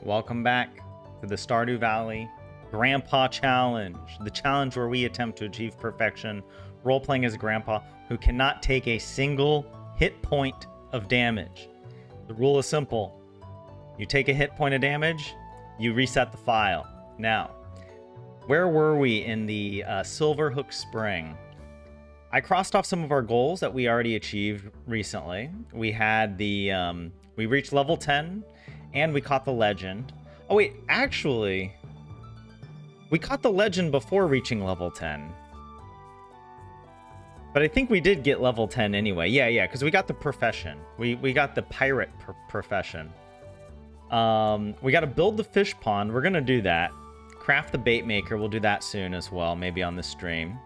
Welcome back to the Stardew Valley Grandpa Challenge, the challenge where we attempt to achieve perfection, role-playing as a grandpa who cannot take a single hit point of damage. The rule is simple. You take a hit point of damage, you reset the file. Now, where were we in the Silverhook Spring? I crossed off some of our goals that we already achieved recently. We had the, we reached level 10, and we caught the legend. Oh wait, actually, we caught the legend before reaching level 10. But I think we did get level 10 anyway. Yeah, because we got the profession. We got the pirate profession. We got to build the fish pond. We're going to do that. Craft the bait maker. We'll do that soon as well, maybe on the stream.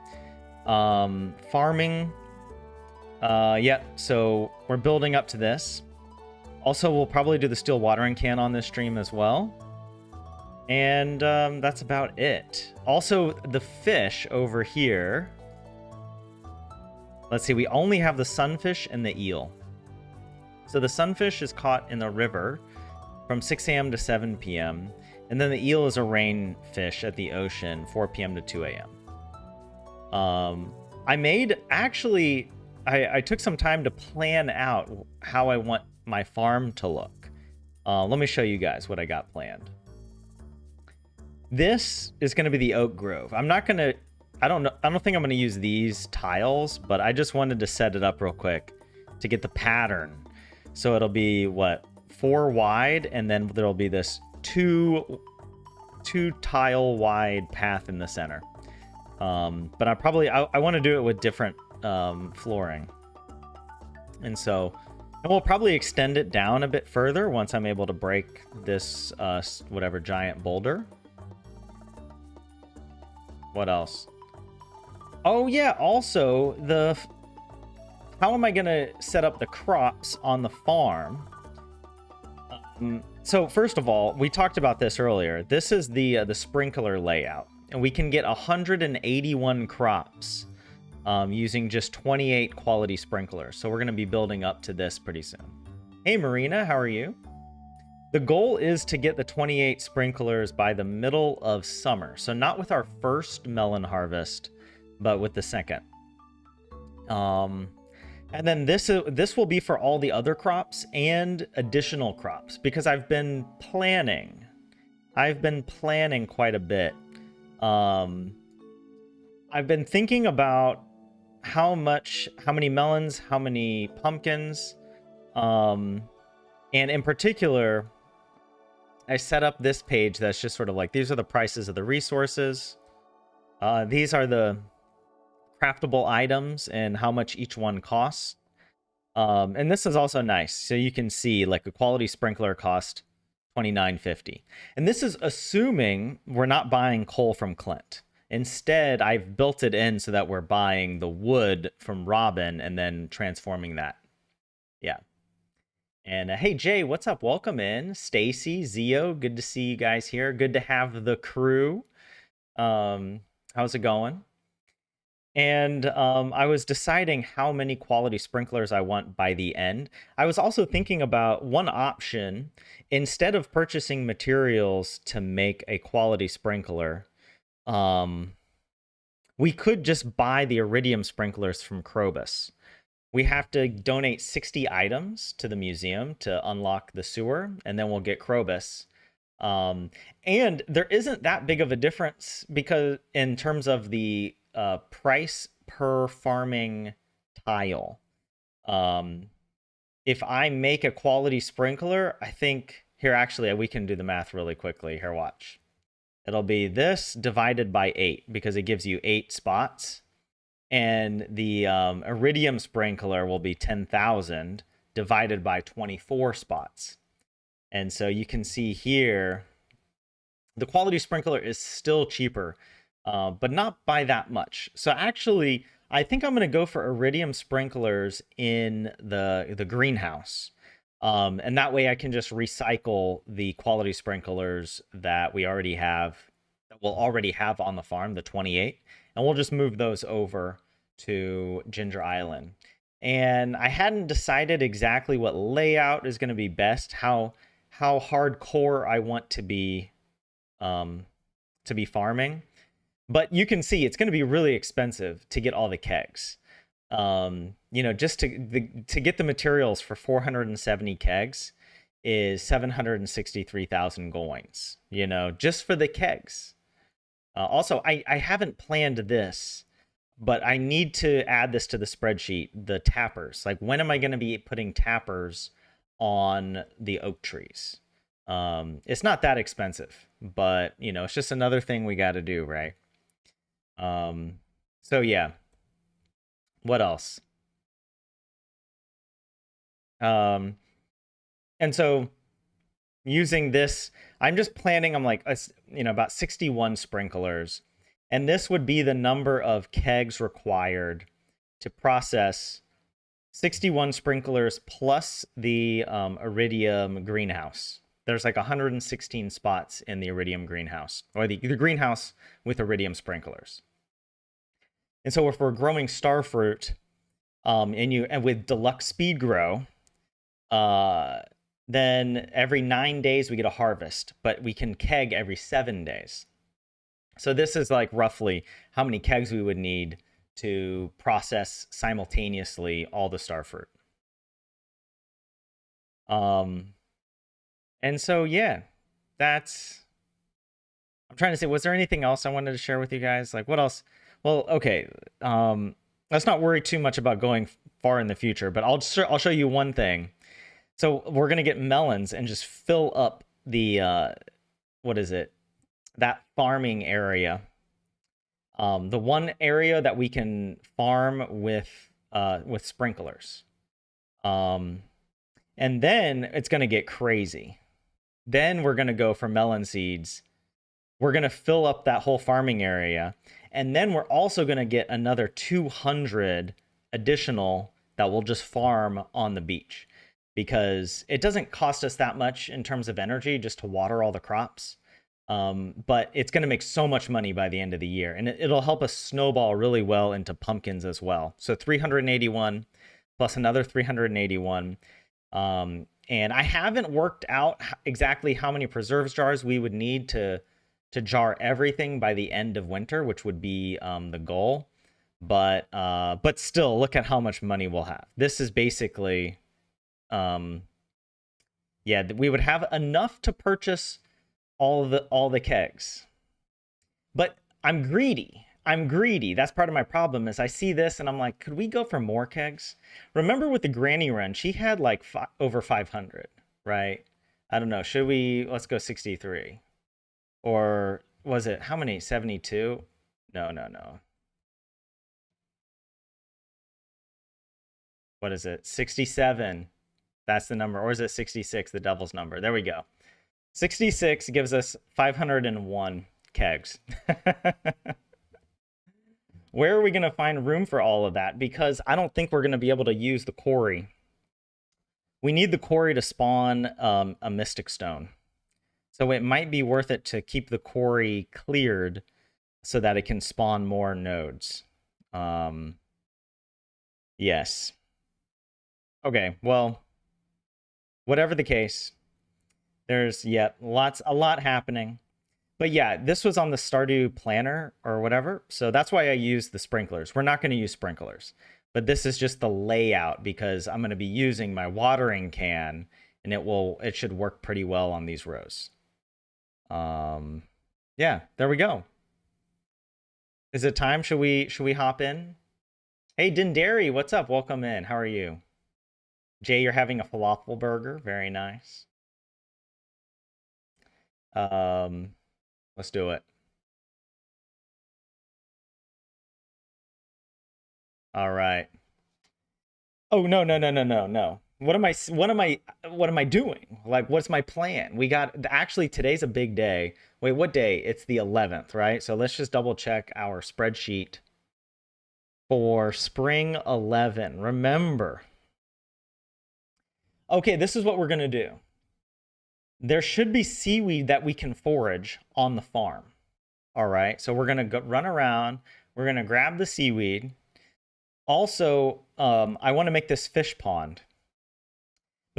Farming. Yeah, so we're building up to this. Also, we'll probably do the steel watering can on this stream as well. And that's about it. Also, the fish over here. Let's see, we only have the sunfish and the eel. So the sunfish is caught in the river from 6 a.m. to 7 p.m. And then the eel is a rain fish at the ocean, 4 p.m. to 2 a.m. I took some time to plan out how I want my farm to look. Let me show you guys what I got planned. This is going to be the oak grove. I don't think I'm going to use these tiles, but I just wanted to set it up real quick to get the pattern. So it'll be what, 4 wide, and then there'll be this two tile wide path in the center. But I want to do it with different flooring. And we'll probably extend it down a bit further once I'm able to break this whatever giant boulder. What else? Oh yeah, also how am I gonna set up the crops on the farm? So first of all, we talked about this earlier. This is the sprinkler layout, and we can get 181 crops using just 28 quality sprinklers. So we're going to be building up to this pretty soon. Hey Marina, how are you? The goal is to get the 28 sprinklers by the middle of summer. So not with our first melon harvest, but with the second. And then this will be for all the other crops and additional crops, because I've been planning quite a bit. I've been thinking about how many melons, how many pumpkins, and in particular, I set up this page that's just sort of like, these are the prices of the resources. These are the craftable items and how much each one costs. And this is also nice. So you can see like a quality sprinkler cost $29.50. And this is assuming we're not buying coal from Clint. Instead, I've built it in so that we're buying the wood from Robin and then transforming that. Yeah. And hey, Jay, what's up? Welcome in. Stacy, Zio, good to see you guys here. Good to have the crew. How's it going? And I was deciding how many quality sprinklers I want by the end. I was also thinking about one option. Instead of purchasing materials to make a quality sprinkler, we could just buy the iridium sprinklers from Krobus. We have to donate 60 items to the museum to unlock the sewer, and then we'll get Krobus. And there isn't that big of a difference because in terms of the price per farming tile. If I make a quality sprinkler, I think here, actually, we can do the math really quickly. Here, watch. It'll be this divided by 8 because it gives you 8 spots. And the iridium sprinkler will be 10,000 divided by 24 spots. And so you can see here, the quality sprinkler is still cheaper, but not by that much. So actually, I think I'm going to go for iridium sprinklers in the greenhouse. And that way I can just recycle the quality sprinklers that we'll already have on the farm, the 28, and we'll just move those over to Ginger Island. And I hadn't decided exactly what layout is going to be best, how how hardcore I want to be farming. But you can see it's going to be really expensive to get all the kegs. You know, just to get the materials for 470 kegs is 763,000 coins, you know, just for the kegs. Also, I haven't planned this, but I need to add this to the spreadsheet, the tappers. Like, when am I going to be putting tappers on the oak trees? It's not that expensive, but, you know, it's just another thing we got to do, right? So yeah. What else? Um, and so using this, I'm just planning, I'm like, you know, about 61 sprinklers. And this would be the number of kegs required to process 61 sprinklers plus the iridium greenhouse. There's like 116 spots in the iridium greenhouse, or the greenhouse with iridium sprinklers. And so if we're growing starfruit, and with deluxe speed grow, then every 9 days we get a harvest, but we can keg every 7 days. So this is like roughly how many kegs we would need to process simultaneously all the starfruit. And so yeah, that's. I'm trying to say, was there anything else I wanted to share with you guys? Like, what else? Well, okay. Let's not worry too much about going far in the future, but I'll show you one thing. So we're gonna get melons and just fill up the what is it? That farming area. The one area that we can farm with sprinklers. And then it's gonna get crazy. Then we're gonna go for melon seeds. We're gonna fill up that whole farming area. And then we're also going to get another 200 additional that we'll just farm on the beach, because it doesn't cost us that much in terms of energy just to water all the crops. But it's going to make so much money by the end of the year, and it'll help us snowball really well into pumpkins as well. So 381 plus another 381. And I haven't worked out exactly how many preserves jars we would need to jar everything by the end of winter, which would be the goal. But still, look at how much money we'll have. This is basically, yeah, we would have enough to purchase all the kegs. But I'm greedy. That's part of my problem, is I see this and I'm like, could we go for more kegs? Remember with the granny run, she had like over 500, right? I don't know. Should we? Let's go 63. Or was it, how many? 72? No. What is it? 67. That's the number. Or is it 66, the devil's number? There we go. 66 gives us 501 kegs. Where are we going to find room for all of that? Because I don't think we're going to be able to use the quarry. We need the quarry to spawn a mystic stone. So it might be worth it to keep the quarry cleared so that it can spawn more nodes. Yes. Okay, well, whatever the case, there's a lot happening. But yeah, this was on the Stardew planner or whatever, so that's why I used the sprinklers. We're not going to use sprinklers, but this is just the layout, because I'm going to be using my watering can, and it should work pretty well on these rows. Yeah, there we go. Is it time? Should we hop in? Hey, Dindari, what's up? Welcome in. How are you? Jay, you're having a falafel burger. Very nice. Let's do it. All right. Oh, no. What am I doing? Like, what's my plan? We got, actually, today's a big day. Wait, what day? It's the 11th, right? So let's just double check our spreadsheet for spring 11. Remember. Okay, this is what we're going to do. There should be seaweed that we can forage on the farm. All right, so we're going to run around. We're going to grab the seaweed. Also, I want to make this fish pond.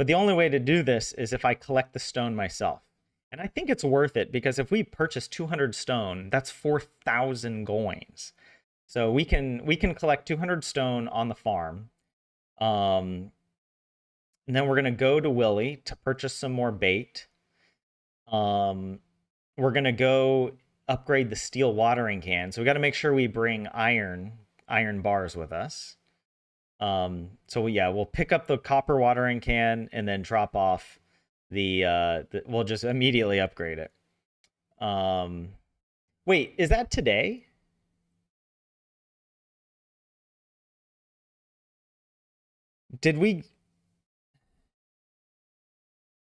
But the only way to do this is if I collect the stone myself. And I think it's worth it because if we purchase 200 stone, that's 4,000 coins. So we can collect 200 stone on the farm. And then we're gonna go to Willie to purchase some more bait. We're gonna go upgrade the steel watering can. So we got to make sure we bring iron bars with us. So yeah, we'll pick up the copper watering can and then drop off we'll just immediately upgrade it. Wait, is that today?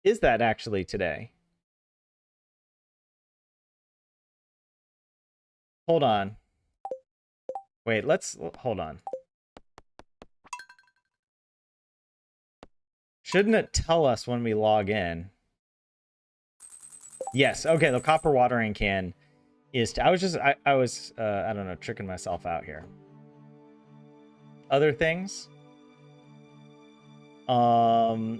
Is that actually today? Hold on. Wait, hold on. Shouldn't it tell us when we log in? Yes, okay, the copper watering can is... I was, I don't know, tricking myself out here. Other things? Upgrade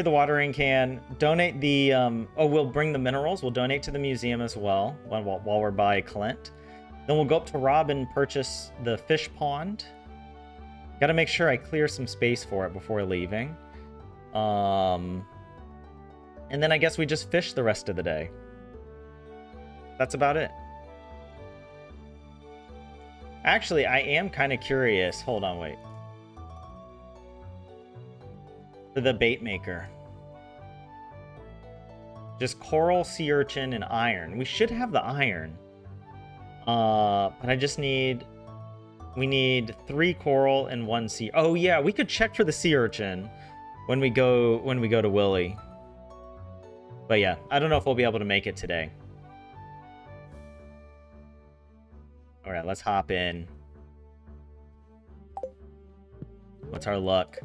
the watering can. Donate the... we'll bring the minerals. We'll donate to the museum as well while we're by Clint. Then we'll go up to Rob and purchase the fish pond. Gotta make sure I clear some space for it before leaving. And then I guess we just fish the rest of the day. That's about it. Actually, I am kind of curious. Hold on, wait. For the bait maker. Just coral, sea urchin, and iron. We should have the iron. But I just need... We need 3 coral and 1 sea... Oh yeah, we could check for the sea urchin when we go to Willie. But yeah, I don't know if we'll be able to make it today. Alright, let's hop in. What's our luck?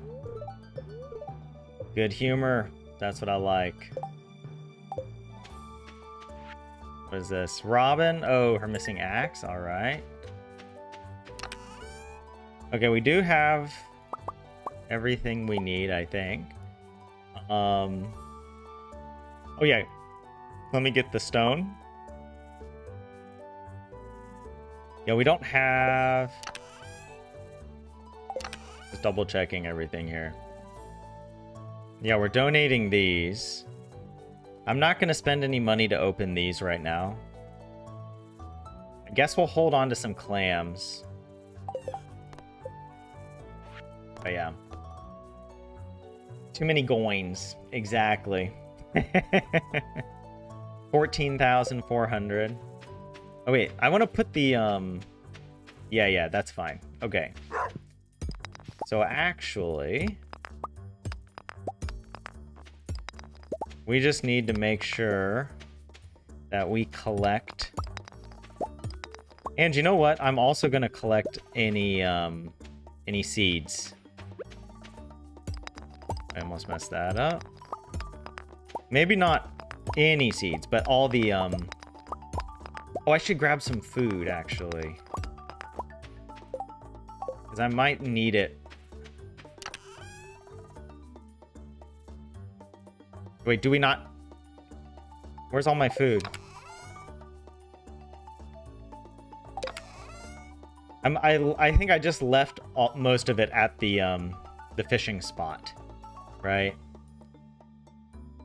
Good humor. That's what I like. What is this? Robin? Oh, her missing axe. Alright. Okay, we do have everything we need, I think. Oh yeah. Let me get the stone. Yeah, we don't have... Just double checking everything here. Yeah, we're donating these. I'm not going to spend any money to open these right now. I guess we'll hold on to some clams. But yeah. Too many coins. Exactly. 14,400. Oh wait, I want to put the yeah, that's fine. Okay. So actually, we just need to make sure that we collect. And you know what? I'm also going to collect any seeds. I almost messed that up. Maybe not any seeds, but all the Oh, I should grab some food actually. Cuz I might need it. Wait, do we not? Where's all my food? I think I just left most of it at the fishing spot, right?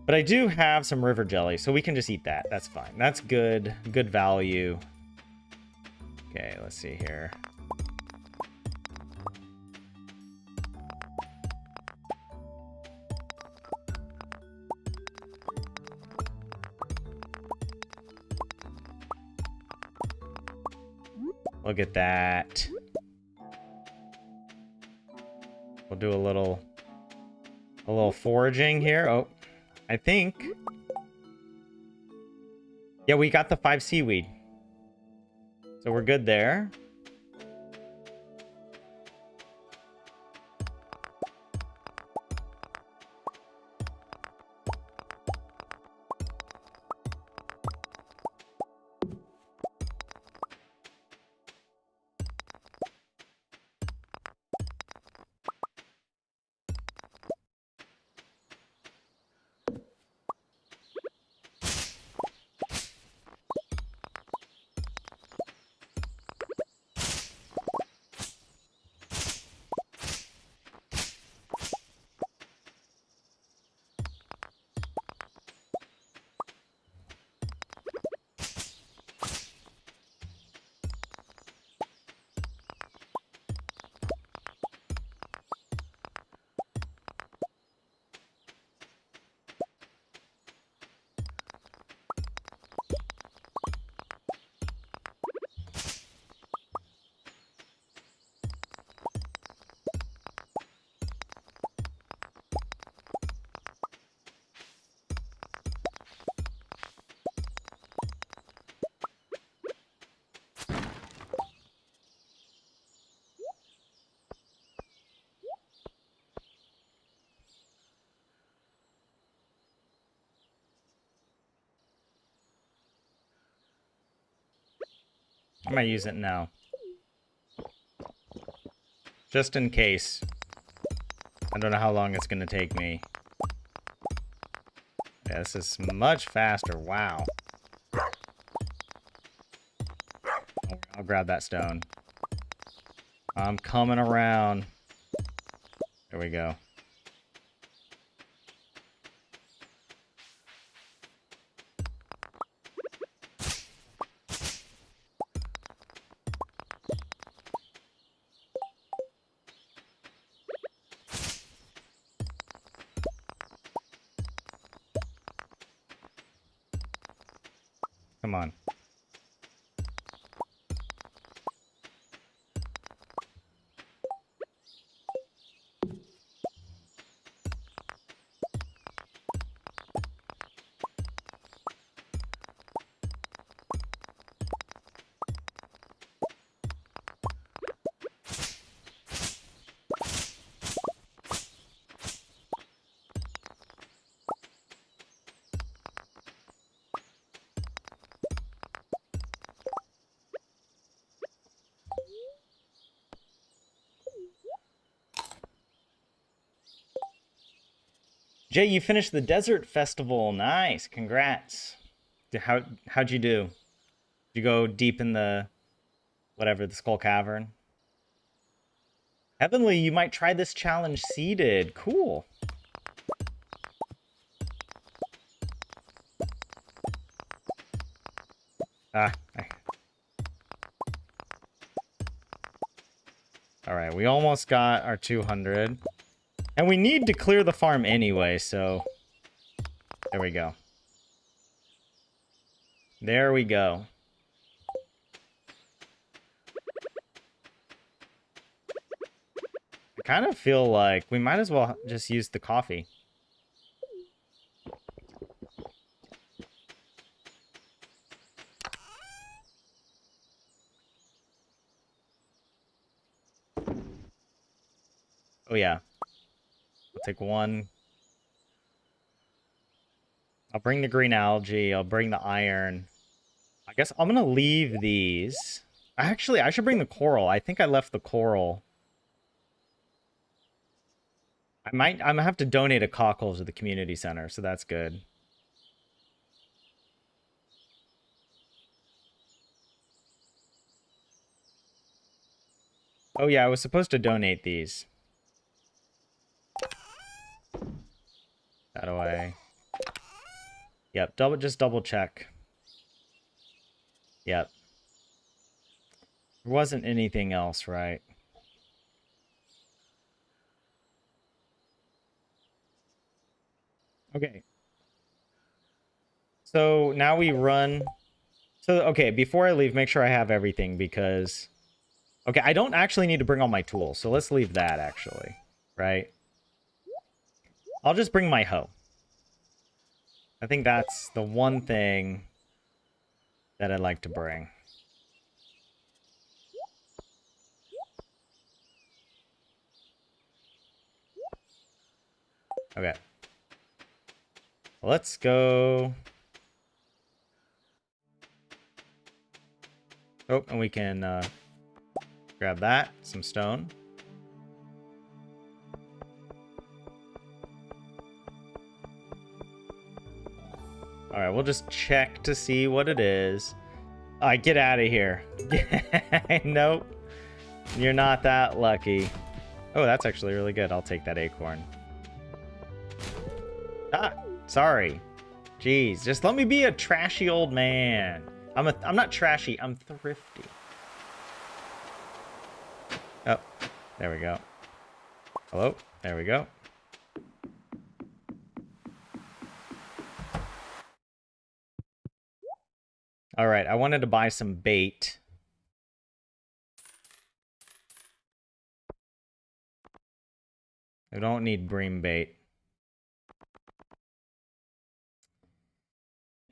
But I do have some river jelly, so we can just eat that. That's fine. That's good. Good value. Okay, let's see here. Look at that. We'll do a little foraging here. Oh, I think. Yeah, we got the 5 seaweed. So we're good there. I might use it now. Just in case. I don't know how long it's going to take me. Yeah, this is much faster. Wow. I'll grab that stone. I'm coming around. There we go. Come on. Jay, you finished the desert festival. Nice. Congrats. How'd you do? Did you go deep in the whatever, the Skull Cavern? Heavenly, you might try this challenge seated. Cool. Ah. All right, we almost got our 200. And we need to clear the farm anyway, so... There we go. There we go. I kind of feel like we might as well just use the coffee. Oh yeah. I'll take one. I'll bring the green algae. I'll bring the iron. I guess I'm gonna leave these. Actually, I should bring the coral. I think I left the coral. I'm gonna have to donate a cockle to the community center, so that's good. Oh yeah, I was supposed to donate these. That away. Yep, just double check. Yep. There wasn't anything else, right? Okay. So now we run. So, okay, before I leave, make sure I have everything because... Okay, I don't actually need to bring all my tools, so let's leave that, actually. Right? I'll just bring my hoe. I think that's the one thing that I'd like to bring. Okay. Let's go... Oh, and we can grab that, some stone. All right, we'll just check to see what it is. All right, get out of here. Nope, you're not that lucky. Oh, that's actually really good. I'll take that acorn. Ah, sorry. Jeez, just let me be a trashy old man. I'm not trashy, I'm thrifty. Oh, there we go. Hello, there we go. All right, I wanted to buy some bait. I don't need bream bait.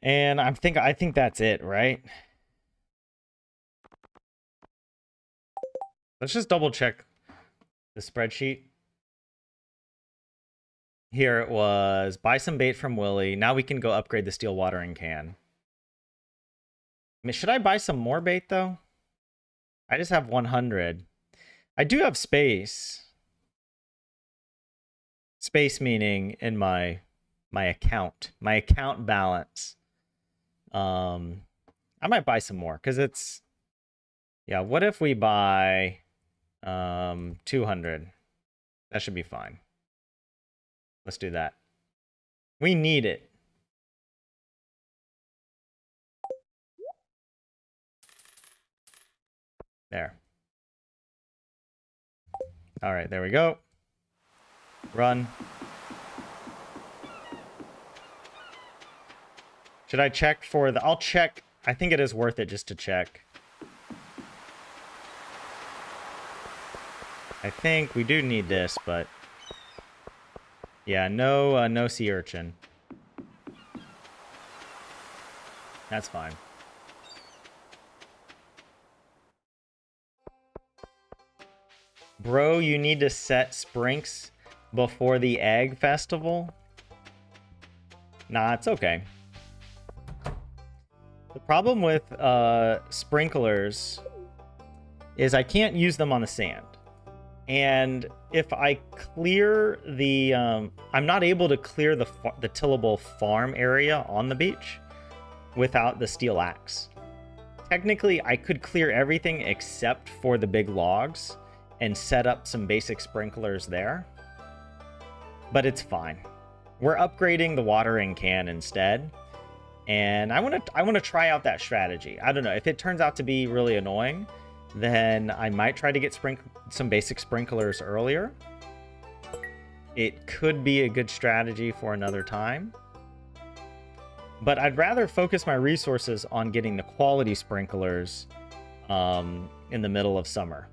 And I think that's it, right? Let's just double check the spreadsheet. Here it was, buy some bait from Willie. Now we can go upgrade the steel watering can. I mean, should I buy some more bait though? I just have 100. I do have space. Space meaning in my account balance. I might buy some more because it's, yeah, what if we buy 200? That should be fine. Let's do that. We need it. There. All right, there we go. Run. Should I check for the... I'll check. I think it is worth it just to check. I think we do need this, but... Yeah, no sea urchin. That's fine. Bro, you need to set Sprinks before the egg festival? Nah, it's okay. The problem with sprinklers is I can't use them on the sand. And if I clear the... I'm not able to clear the tillable farm area on the beach without the steel axe. Technically, I could clear everything except for the big logs and set up some basic sprinklers there. But it's fine. We're upgrading the watering can instead. And I want to try out that strategy. I don't know. If it turns out to be really annoying, then I might try to get some basic sprinklers earlier. It could be a good strategy for another time. But I'd rather focus my resources on getting the quality sprinklers in the middle of summer.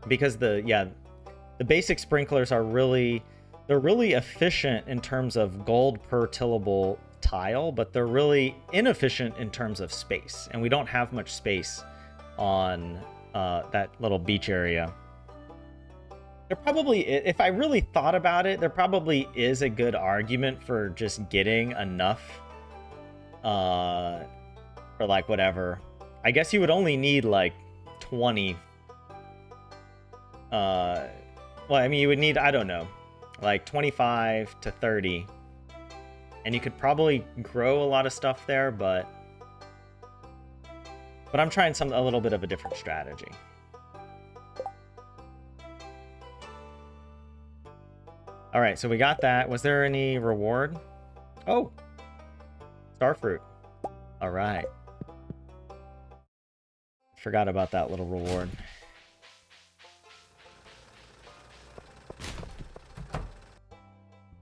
Because the basic sprinklers are really efficient in terms of gold per tillable tile, but they're really inefficient in terms of space, and we don't have much space on that little beach area. There probably, if I really thought about it, there probably is a good argument for just getting enough for like whatever. I guess you would only need like 20. Well, I mean, you would need, I don't know, like 25 to 30. And you could probably grow a lot of stuff there, but I'm trying a little bit of a different strategy. All right, so we got that. Was there any reward? Oh, starfruit. All right. Forgot about that little reward.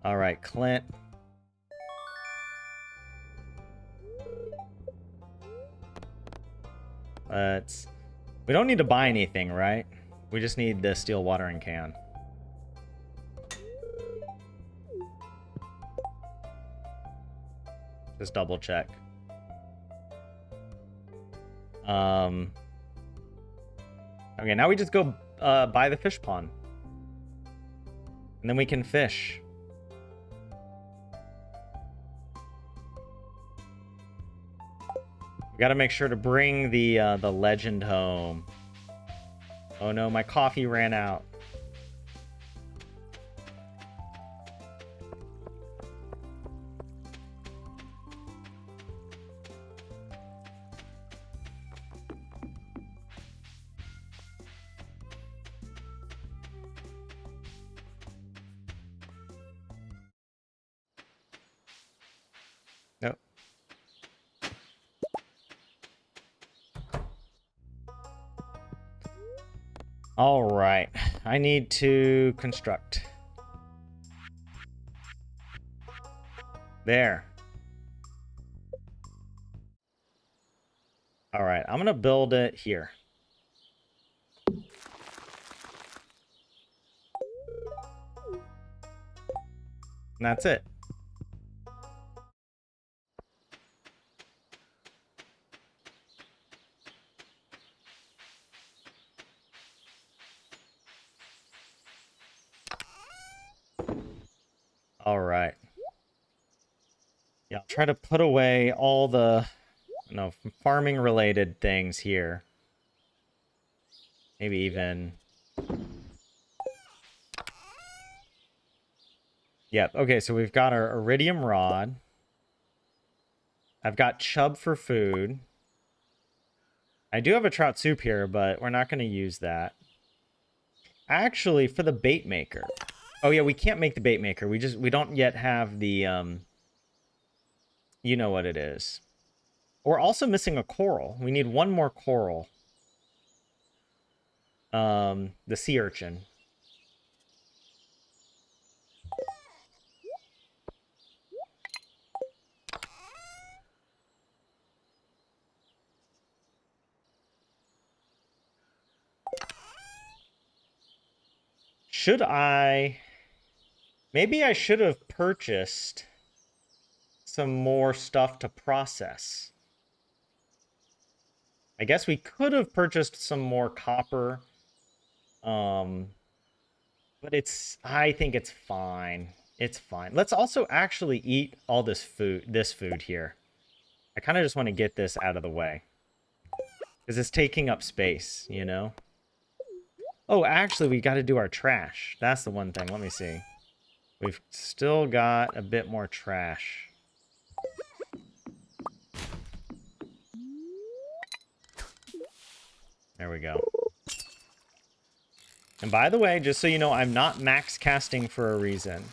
All right, Clint. We don't need to buy anything, right? We just need the steel watering can. Just double check. Okay, now we just go buy the fish pond. And then we can fish. We gotta make sure to bring the legend home. Oh no, my coffee ran out. Nope. All right, I need to construct. There. All right, I'm gonna build it here. And that's it. All right. Yeah, I'll try to put away all the, farming related things here. Maybe even... Yep, okay, so we've got our iridium rod. I've got chub for food. I do have a trout soup here, but we're not going to use that. Actually, for the bait maker. Oh yeah, we can't make the bait maker. We don't yet have the you know what it is. We're also missing a coral. We need one more coral. The sea urchin. Should I... Maybe I should have purchased some more stuff to process. I guess we could have purchased some more copper. But I think it's fine. It's fine. Let's also actually eat all this food here. I kind of just want to get this out of the way. Because it's taking up space, you know? Oh, actually, we got to do our trash. That's the one thing. Let me see. We've still got a bit more trash. There we go. And by the way, just so you know, I'm not max casting for a reason.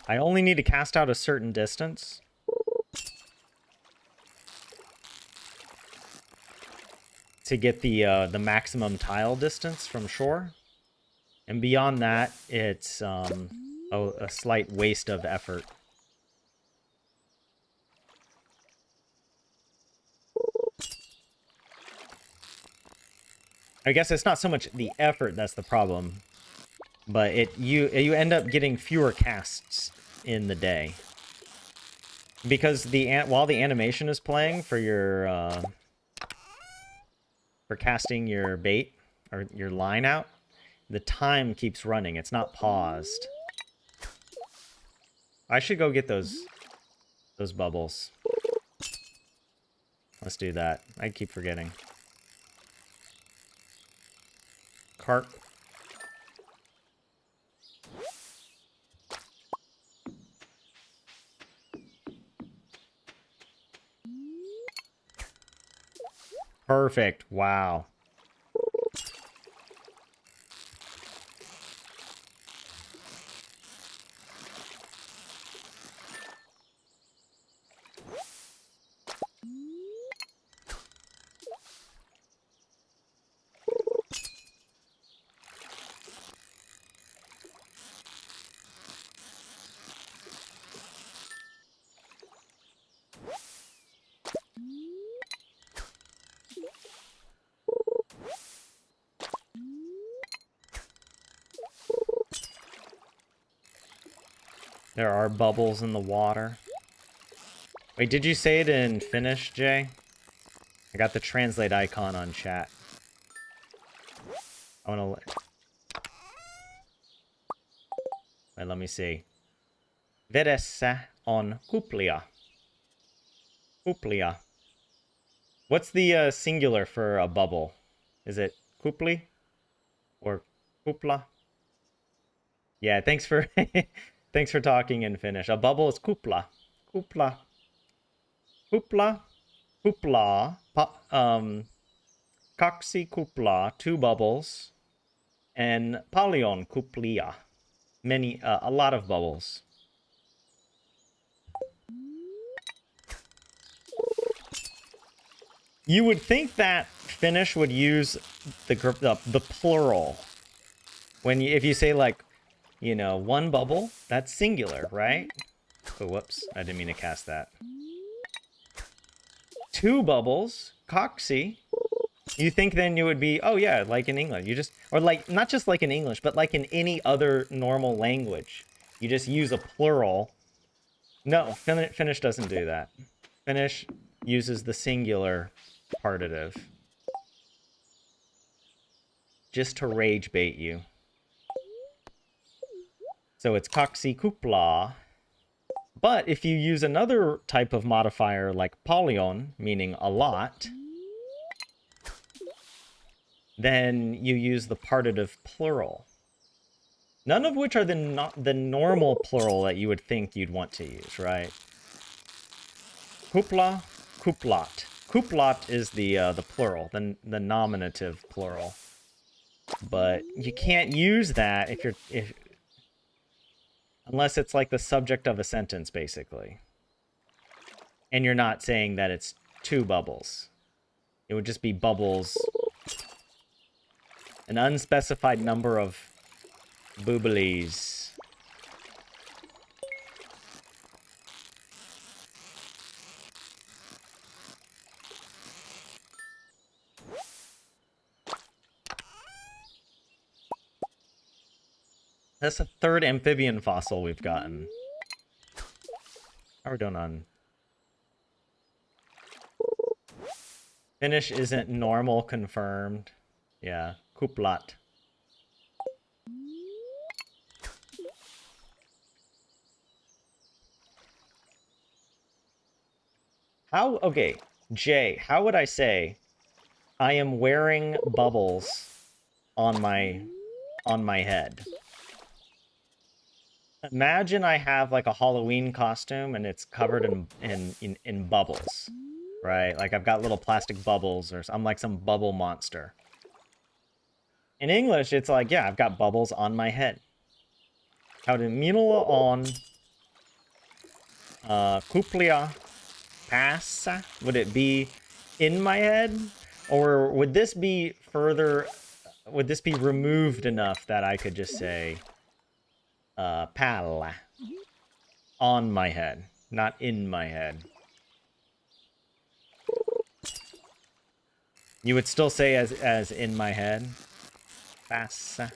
I only need to cast out a certain distance. To get the maximum tile distance from shore. And beyond that, it's a slight waste of effort. I guess it's not so much the effort that's the problem, but you end up getting fewer casts in the day. Because while the animation is playing for your for casting your bait or your line out, the time keeps running. It's not paused. I should go get those bubbles. Let's do that. I keep forgetting. Carp. Perfect. Wow. There are bubbles in the water. Wait, did you say it in Finnish, Jay? I got the translate icon on chat. I wanna... Wait, let me see. Vedessä on kuplia. Kuplia. What's the singular for a bubble? Is it kupli? Or kupla? Yeah, thanks for thanks for talking in Finnish. A bubble is kupla. Kupla. Kupla. Kupla. Kaksi kupla, 2 bubbles. And paljon kuplia. Many, a lot of bubbles. You would think that Finnish would use the plural. If you say like, you know, 1 bubble, that's singular, right? Oh, whoops. I didn't mean to cast that. 2 bubbles, kaksi. You think then you would be, oh yeah, like in English. You just, or like, not just like in English, but like in any other normal language. You just use a plural. No, Finnish doesn't do that. Finnish uses the singular partitive. Just to rage bait you. So it's kaksi kupla, But if you use another type of modifier like polyon, meaning a lot, then you use the partitive plural. None of which are the normal plural that you would think you'd want to use, right? Kupla, kuplot. Kuplot is the plural, the nominative plural. But you can't use that unless it's like the subject of a sentence, basically. And you're not saying that it's two bubbles. It would just be bubbles. An unspecified number of booblies. That's a third amphibian fossil we've gotten. How are we doing on... Finnish isn't normal confirmed. Yeah, kuplat. How, okay, Jay, how would I say I am wearing bubbles on my head? Imagine I have like a Halloween costume and it's covered in bubbles, right? Like I've got little plastic bubbles, or I'm like some bubble monster. In English, it's like, yeah, I've got bubbles on my head. How to minulla on kuplia passa? Would it be in my head? Or would this be would this be removed enough that I could just say palla on my head, not in my head? You would still say as in my head? Passa.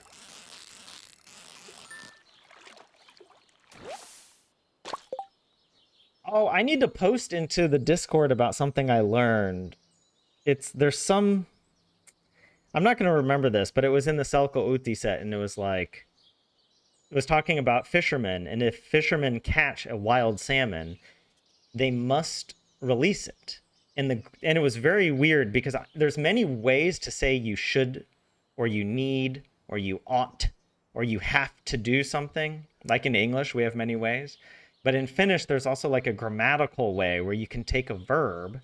Oh, I need to post into the Discord about something I learned. There's some... I'm not going to remember this, but it was in the Selko Uti set, and it was like... It was talking about fishermen, and if fishermen catch a wild salmon, they must release it. And it was very weird, because there's many ways to say you should, or you need, or you ought, or you have to do something. Like in English, we have many ways. But in Finnish, there's also like a grammatical way where you can take a verb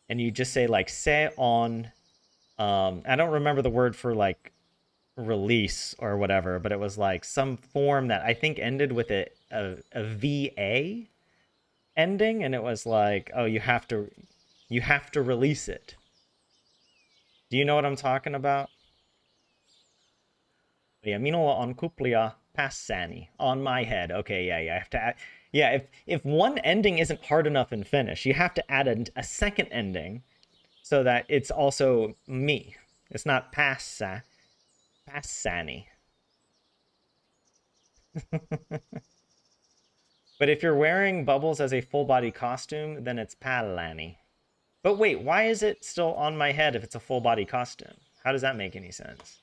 and you just say like se on. I don't remember the word for like release or whatever, but it was like some form that I think ended with a VA ending, and it was like, oh, you have to release it. Do you know what I'm talking about? Yeah, minulla on kuplia passani, on my head. Okay, yeah, I have to add, yeah, if one ending isn't hard enough in Finnish, you have to add a second ending so that it's also me. It's not passani. But if you're wearing bubbles as a full body costume, then it's pallani. But wait, why is it still on my head if it's a full body costume? How does that make any sense?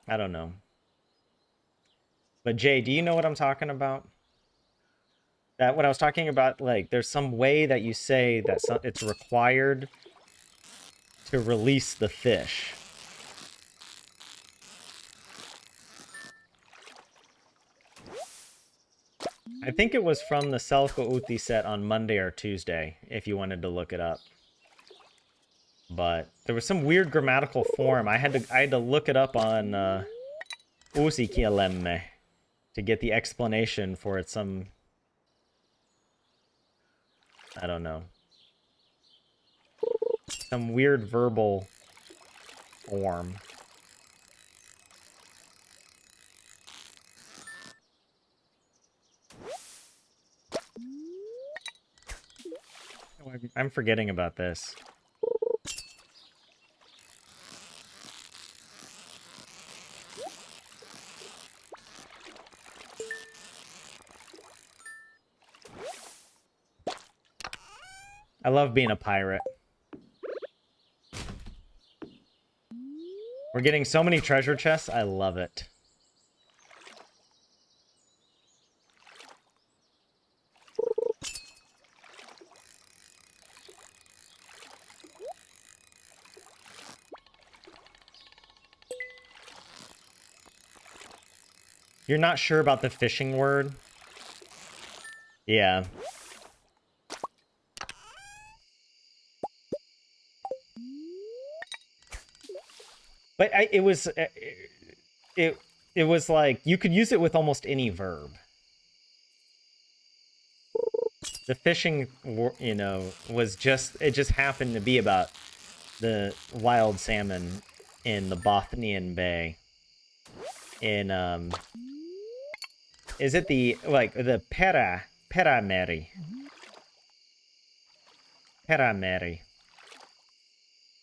I don't know. But Jay, do you know what I'm talking about? That when I was talking about, like, there's some way that you say that it's required to release the fish. I think it was from the Selko Uti set on Monday or Tuesday, if you wanted to look it up. But there was some weird grammatical form. I had to look it up on Uusikielemme to get the explanation for it. Some, I don't know, some weird verbal form. I'm forgetting about this. I love being a pirate. We're getting so many treasure chests. I love it. You're not sure about the fishing word? Yeah. But it was like you could use it with almost any verb. The fishing, you know, was it just happened to be about the wild salmon in the Bothnian Bay. In is it the Perameri? Perameri.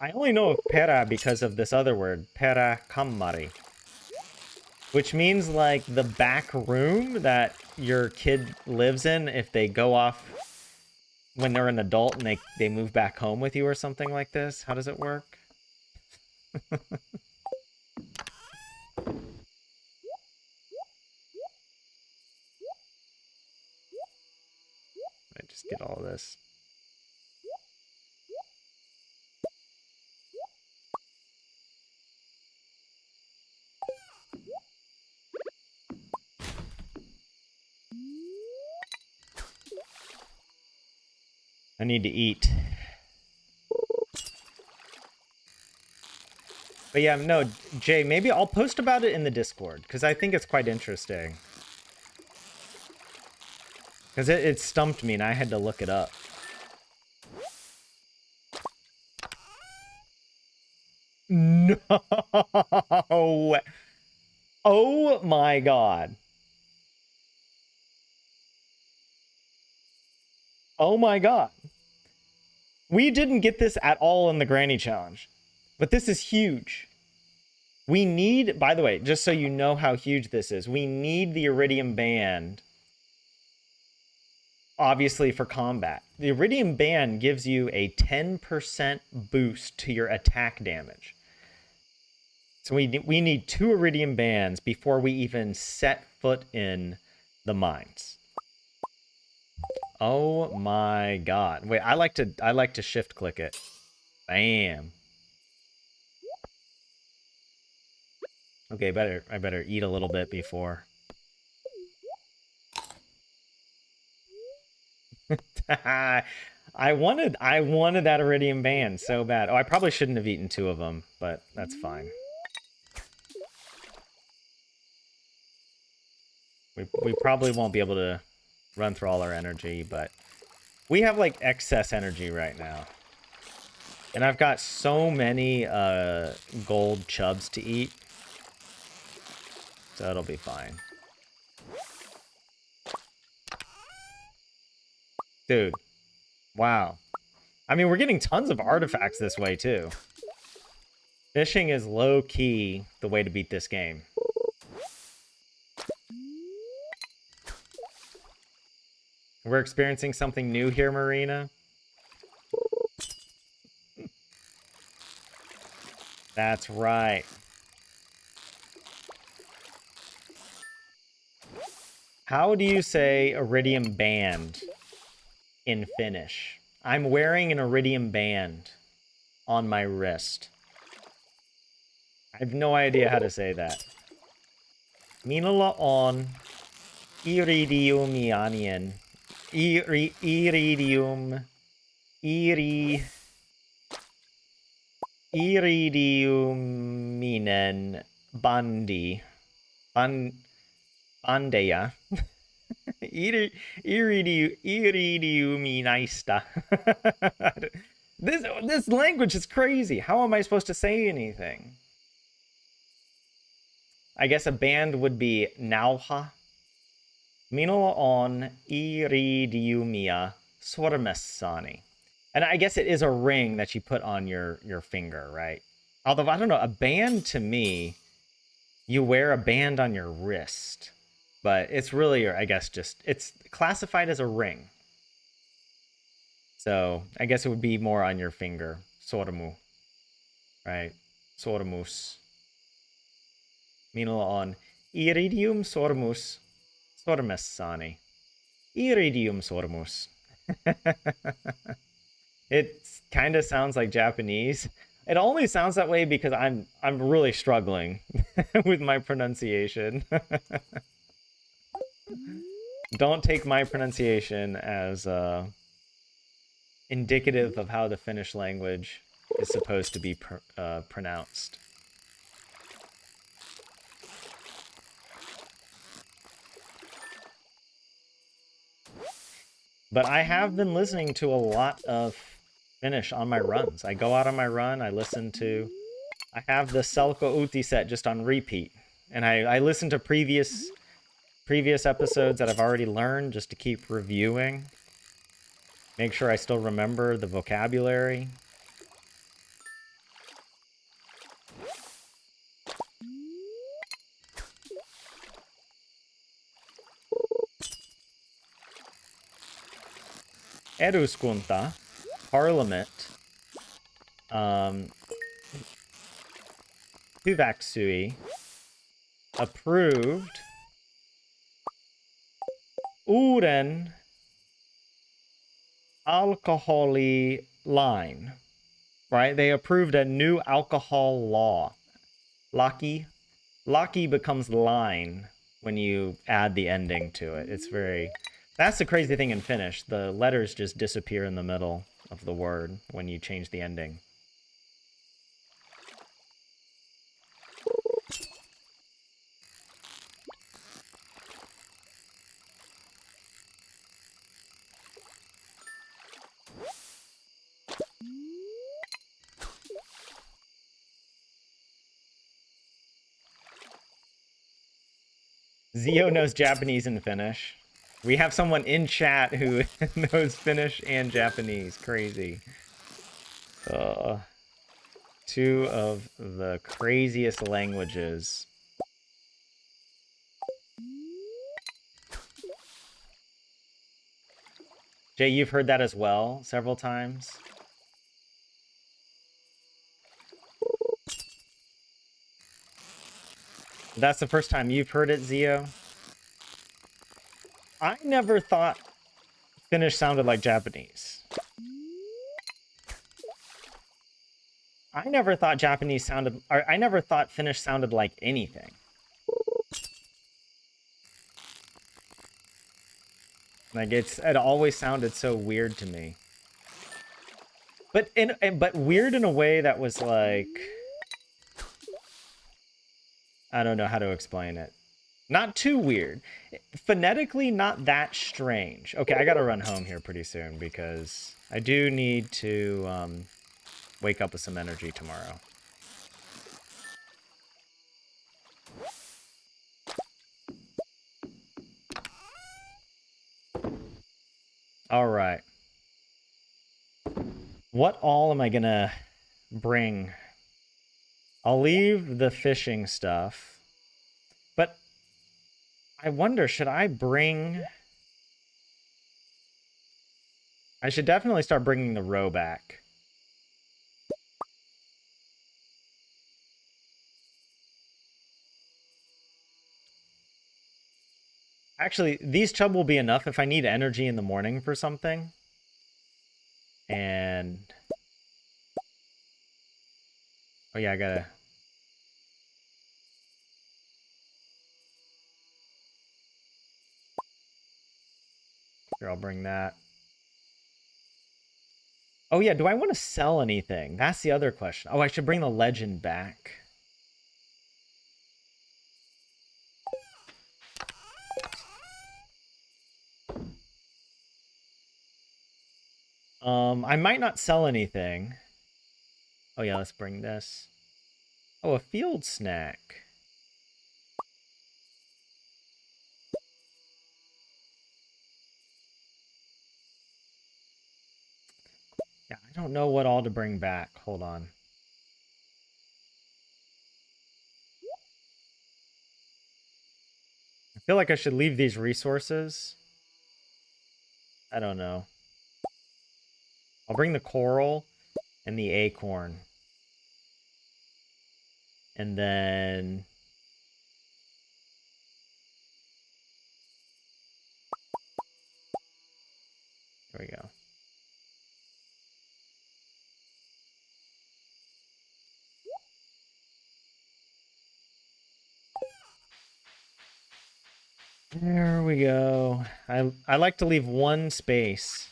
I only know of pera because of this other word, pera kammari, which means like the back room that your kid lives in if they go off when they're an adult and they move back home with you or something like this. How does it work? I just get all of this. I need to eat. But yeah, no, Jay, maybe I'll post about it in the Discord, because I think it's quite interesting. Because it stumped me, and I had to look it up. No! Oh my god. Oh my god. We didn't get this at all in the Granny Challenge. But this is huge. We need, by the way, just so you know how huge this is, we need the Iridium Band, obviously, for combat. The Iridium Band gives you a 10% boost to your attack damage. So we need 2 Iridium Bands before we even set foot in the mines. Oh my god. Wait, I like to shift click it. Bam. Okay, I better eat a little bit before. I wanted that Iridium Band so bad. Oh, I probably shouldn't have eaten 2 of them, but that's fine. We probably won't be able to run through all our energy, but we have like excess energy right now. And I've got so many gold chubs to eat. So it'll be fine. Dude. Wow. I mean, we're getting tons of artifacts this way, too. Fishing is low-key the way to beat this game. We're experiencing something new here, Marina. That's right. How do you say Iridium Band in Finnish? I'm wearing an Iridium Band on my wrist. I have no idea how to say that. Minulla on iridiumianien. Iridiuminen bandi. Bandeja. Iridiuminaista. This language is crazy. How am I supposed to say anything? I guess a band would be nauha. Minulla on iridiumia sormessani. And I guess it is a ring that you put on your finger, right? Although, I don't know, a band to me, you wear a band on your wrist. But it's really, I guess, it's classified as a ring. So I guess it would be more on your finger. Sormu. Right? Sormus. Minulla on iridium sormus sormessani. Iridium sormus. It kind of sounds like Japanese. It only sounds that way because I'm really struggling with my pronunciation. Don't take my pronunciation as indicative of how the Finnish language is supposed to be pronounced. But I have been listening to a lot of Finnish on my runs. I go out on my run, I listen to... I have the Selko Uti set just on repeat. And I listen to previous episodes that I've already learned just to keep reviewing. Make sure I still remember the vocabulary. Eduskunta, Parliament, hyväksyi, approved, uuden alkoholilain, right? They approved a new alcohol law. Laki becomes line when you add the ending to it. It's very... That's the crazy thing in Finnish. The letters just disappear in the middle of the word when you change the ending. Zio knows Japanese and Finnish. We have someone in chat who knows Finnish and Japanese. Crazy. Two of the craziest languages. Jay, you've heard that as well several times. That's the first time you've heard it, Zio? I never thought Finnish sounded like Japanese. I never thought Japanese sounded... Or I never thought Finnish sounded like anything. Like, it always sounded so weird to me. But weird in a way that was like... I don't know how to explain it. Not too weird. Phonetically, not that strange. Okay, I gotta run home here pretty soon because I do need to wake up with some energy tomorrow. All right. What all am I gonna bring? I'll leave the fishing stuff, but I wonder, should I bring... I should definitely start bringing the row back. Actually, these chub will be enough if I need energy in the morning for something. And... Oh yeah, I gotta... Here, I'll bring that. Oh yeah, do I want to sell anything? That's the other question. Oh, I should bring the legend back. I might not sell anything. Oh yeah, let's bring this. Oh, a field snack. Yeah, I don't know what all to bring back. Hold on. I feel like I should leave these resources. I don't know. I'll bring the coral and the acorn. And then... There we go. There we go. I like to leave one space.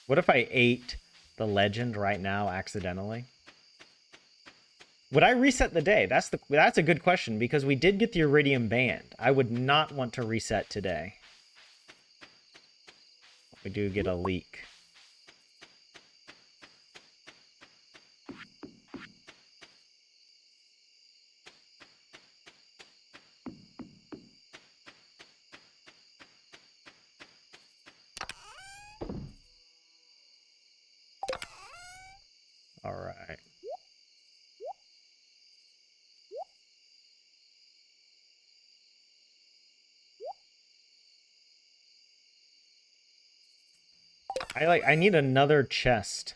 What if I ate the legend right now accidentally? Would I reset the day? That's a good question, because we did get the Iridium Band. I would not want to reset today. We do get a leak. All right. I need another chest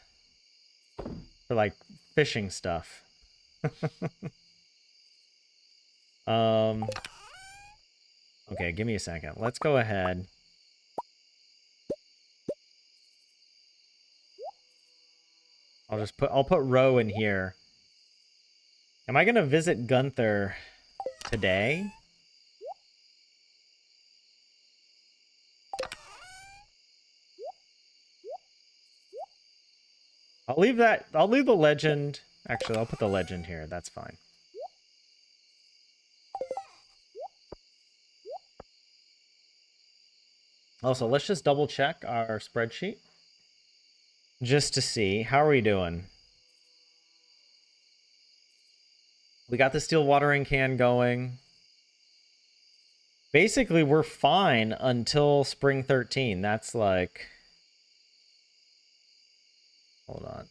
for like fishing stuff. Okay, give me a second. Let's go ahead. I'll put row in here. Am I gonna visit Gunther today? I'll leave the legend. Actually, I'll put the legend here. That's fine. Also, let's just double check our spreadsheet. Just to see. How are we doing? We got the steel watering can going. Basically, we're fine until spring 13. That's like... Hold on.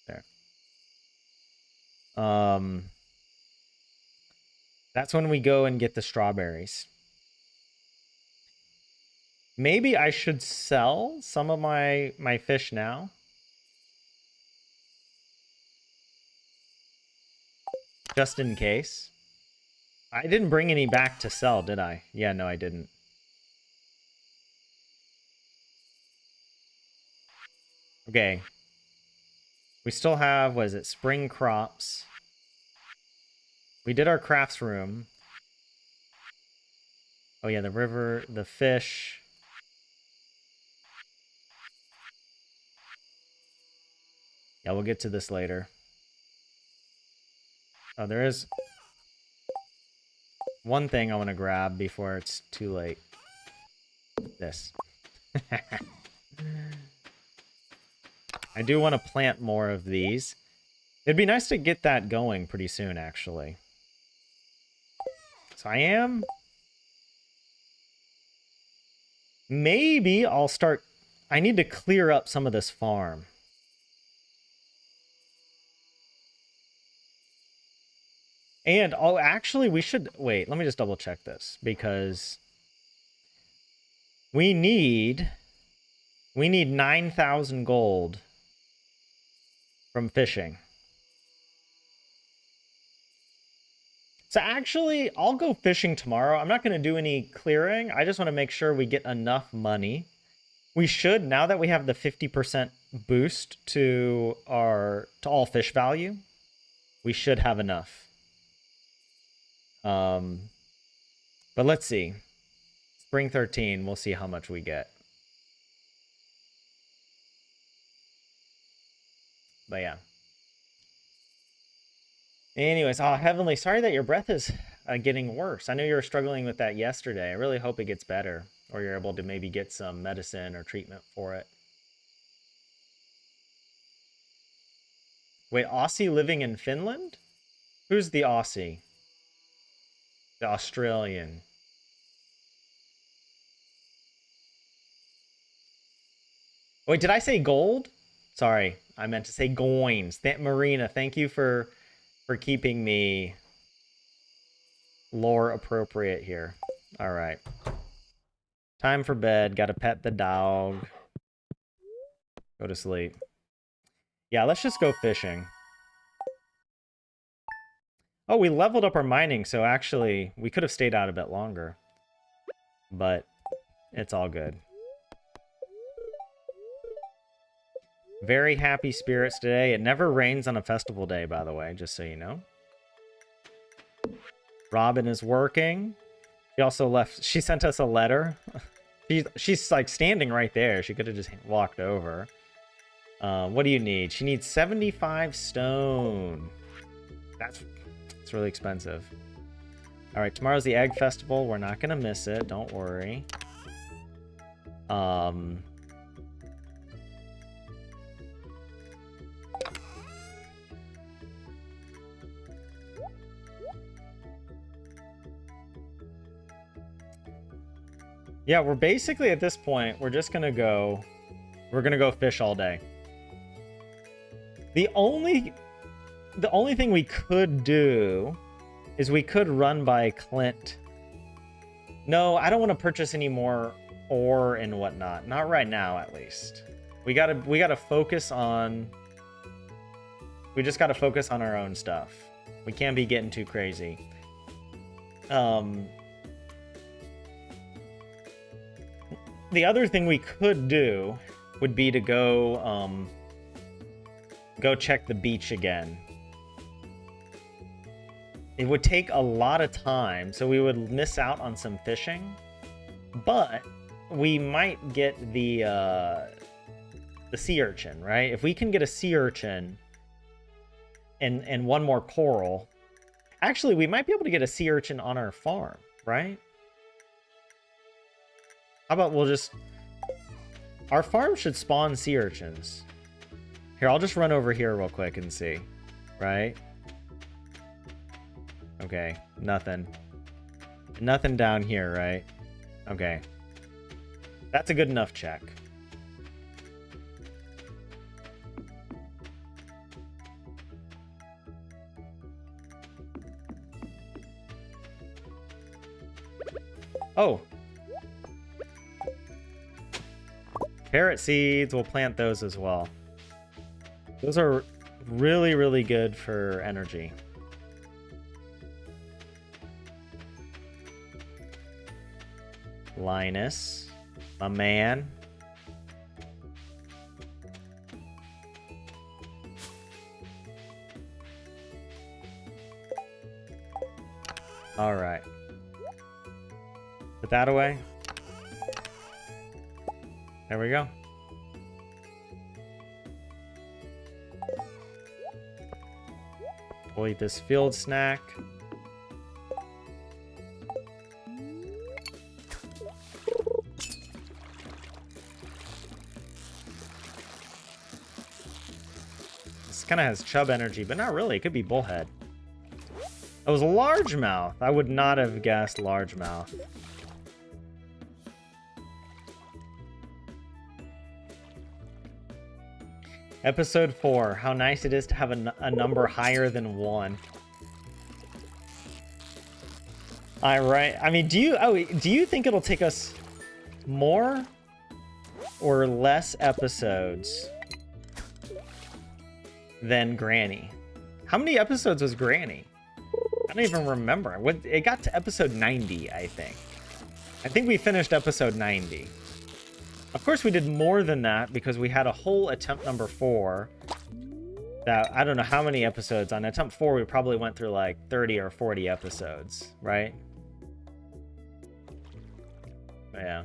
There. That's when we go and get the strawberries. Maybe I should sell some of my fish now. Just in case. I didn't bring any back to sell, did I? Yeah, no, I didn't. Okay. We still have, what is it, spring crops. We did our crafts room. Oh yeah, the river, the fish. Yeah, we'll get to this later. Oh, there is one thing I want to grab before it's too late. This. I do want to plant more of these. It'd be nice to get that going pretty soon, actually. So I am... Maybe I'll start... I need to clear up some of this farm. And, oh, actually, we should... Wait, let me just double check this, because... We need 9,000 gold from fishing. So actually, I'll go fishing tomorrow. I'm not going to do any clearing. I just want to make sure we get enough money. We should, now that we have the 50% boost to all fish value, we should have enough. But let's see. Spring 13, we'll see how much we get. But yeah. Anyways, oh, Heavenly, sorry that your breath is getting worse. I know you were struggling with that yesterday. I really hope it gets better, or you're able to maybe get some medicine or treatment for it. Wait, Aussie living in Finland? Who's the Aussie? The Australian. Wait, did I say gold? Sorry, I meant to say goins. Marina, thank you for keeping me lore appropriate here. All right. Time for bed. Gotta pet the dog. Go to sleep. Yeah, let's just go fishing. Oh, we leveled up our mining, so actually, we could have stayed out a bit longer. But it's all good. Very happy spirits today. It never rains on a festival day, by the way, just so you know. Robin is working. She also left. She sent us a letter. She's like standing right there. She could have just walked over. What do you need? She needs 75 stone. That's really expensive. All right, tomorrow's the egg festival. We're not gonna miss it. Don't worry. Yeah, we're basically at this point, we're gonna go fish all day. The only thing we could do is we could run by Clint. No, I don't want to purchase any more ore and whatnot. Not right now, at least. We gotta focus on. We just gotta focus on our own stuff. We can't be getting too crazy. The other thing we could do would be to go check the beach again. It would take a lot of time, so we would miss out on some fishing, but we might get the sea urchin, right? If we can get a sea urchin and one more coral, actually, we might be able to get a sea urchin on our farm, right? How about we'll just... Our farm should spawn sea urchins. Here, I'll just run over here real quick and see. Right? Okay, nothing. Nothing down here, right? Okay. That's a good enough check. Oh! Carrot seeds, we'll plant those as well. Those are really, really good for energy. Linus, my man. All right. Put that away. There we go. We'll eat this field snack. This kind of has chub energy, but not really. It could be bullhead. It was largemouth. I would not have guessed largemouth. Episode 4. How nice it is to have a number higher than 1. Alright. I mean, do you think it'll take us more or less episodes than Granny? How many episodes was Granny? I don't even remember. It got to episode 90, I think. I think we finished episode 90. Of course, we did more than that because we had a whole attempt number 4 that I don't know how many episodes. On attempt 4, we probably went through like 30 or 40 episodes, right? But yeah.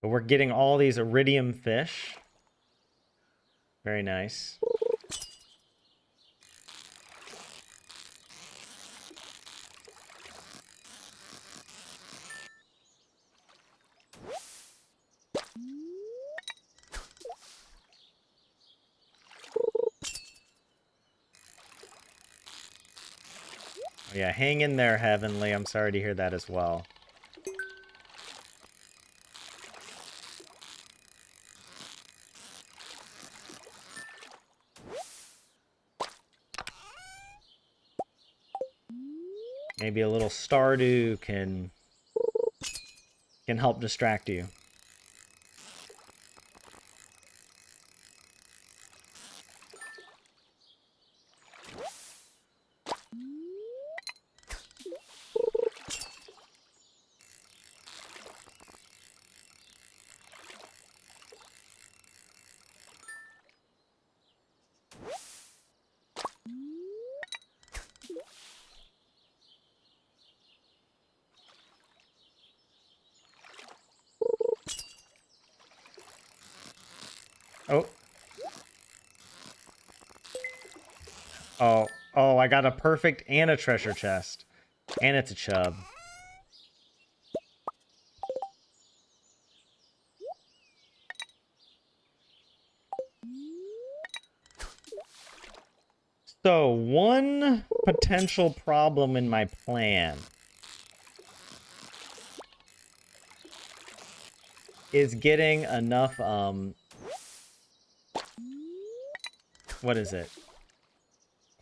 But we're getting all these iridium fish. Very nice. Oh, yeah, hang in there, Heavenly. I'm sorry to hear that as well. Maybe a little Stardew can help distract you. Oh, I got a perfect and a treasure chest. And it's a chub. So, one potential problem in my plan is getting enough, what is it?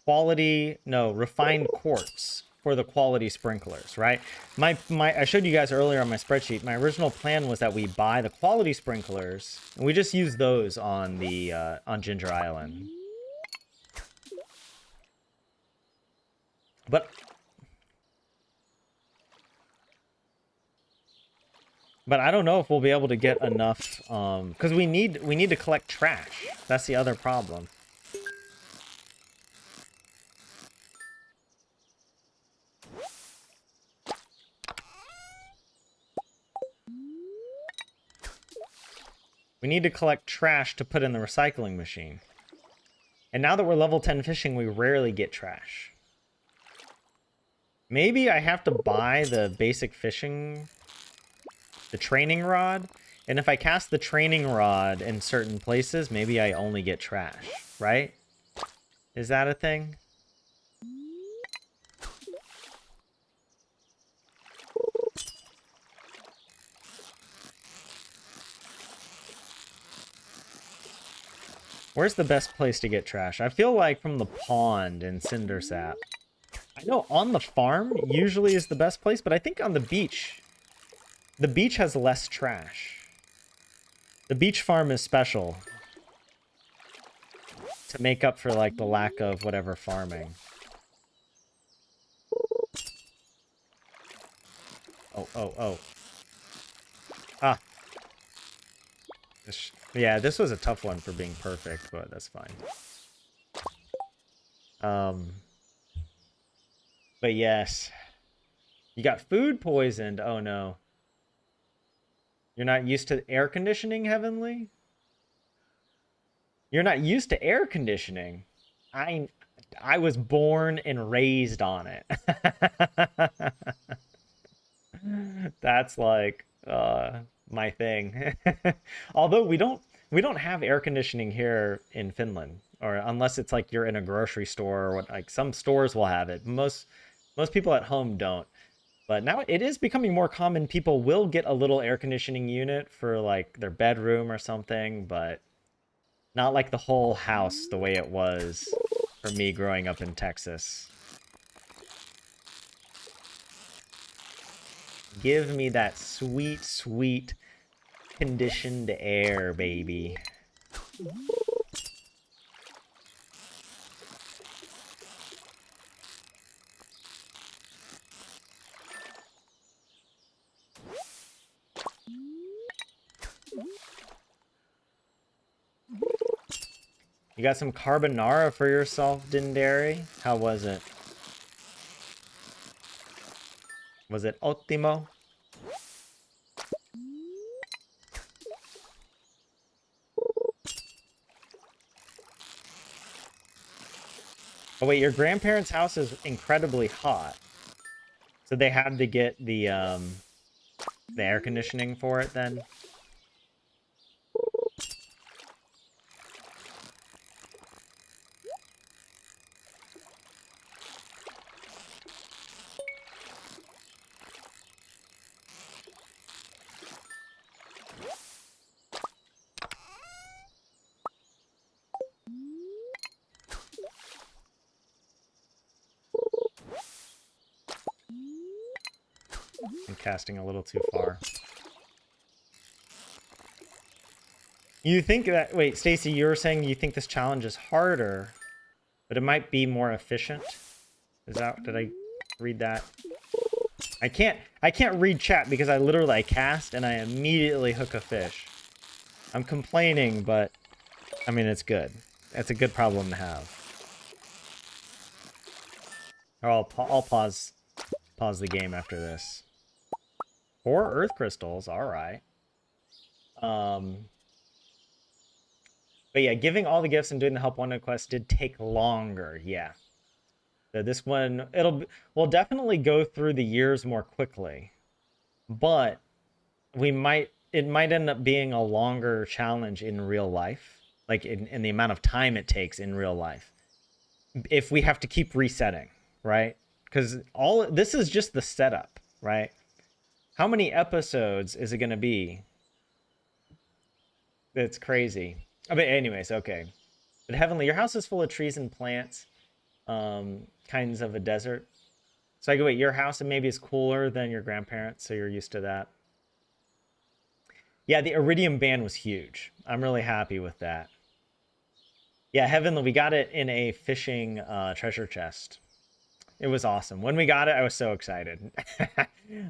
Refined quartz for the quality sprinklers, right? I showed you guys earlier on my spreadsheet, my original plan was that we buy the quality sprinklers, and we just use those on the, on Ginger Island. But I don't know if we'll be able to get enough, because we need to collect trash. That's the other problem. We need to collect trash to put in the recycling machine. And now that we're level 10 fishing, we rarely get trash. Maybe I have to buy the basic fishing, the training rod. And if I cast the training rod in certain places, maybe I only get trash, right? Is that a thing? Where's the best place to get trash? I feel like from the pond in Cindersap. I know on the farm usually is the best place, but I think on the beach has less trash. The beach farm is special to make up for like the lack of whatever farming. Oh. Ah. Yeah, this was a tough one for being perfect, but that's fine. But yes. You got food poisoned. Oh no. You're not used to air conditioning, Heavenly? You're not used to air conditioning. I was born and raised on it. That's like my thing. Although we don't have air conditioning here in Finland, or unless it's like you're in a grocery store or what, like some stores will have it. Most people at home don't. But now it is becoming more common. People will get a little air conditioning unit for like their bedroom or something, but not like the whole house the way it was for me growing up in Texas. Give me that sweet, sweet conditioned air, baby. You got some carbonara for yourself, Dindari? How was it? Was it ottimo? Oh wait, your grandparents' house is incredibly hot. So they had to get the air conditioning for it then? I'm casting a little too far. You think that... Wait, Stacy, you were saying you think this challenge is harder, but it might be more efficient? Is that... Did I read that? I can't read chat because I cast and I immediately hook a fish. I'm complaining, but... I mean, it's good. That's a good problem to have. Or I'll pause the game after this. 4 earth crystals, alright. But yeah, giving all the gifts and doing the help wanted quest did take longer, yeah. So this one, we'll definitely go through the years more quickly, but it might end up being a longer challenge in real life, like in the amount of time it takes in real life, if we have to keep resetting, right? Because all this is just the setup, right? How many episodes is it going to be? It's crazy. I mean, anyways, okay. But Heavenly, your house is full of trees and plants, kinds of a desert. So I go, wait, your house maybe is cooler than your grandparents, so you're used to that. Yeah, the iridium band was huge. I'm really happy with that. Yeah, Heavenly, we got it in a fishing treasure chest. It was awesome. When we got it, I was so excited.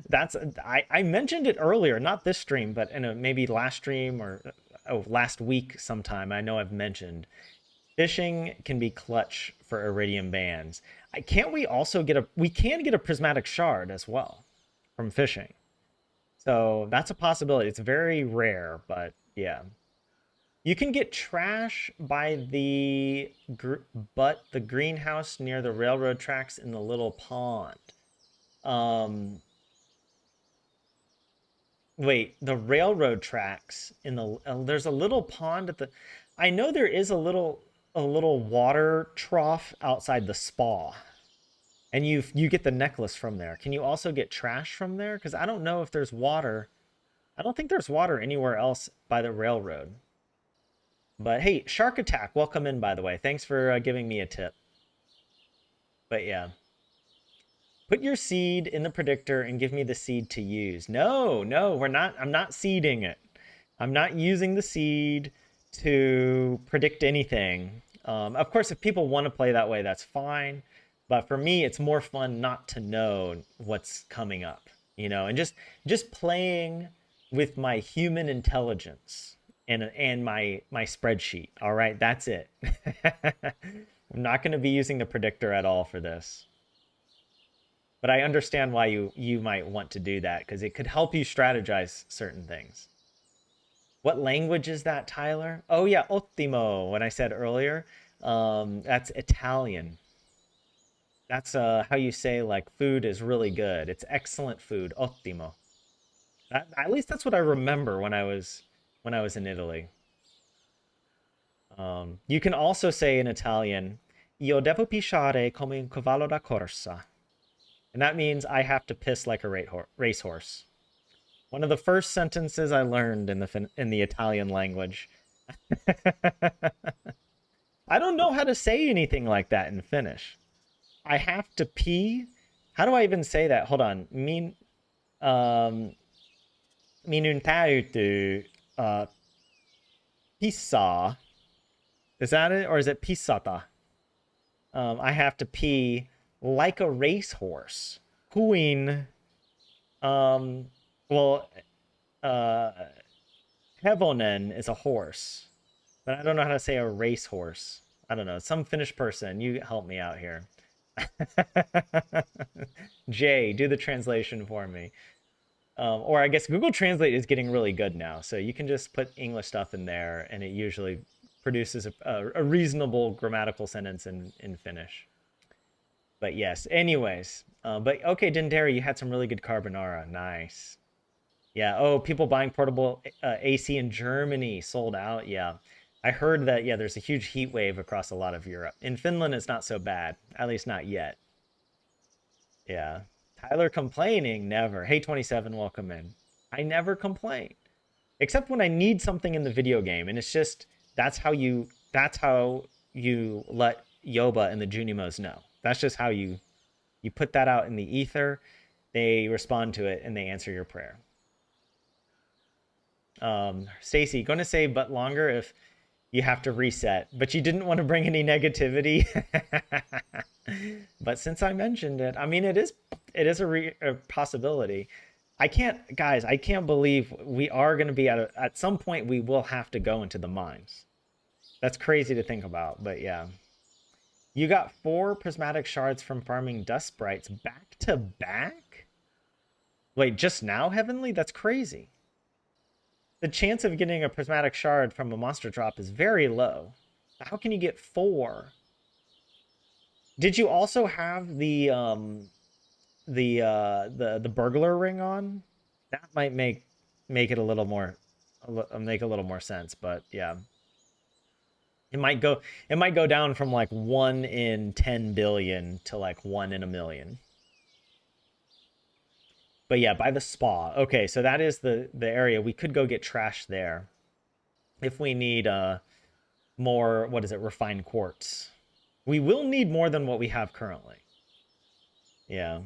That's I mentioned it earlier, not this stream, but in a maybe last stream or last week sometime. I know I've mentioned fishing can be clutch for iridium bands. Can't we also get we can get a prismatic shard as well from fishing. So that's a possibility. It's very rare, but yeah. You can get trash by the greenhouse near the railroad tracks in the little pond. Um, wait, the railroad tracks in the there's a little pond at the. I know there is a little water trough outside the spa, and you get the necklace from there. Can you also get trash from there? Because I don't know if there's water. I don't think there's water anywhere else by the railroad. But hey, Shark Attack, welcome in, by the way. Thanks for giving me a tip. But yeah, put your seed in the predictor and give me the seed to use. No, no, we're not. I'm not seeding it. I'm not using the seed to predict anything. Of course, if people want to play that way, that's fine. But for me, it's more fun not to know what's coming up, and just playing with my human intelligence and my spreadsheet. All right, that's it. I'm not going to be using the predictor at all for this. But I understand why you might want to do that because it could help you strategize certain things. What language is that, Tyler? Oh yeah, ottimo. When I said earlier, that's Italian. That's how you say like food is really good. It's excellent food, ottimo. At least that's what I remember when I was in Italy. You can also say in Italian, "Io devo pisciare come un cavallo da corsa," and that means I have to piss like a racehorse. One of the first sentences I learned in the Italian language. I don't know how to say anything like that in Finnish. I have to pee. How do I even say that? Hold on. Minun täytyy pissaa. Is that it, or is it pissata? I have to pee like a racehorse. Kuin. Well, uh, Hevonen is a horse, but I don't know how to say a racehorse. I don't know. Some Finnish person, you help me out here. Jay, do the translation for me. Or I guess Google Translate is getting really good now, so you can just put English stuff in there, and it usually produces a reasonable grammatical sentence in Finnish. But yes, anyways. But okay, Dendera, you had some really good carbonara. Nice. Yeah. Oh, people buying portable AC in Germany sold out. Yeah. I heard that, yeah, there's a huge heat wave across a lot of Europe. In Finland, it's not so bad, at least not yet. Yeah. Tyler complaining? Never. Hey, 27, welcome in. I never complain, except when I need something in the video game, and it's just that's how you let Yoba and the Junimos know. That's just how you put that out in the ether. They respond to it and they answer your prayer. Stacy, going to say but longer if you have to reset, but you didn't want to bring any negativity. But since I mentioned it, I mean, it is a possibility. Guys, I can't believe we are going to be at some point we will have to go into the mines. That's crazy to think about, but yeah. You got 4 prismatic shards from farming dust sprites back to back? Wait, just now, Heavenly? That's crazy. The chance of getting a prismatic shard from a monster drop is very low. How can you get 4? Did you also have the burglar ring on? That might make it a little more make a little more sense, but yeah. It might go down from like 1 in 10 billion to like 1 in a million. But yeah, by the spa. Okay, so that is the area. We could go get trash there if we need more, what is it, refined quartz. We will need more than what we have currently. Yeah.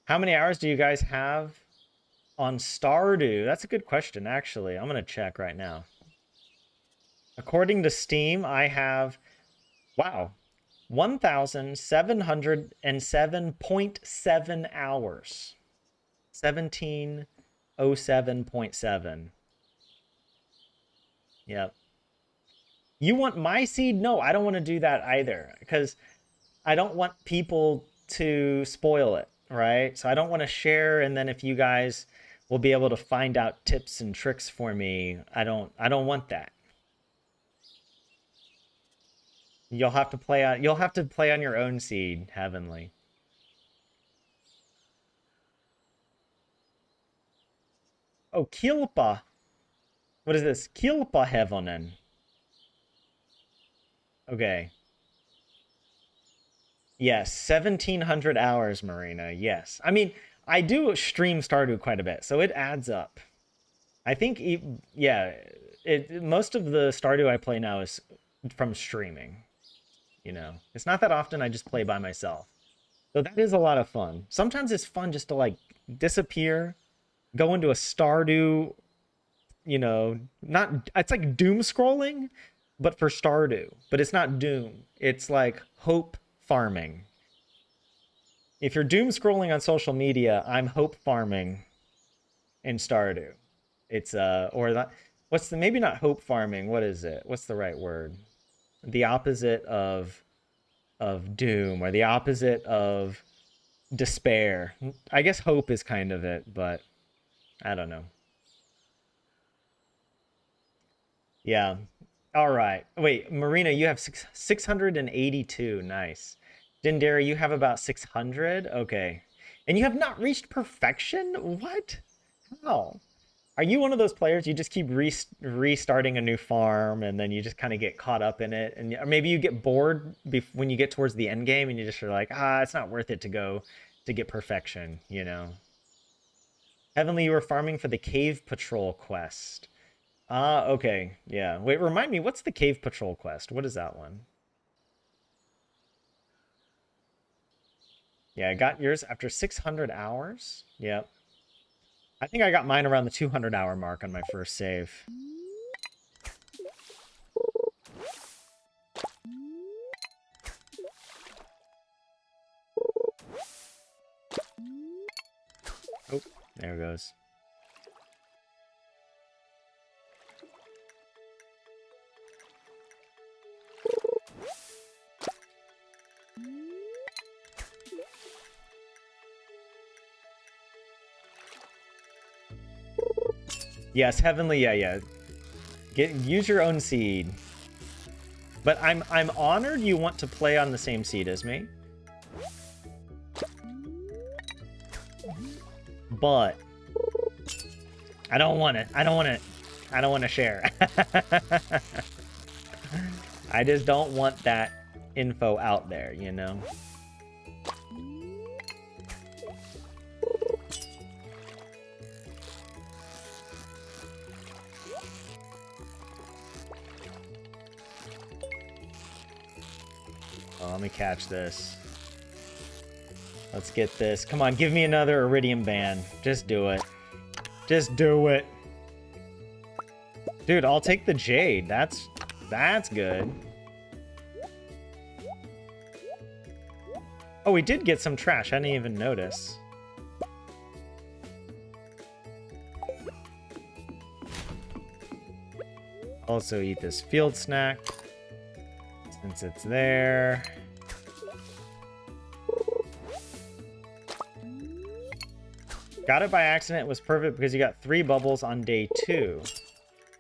How many hours do you guys have on Stardew? That's a good question, actually. I'm gonna check right now. According to Steam, I have, wow, 1,707.7 hours. 1707.7. Yep. You want my seed? No, I don't want to do that either because I don't want people to spoil it, right? So I don't want to share, and then if you guys will be able to find out tips and tricks for me, I don't want that. You'll have to play on your own seed, Heavenly. Oh, Kilpa. What is this? Kilpa Hevonen. Okay. Yes, 1,700 hours, Marina. Yes. I mean, I do stream Stardew quite a bit, so it adds up. I think, yeah, most of the Stardew I play now is from streaming. You know, it's not that often I just play by myself. So that is a lot of fun. Sometimes it's fun just to like disappear, go into a Stardew, you know, not, it's like doom scrolling, but for Stardew. But it's not doom. It's like hope farming. If you're doom scrolling on social media, I'm hope farming in Stardew. It's or that, what's the, maybe not hope farming, what is it? What's the right word? The opposite of doom, or the opposite of despair. I guess hope is kind of it, but I don't know. Yeah. All right. Wait, Marina, you have 682. Nice. Dindera, you have about 600. Okay. And you have not reached perfection? What? How? Are you one of those players you just keep restarting a new farm and then you just kind of get caught up in it, and or maybe you get bored when you get towards the end game and you just are like, ah, it's not worth it to go to get perfection, you know? Heavenly, you were farming for the Cave Patrol quest. Ah, okay. Yeah. Wait, remind me, what's the Cave Patrol quest? What is that one? Yeah, I got yours after 600 hours. Yep. I think I got mine around the 200-hour mark on my first save. Oh, there it goes. Yes, Heavenly, yeah. Use your own seed. But I'm honored you want to play on the same seed as me. But I don't want it. I don't want to share. I just don't want that info out there, you know? Oh, let me catch this. Let's get this. Come on, give me another Iridium Band. Just do it. Just do it. Dude, I'll take the Jade. That's good. Oh, we did get some trash. I didn't even notice. Also eat this field snack since it's there. Got it by accident. It was perfect because you got 3 bubbles on day 2.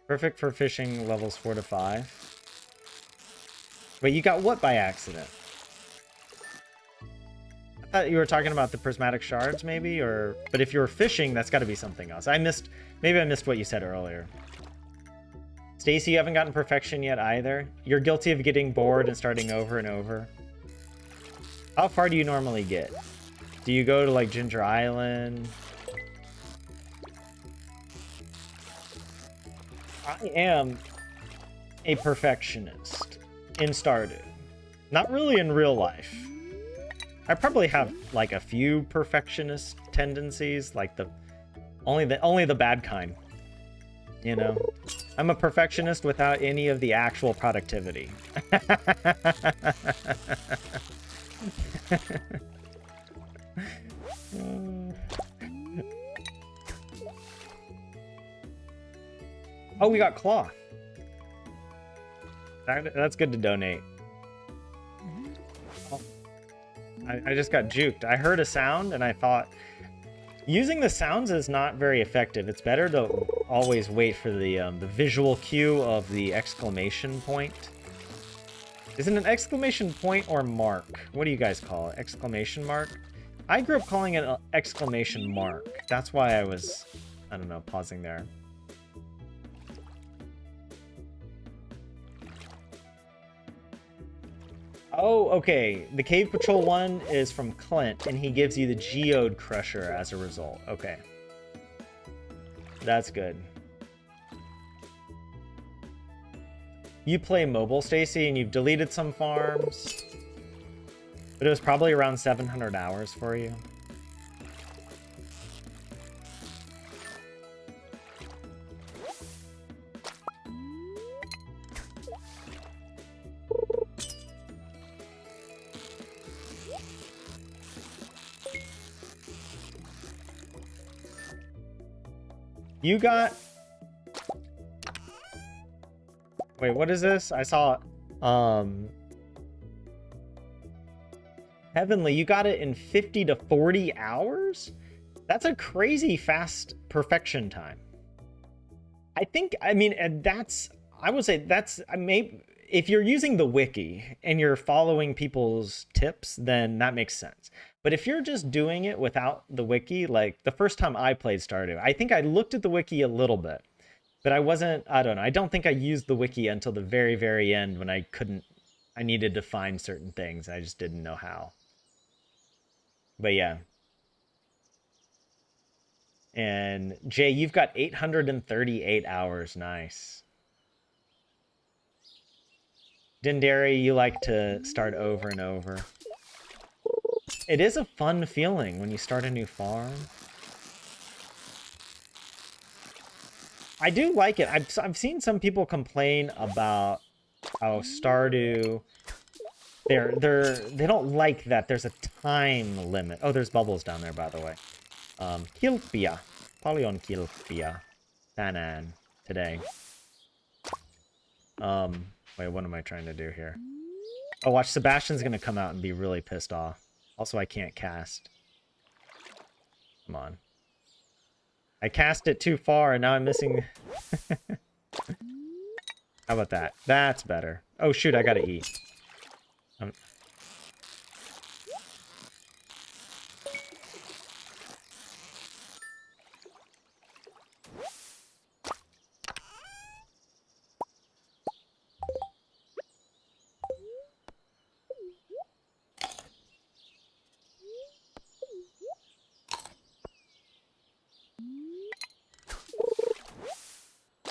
Perfect for fishing levels 4 to 5. Wait, you got what by accident? I thought you were talking about the prismatic shards, maybe? Or but if you were fishing, that's got to be something else. Maybe I missed what you said earlier. Stacy, you haven't gotten perfection yet either. You're guilty of getting bored and starting over and over. How far do you normally get? Do you go to like Ginger Island? I am a perfectionist in Stardew. Not really in real life. I probably have like a few perfectionist tendencies, like only the bad kind. You know, I'm a perfectionist without any of the actual productivity. Oh, we got cloth. That's good to donate. Oh, I just got juked. I heard a sound and I thought using the sounds is not very effective. It's better to always wait for the visual cue of the exclamation point. Is it an exclamation point or mark? What do you guys call it? Exclamation mark? I grew up calling it an exclamation mark. That's why I was, I don't know, pausing there. Oh, okay. The Cave Patrol one is from Clint, and he gives you the Geode Crusher as a result. Okay. That's good. You play mobile, Stacy, and you've deleted some farms. But it was probably around 700 hours for you. You got... Wait, what is this? I saw... Heavenly, you got it in 50 to 40 hours? That's a crazy fast perfection time. I mean, that's... I would say that's... if you're using the wiki and you're following people's tips, then that makes sense. But if you're just doing it without the wiki, like the first time I played Stardew, I think I looked at the wiki a little bit, but I don't know. I don't think I used the wiki until the very, very end when I needed to find certain things. I just didn't know how. But yeah. And Jay, you've got 838 hours. Nice. Dindari, you like to start over and over. It is a fun feeling when you start a new farm. I do like it. I've seen some people complain about how Stardew, they don't like that there's a time limit. Oh, there's bubbles down there, by the way. Kilpia. Polyon Kilpia. Tanan. Today. Wait, what am I trying to do here? Oh, watch, Sebastian's gonna come out and be really pissed off. Also, I can't cast. Come on. I cast it too far, and now I'm missing... How about that? That's better. Oh, shoot, I gotta eat.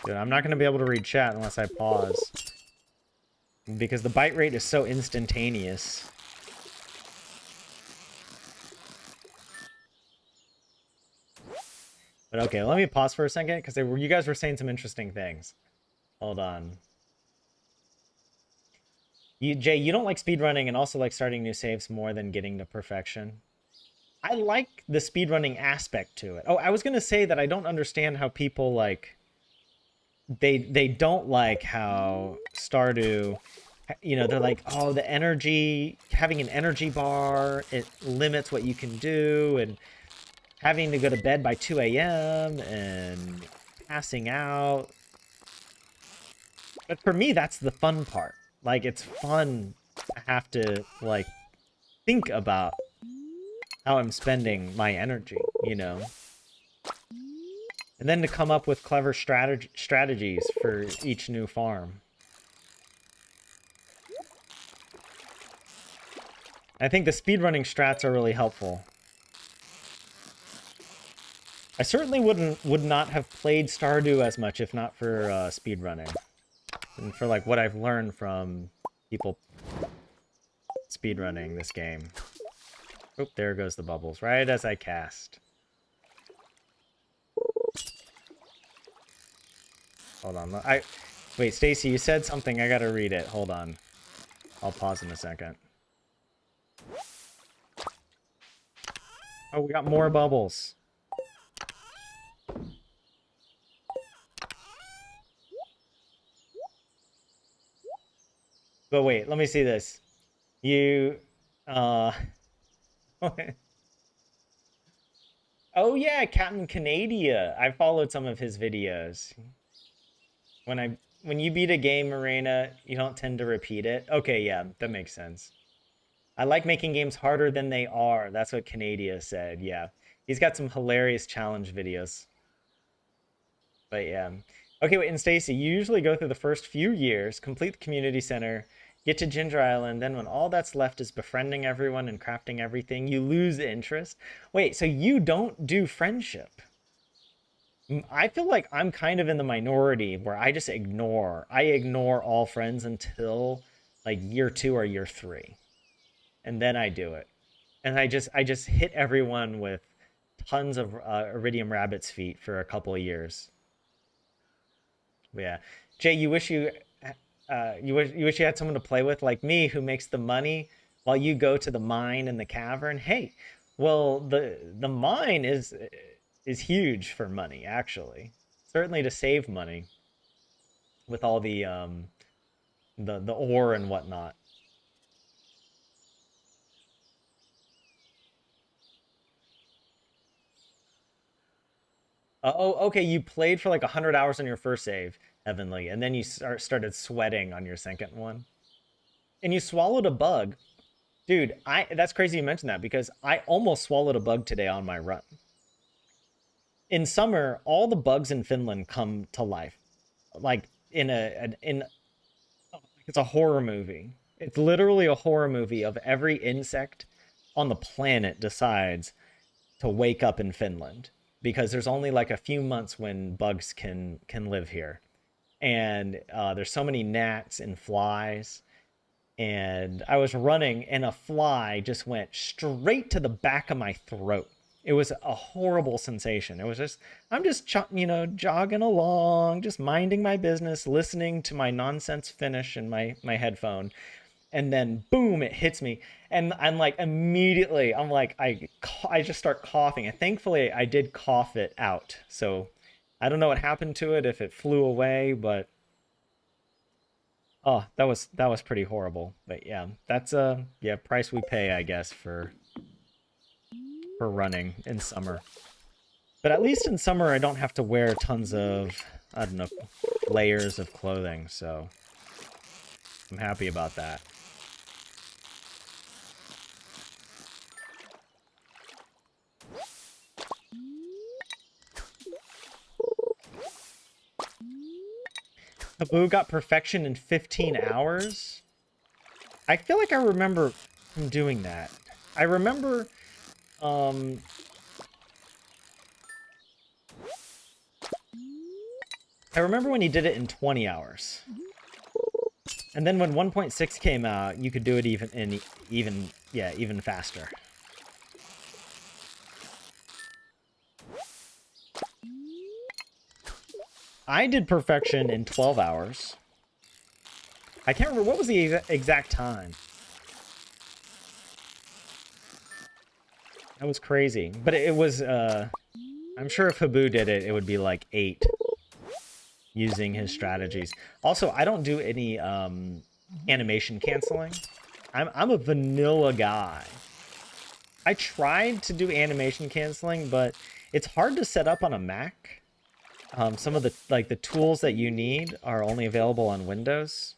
Dude, I'm not going to be able to read chat unless I pause. Because the bite rate is so instantaneous. But okay, let me pause for a second, because you guys were saying some interesting things. Hold on. Jay, you don't like speedrunning and also like starting new saves more than getting to perfection. I like the speedrunning aspect to it. Oh, I was going to say that I don't understand how people like... They don't like how Stardew, you know, they're like, oh, the energy, having an energy bar, it limits what you can do, and having to go to bed by 2 a.m. and passing out. But for me, that's the fun part. Like, it's fun to have to, like, think about how I'm spending my energy, you know? And then to come up with clever strategies for each new farm. I think the speedrunning strats are really helpful. I certainly would not have played Stardew as much if not for speedrunning. And for like what I've learned from people speedrunning this game. Oh, there goes the bubbles, right as I cast. Hold on. Wait, Stacy, you said something. I gotta read it. Hold on. I'll pause in a second. Oh, we got more bubbles. But wait, let me see this. You, oh yeah, Captain Canadia. I followed some of his videos. When you beat a game, Marina, you don't tend to repeat it. Okay, yeah, that makes sense. I like making games harder than they are. That's what Canadia said. Yeah, he's got some hilarious challenge videos. But yeah. Okay, wait, and Stacy, you usually go through the first few years, complete the community center, get to Ginger Island, then when all that's left is befriending everyone and crafting everything, you lose interest. Wait, so you don't do friendship? I feel like I'm kind of in the minority where I just ignore. I ignore all friends until like year 2 or year 3. And then I do it. And I just hit everyone with tons of iridium rabbit's feet for a couple of years. Yeah, Jay, you wish you had someone to play with like me who makes the money while you go to the mine and the cavern. Hey, well, the mine is huge for money actually. Certainly to save money with all the ore and whatnot. Oh, okay, you played for like 100 hours on your first save, Heavenly, and then you started sweating on your second one. And you swallowed a bug. Dude, I that's crazy you mentioned that because I almost swallowed a bug today on my run. In summer, all the bugs in Finland come to life. Like in it's a horror movie. It's literally a horror movie of every insect on the planet decides to wake up in Finland because there's only like a few months when bugs can live here. And there's so many gnats and flies, and I was running and a fly just went straight to the back of my throat. It was a horrible sensation. It was just I'm just jogging along, just minding my business, listening to my nonsense finish in my headphone, and then boom, it hits me, and I'm like immediately I'm like I just start coughing, and thankfully I did cough it out. So I don't know what happened to it if it flew away, but oh, that was pretty horrible. But yeah, that's yeah, price we pay, I guess, for running in summer. But at least in summer I don't have to wear tons of, I don't know, layers of clothing, so I'm happy about that. Habu got perfection in 15 hours? I feel like I remember him doing that. I remember um I remember when he did it in 20 hours. And then when 1.6 came out, you could do it even faster. I did perfection in 12 hours. I can't remember what was the exact time. That was crazy. But it was I'm sure if Habu did it, it would be like 8 using his strategies. Also, I don't do any animation canceling. I'm a vanilla guy. I tried to do animation canceling, but it's hard to set up on a Mac. some of the the tools that you need are only available on Windows,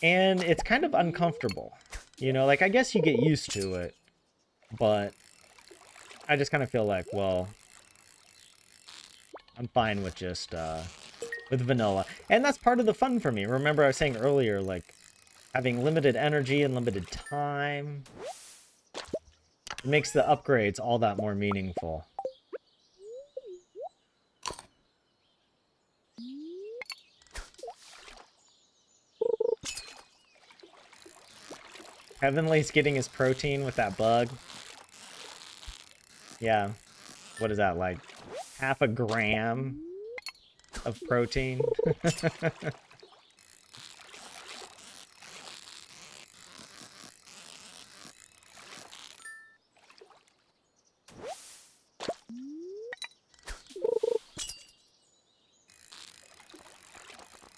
and it's kind of uncomfortable. You know, like I guess you get used to it, but I just kind of feel like, well, I'm fine with just with vanilla, and that's part of the fun for me. Remember, I was saying earlier, like having limited energy and limited time, it makes the upgrades all that more meaningful. Heavenly's getting his protein with that bug. Yeah. What is that, like half a gram of protein?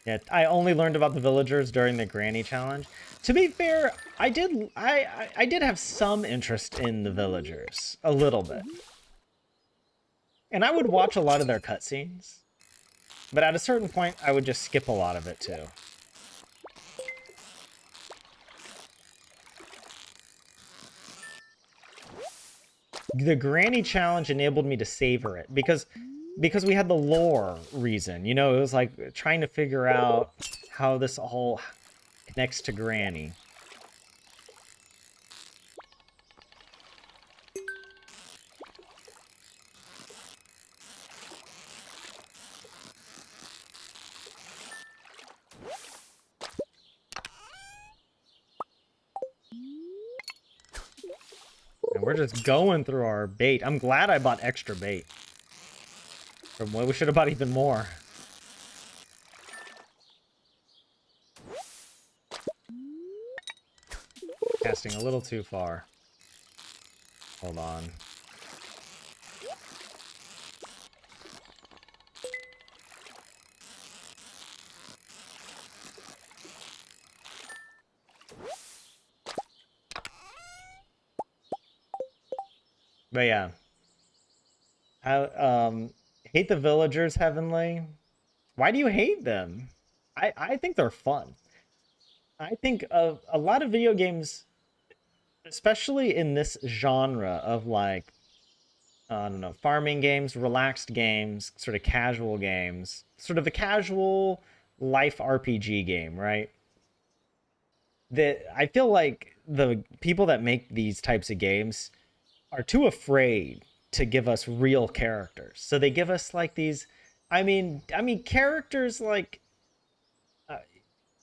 Yeah, I only learned about the villagers during the granny challenge. To be fair, I did have some interest in the villagers, a little bit. And I would watch a lot of their cutscenes, but at a certain point I would just skip a lot of it too. The granny challenge enabled me to savor it because we had the lore reason. You know, it was like trying to figure out how this all connects to Granny. And we're just going through our bait. I'm glad I bought extra bait. We should have bought even more. Casting a little too far. Hold on. But yeah. I hate the villagers, Heavenly. Why do you hate them? I think they're fun. I think of a lot of video games, especially in this genre of like, I don't know, farming games, relaxed games, sort of casual games, sort of a casual life RPG game, right? That I feel like the people that make these types of games are too afraid to give us real characters. So they give us like these, I mean characters like uh,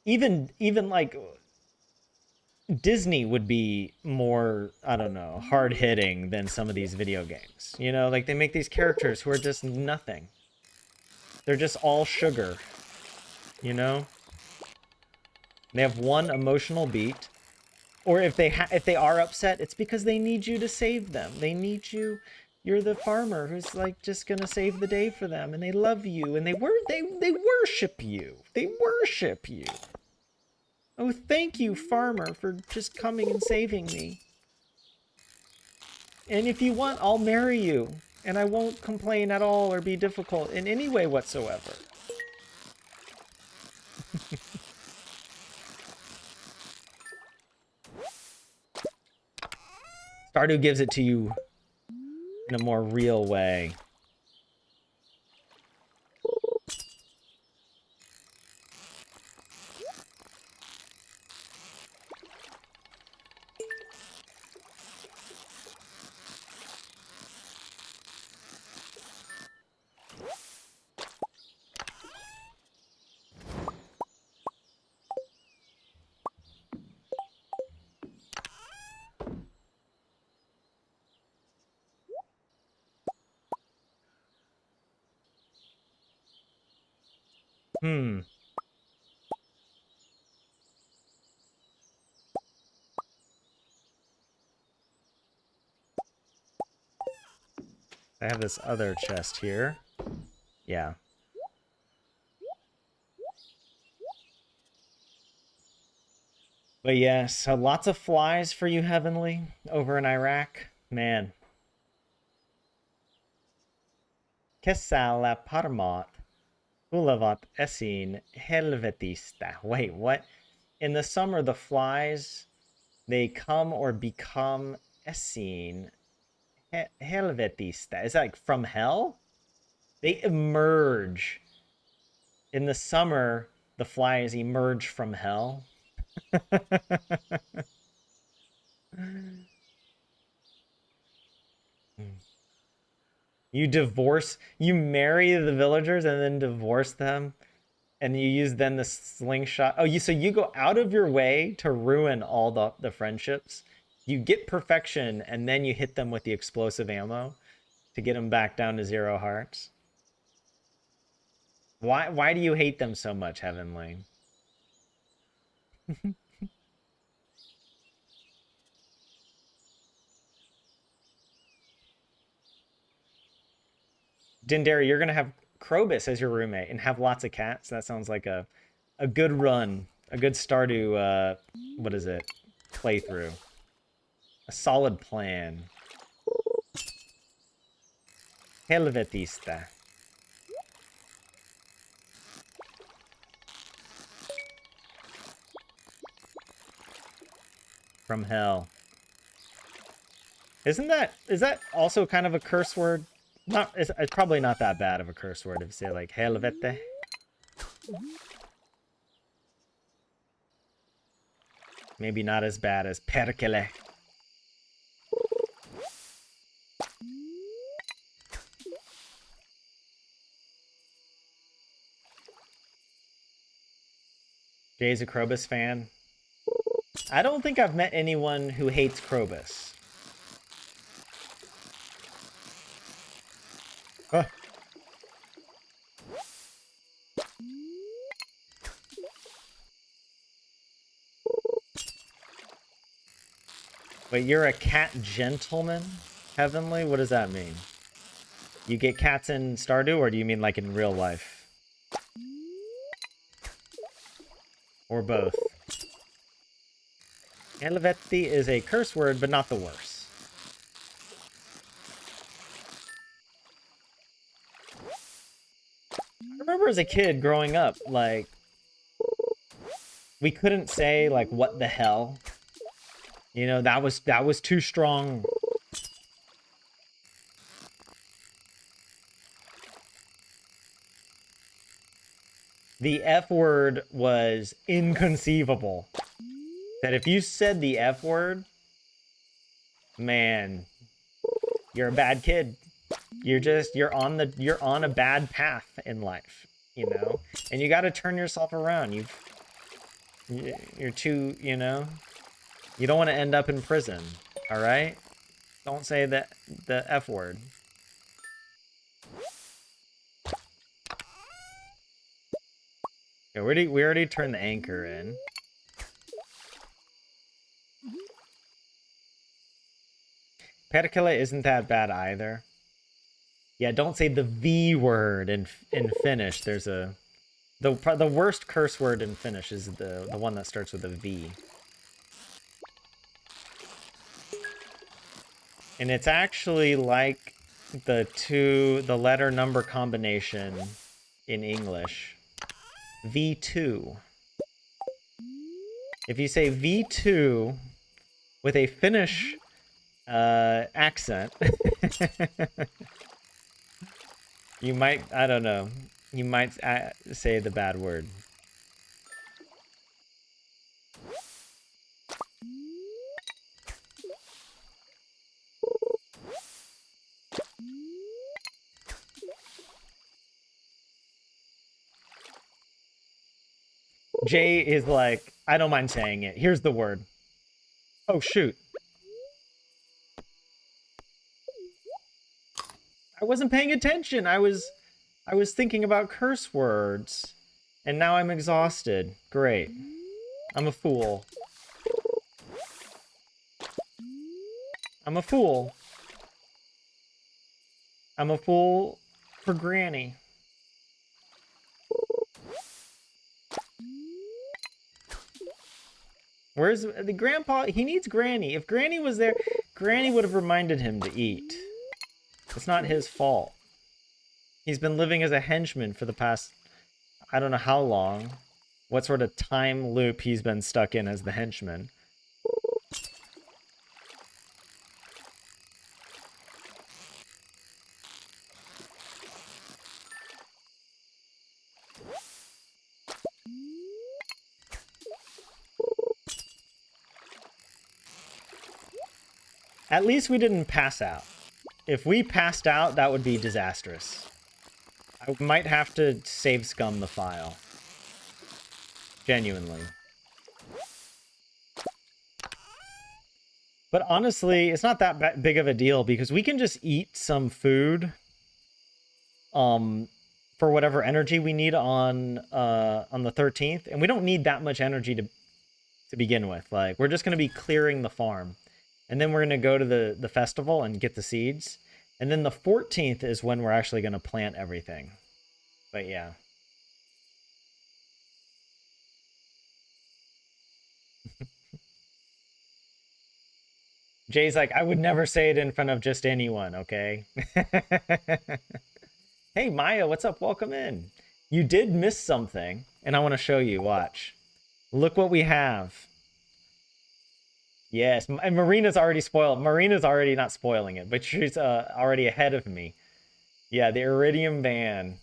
even like Disney would be more, I don't know, hard hitting than some of these video games. You know, like they make these characters who are just nothing. They're just all sugar. You know? They have one emotional beat, or if they are upset, it's because they need you to save them. They need you. You're the farmer who's like just gonna save the day for them, and they love you, and they worship you. They worship you. Oh, thank you, farmer, for just coming and saving me. And if you want, I'll marry you, and I won't complain at all or be difficult in any way whatsoever. Stardew gives it to you in a more real way. Hmm. I have this other chest here. Yeah. But yeah, so lots of flies for you, Heavenly, over in Iraq. Man. Kesala parmat ulavat esin helvetista. Wait, what? In the summer, the flies, they come or become esin helvetista. Is that like from hell? They emerge. In the summer, the flies emerge from hell. You marry the villagers and then divorce them, and you use then the slingshot. Oh, so you go out of your way to ruin all the friendships. You get perfection, and then you hit them with the explosive ammo to get them back down to 0 hearts. Why do you hate them so much, Heavenly? Dindari, you're gonna have Krobus as your roommate and have lots of cats. That sounds like a good run, a good Stardew. What is it? Playthrough. A solid plan. Helvetista. From hell. Is that also kind of a curse word? It's probably not that bad of a curse word if you say like helvete. Maybe not as bad as perkele. Jay's a Krobus fan. I don't think I've met anyone who hates Krobus. Huh. Wait, you're a cat gentleman, Heavenly? What does that mean? You get cats in Stardew, or do you mean like in real life? Or both? Helvetti is a curse word, but not the worst. I remember as a kid growing up, like, we couldn't say, like, what the hell? You know, that was too strong. The F word was inconceivable. That if you said the F word, man, you're a bad kid. You're on a bad path in life, you know? And you got to turn yourself around. You're too, you know, you don't want to end up in prison, all right? Don't say the F word. Okay, we already turned the anchor in. Perkele isn't that bad either. Yeah, don't say the V word in Finnish. There's the worst curse word in Finnish is the one that starts with a V. And it's actually like the letter number combination in English. V2. If you say V2 with a Finnish accent, you might, I don't know, you might say the bad word. Jay is like, I don't mind saying it. Here's the word. Oh, shoot. I wasn't paying attention. I was thinking about curse words. And now I'm exhausted. Great. I'm a fool. I'm a fool. I'm a fool for Granny. Where's the grandpa? He needs Granny. If Granny was there, Granny would have reminded him to eat. It's not his fault. He's been living as a henchman for the past, I don't know how long. What sort of time loop he's been stuck in as the henchman. At least we didn't pass out. If we passed out, that would be disastrous. I might have to save scum the file. Genuinely. But honestly, it's not that big of a deal because we can just eat some food for whatever energy we need on the 13th, and we don't need that much energy to begin with. Like, we're just going to be clearing the farm. And then we're going to go to the festival and get the seeds. And then the 14th is when we're actually going to plant everything. But yeah. Jay's like, I would never say it in front of just anyone, okay? Hey, Maya, what's up? Welcome in. You did miss something, and I want to show you. Watch. Look what we have. Yes, and Marina's already spoiled. Marina's already not spoiling it, but she's already ahead of me. Yeah, the Iridium Band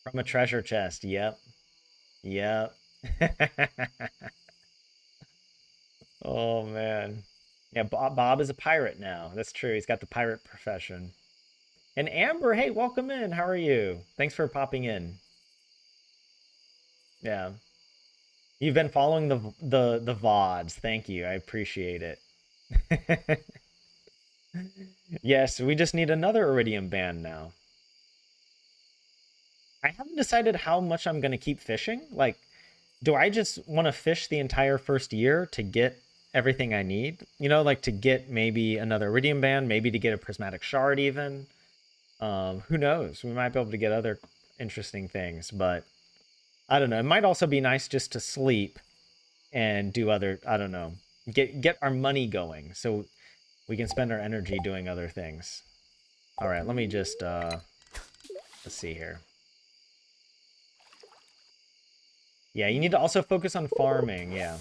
from a treasure chest. Yep. Yep. Oh, man. Yeah, Bob is a pirate now. That's true. He's got the pirate profession. And Amber, hey, welcome in. How are you? Thanks for popping in. Yeah. You've been following the VODs. Thank you. I appreciate it. Yes, we just need another Iridium Band now. I haven't decided how much I'm going to keep fishing. Like, do I just want to fish the entire first year to get everything I need? You know, like to get maybe another Iridium Band, maybe to get a Prismatic Shard even. Who knows? We might be able to get other interesting things, but I don't know. It might also be nice just to sleep and do other, I don't know, get our money going so we can spend our energy doing other things. All right, let me just, let's see here. Yeah, you need to also focus on farming, yeah.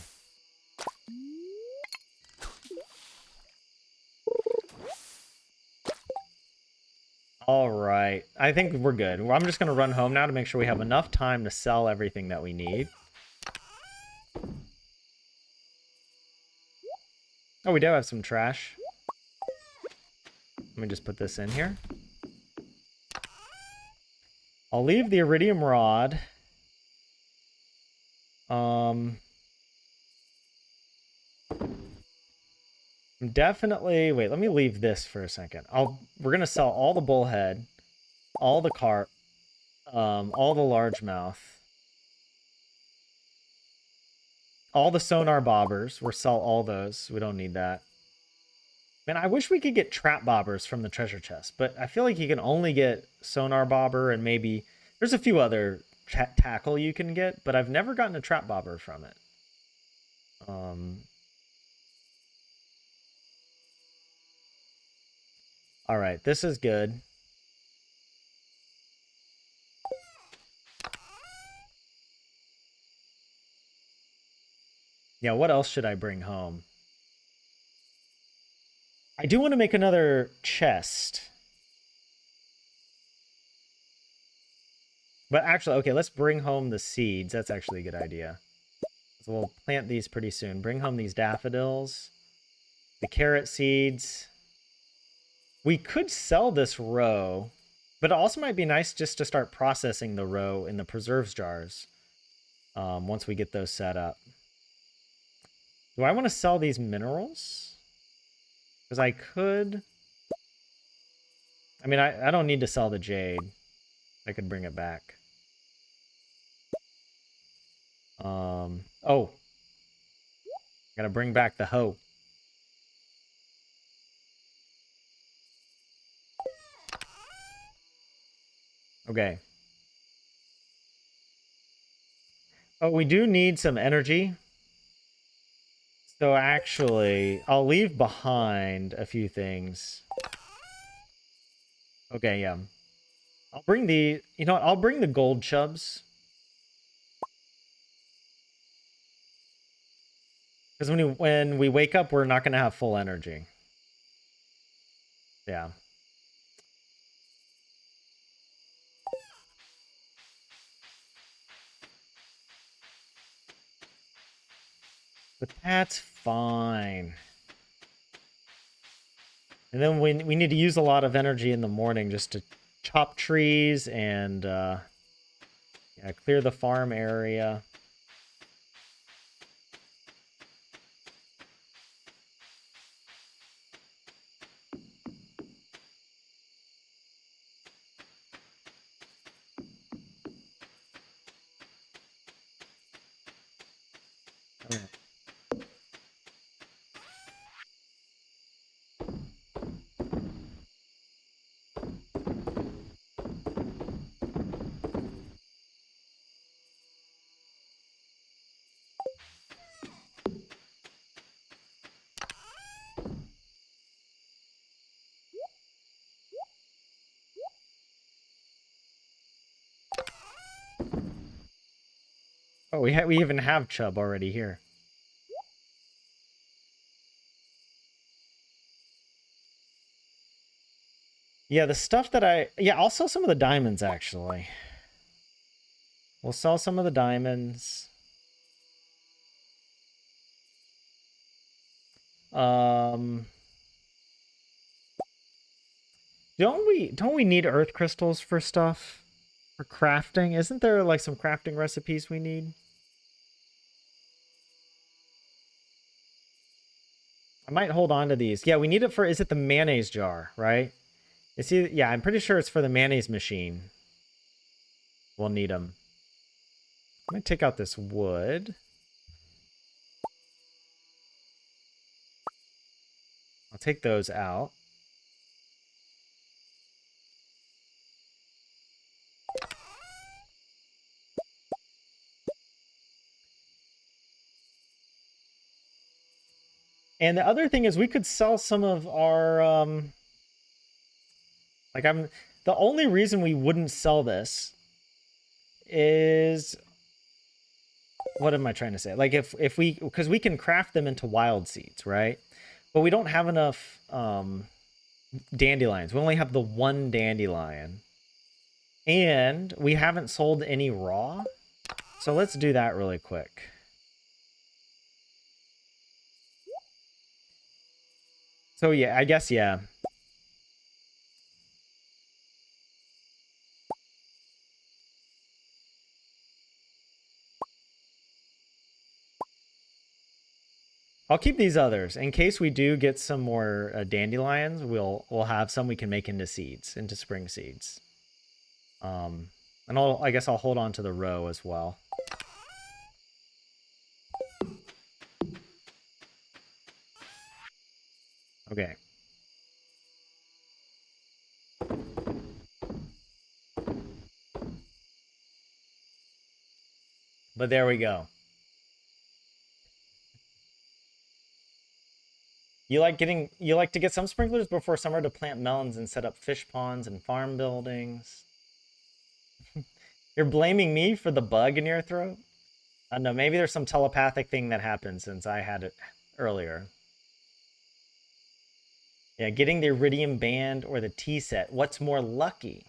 All right, I think we're good. I'm just going to run home now to make sure we have enough time to sell everything that we need. Oh, we do have some trash. Let me just put this in here. I'll leave the Iridium Rod. Definitely, wait, let me leave this for a second. We're going to sell all the bullhead, all the carp, all the largemouth, all the sonar bobbers. We'll sell all those. We don't need that. Man, I wish we could get trap bobbers from the treasure chest, but I feel like you can only get sonar bobber and maybe there's a few other tackle you can get, but I've never gotten a trap bobber from it. All right, this is good. Yeah, what else should I bring home? I do want to make another chest. But actually, okay, let's bring home the seeds. That's actually a good idea. So we'll plant these pretty soon. Bring home these daffodils. The carrot seeds. We could sell this row, but it also might be nice just to start processing the row in the preserves jars once we get those set up. Do I want to sell these minerals? Because I could... I mean, I don't need to sell the jade. I could bring it back. Oh. Gotta bring back the hoe. Okay. Oh, we do need some energy. So actually, I'll leave behind a few things. Okay, yeah. I'll bring the, you know what, I'll bring the gold chubs. Because when we wake up, we're not going to have full energy. Yeah. But that's fine. And then we need to use a lot of energy in the morning just to chop trees and yeah, clear the farm area. Oh, we even have chub already here. Yeah, the stuff that yeah, I'll sell some of the diamonds actually. We'll sell some of the diamonds. Um, don't we need earth crystals for stuff? For crafting? Isn't there like some crafting recipes we need? I might hold on to these. Yeah, we need it for, is it the mayonnaise jar, right? Yeah, I'm pretty sure it's for the mayonnaise machine. We'll need them. I'm going to take out this wood. I'll take those out. And the other thing is we could sell some of our, like the only reason we wouldn't sell this is, what am I trying to say? Like if we, because we can craft them into wild seeds, right? But we don't have enough dandelions. We only have the one dandelion. And we haven't sold any raw. So let's do that really quick. So yeah, I guess, yeah. I'll keep these others in case we do get some more dandelions. We'll have some we can make into seeds, into spring seeds. And I guess I'll hold on to the row as well. Okay. But there we go. You like to get some sprinklers before summer to plant melons and set up fish ponds and farm buildings. You're blaming me for the bug in your throat? I don't know, maybe there's some telepathic thing that happened since I had it earlier. Yeah, getting the Iridium Band or the Tea Set. What's more lucky?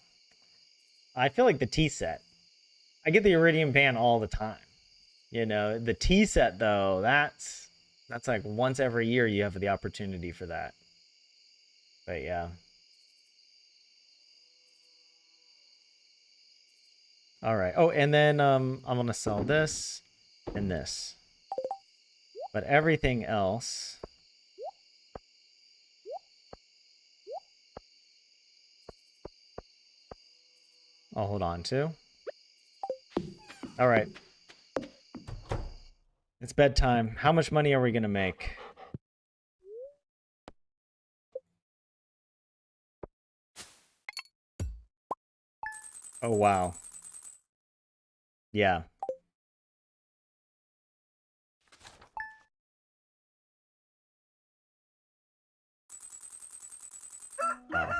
I feel like the Tea Set. I get the Iridium Band all the time. You know, the Tea Set though, that's like once every year you have the opportunity for that. But yeah. All right. Oh, and then I'm gonna sell this and this. But everything else, I'll hold on to. All right. It's bedtime. How much money are we gonna make? Oh wow. Yeah. Wow.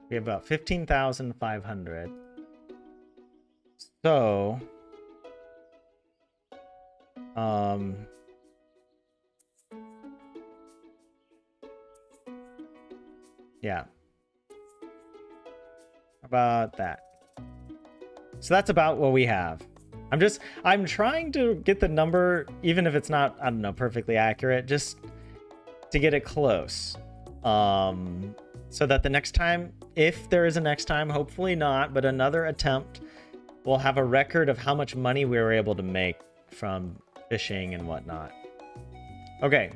We have about 15,500. So, yeah. About that. So that's about what we have. I'm trying to get the number, even if it's not, I don't know, perfectly accurate, just to get it close. So that the next time, if there is a next time, hopefully not, but another attempt, we'll have a record of how much money we were able to make from fishing and whatnot. Okay,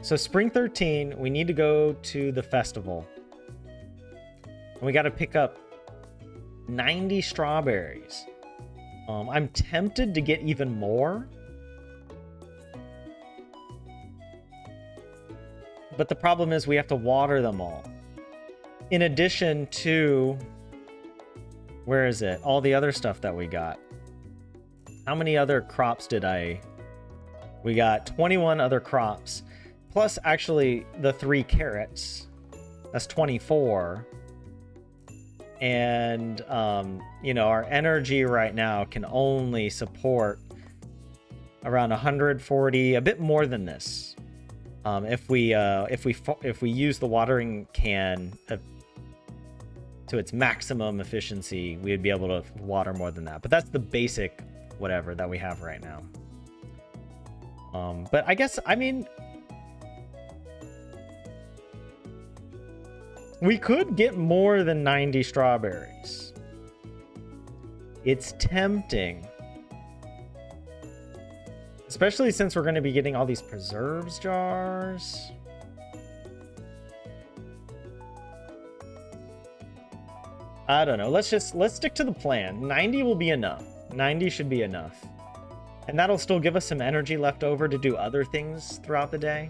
so spring 13, we need to go to the festival. And we got to pick up 90 strawberries. I'm tempted to get even more. But the problem is we have to water them all. In addition to, where is it? All the other stuff that we got. How many other crops did we got 21 other crops. Plus actually the 3 carrots. That's 24. And, you know, our energy right now can only support around 140, a bit more than this. If we use the watering can to its maximum efficiency, we would be able to water more than that. But that's the basic whatever that we have right now. But I guess, I mean, we could get more than 90 strawberries. It's tempting. Especially since we're going to be getting all these preserves jars. I don't know. Let's stick to the plan. 90 will be enough. 90 should be enough. And that'll still give us some energy left over to do other things throughout the day.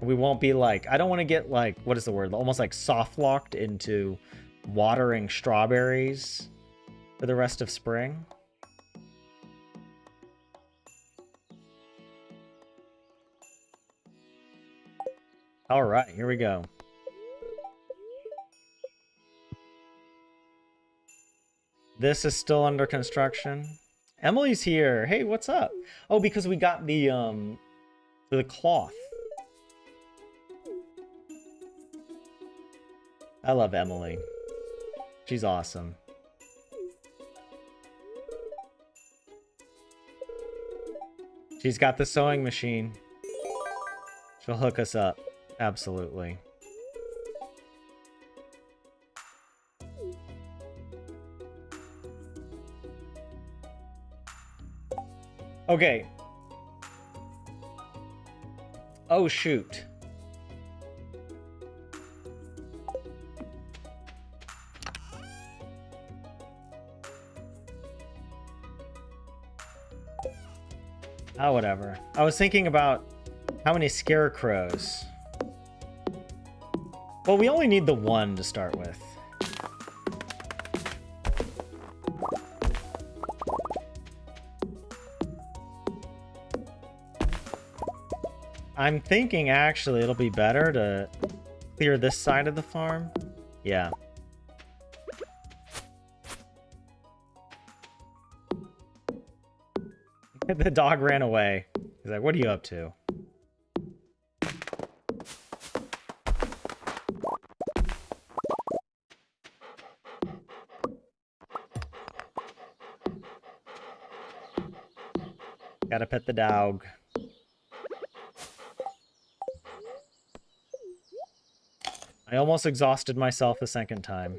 We won't be like, I don't want to get like, what is the word? Almost like soft locked into watering strawberries for the rest of spring. All right, here we go. This is still under construction. Emily's here. Hey, what's up? Oh, because we got the cloth. I love Emily. She's awesome. She's got the sewing machine. She'll hook us up. Absolutely. Okay. Oh, shoot. Oh, whatever. I was thinking about how many scarecrows. Well, we only need the one to start with. I'm thinking actually it'll be better to clear this side of the farm. Yeah. The dog ran away. He's like, what are you up to? Gotta pet the dog. I almost exhausted myself a second time.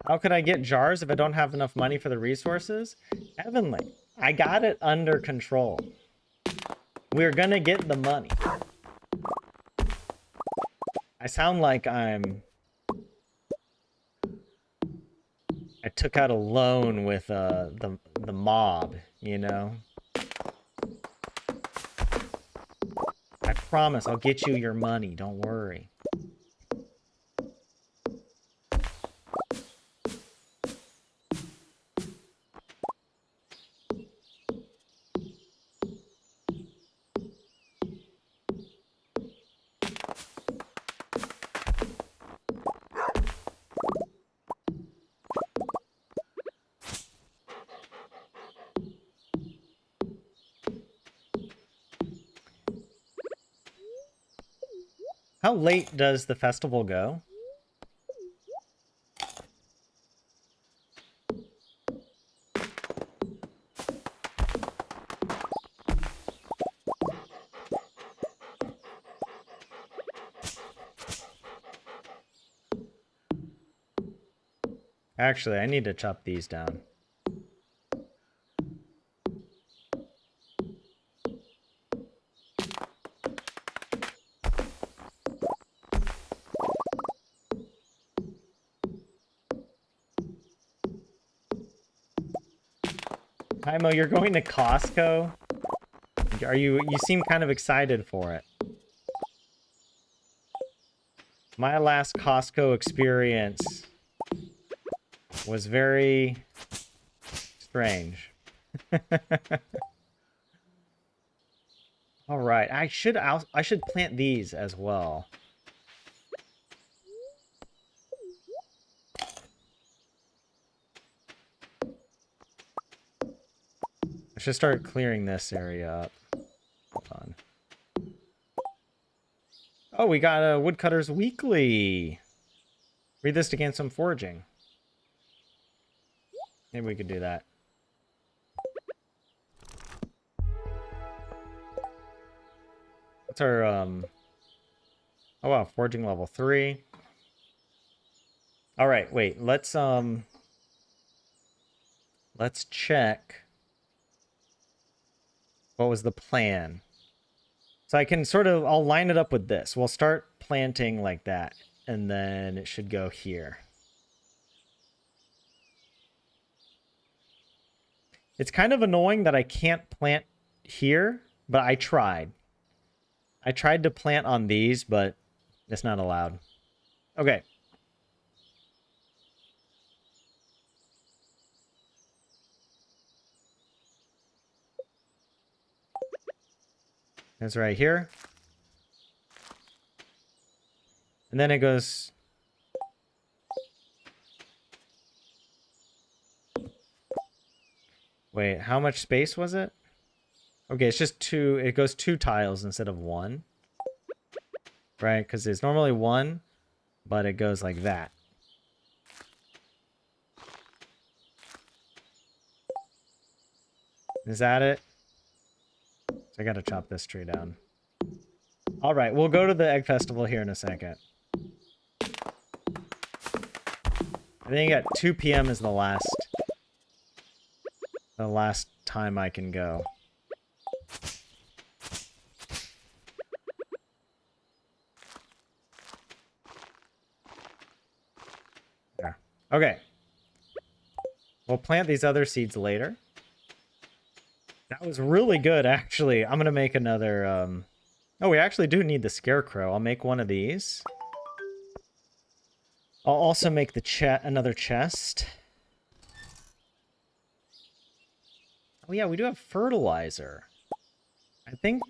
How could I get jars if I don't have enough money for the resources? Heavenly, I got it under control. We're gonna get the money. I sound like I took out a loan with the mob, you know? I promise I'll get you your money, don't worry. How late does the festival go? Actually, I need to chop these down. Kaimo, you're going to Costco? You seem kind of excited for it. My last Costco experience was very strange. All right, I should plant these as well. I should start clearing this area up. Hold on. Oh, we got a Woodcutter's Weekly. Read this to gain some foraging. Maybe we could do that. What's our oh wow, foraging level 3. All right, wait, let's check what was the plan. So I can I'll line it up with this. We'll start planting like that, and then it should go here. It's kind of annoying that I can't plant here, but I tried. I tried to plant on these, but it's not allowed. Okay. It's right here. And then it goes... Wait, how much space was it? Okay, it's just 2. It goes 2 tiles instead of 1. Right? Because it's normally 1, but it goes like that. Is that it? So I gotta chop this tree down. Alright, we'll go to the Egg Festival here in a second. I think at 2 p.m. is the last time I can go. There. Okay. We'll plant these other seeds later. That was really good, actually. I'm gonna make another, Oh, we actually do need the scarecrow. I'll make one of these. I'll also make the another chest. Oh yeah, we do have fertilizer. I think...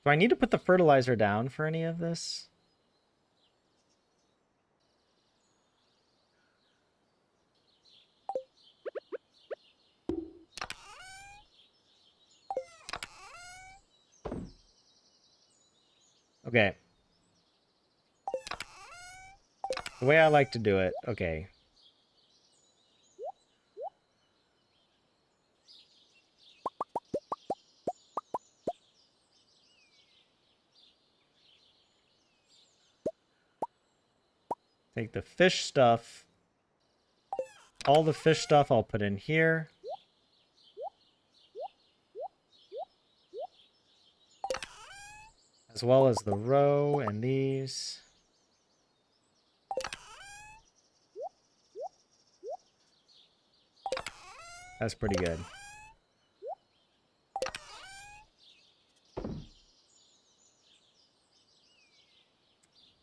Do I need to put the fertilizer down for any of this? Okay. The way I like to do it, okay. Take the fish stuff. All the fish stuff I'll put in here. As well as the row and these. That's pretty good.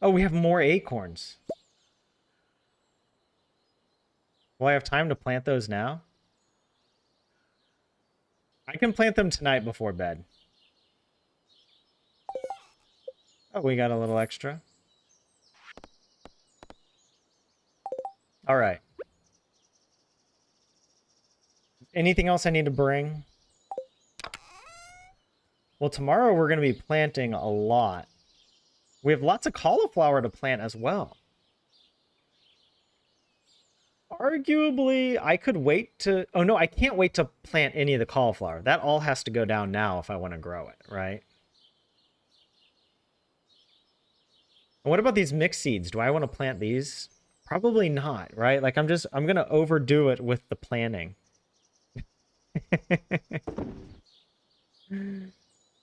Oh, we have more acorns. Will I have time to plant those now? I can plant them tonight before bed. Oh, we got a little extra. All right. Anything else I need to bring? Well, tomorrow we're going to be planting a lot. We have lots of cauliflower to plant as well. Arguably, I could wait to... Oh, no, I can't wait to plant any of the cauliflower. That all has to go down now if I want to grow it, right? And what about these mixed seeds? Do I want to plant these? Probably not, right? Like, I'm going to overdo it with the planting.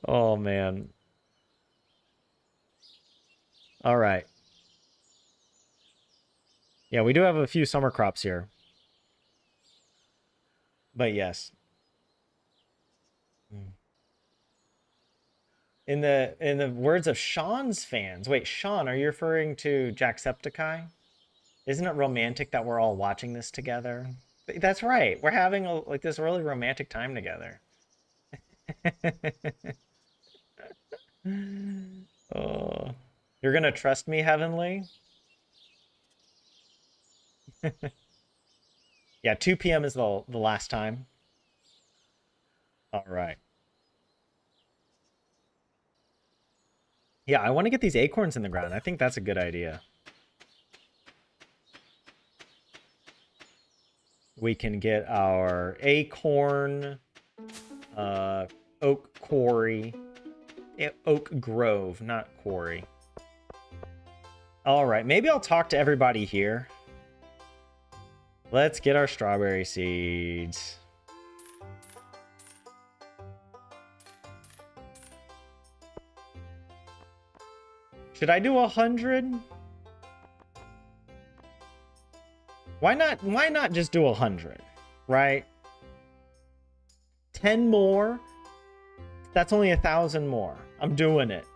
Oh, man. All right. Yeah, we do have a few summer crops here. But yes. In the words of Sean's fans. Wait, Sean, are you referring to Jacksepticeye? Isn't it romantic that we're all watching this together? That's right. We're having like this really romantic time together. Oh, you're gonna trust me, Heavenly? Yeah, 2 p.m. is the last time. All right. Yeah, I want to get these acorns in the ground. I think that's a good idea. We can get our acorn, oak quarry, oak grove, not quarry. All right, maybe I'll talk to everybody here. Let's get our strawberry seeds. Should I do 100? Why not just do 100, right? 10 more? That's only 1,000 more. I'm doing it.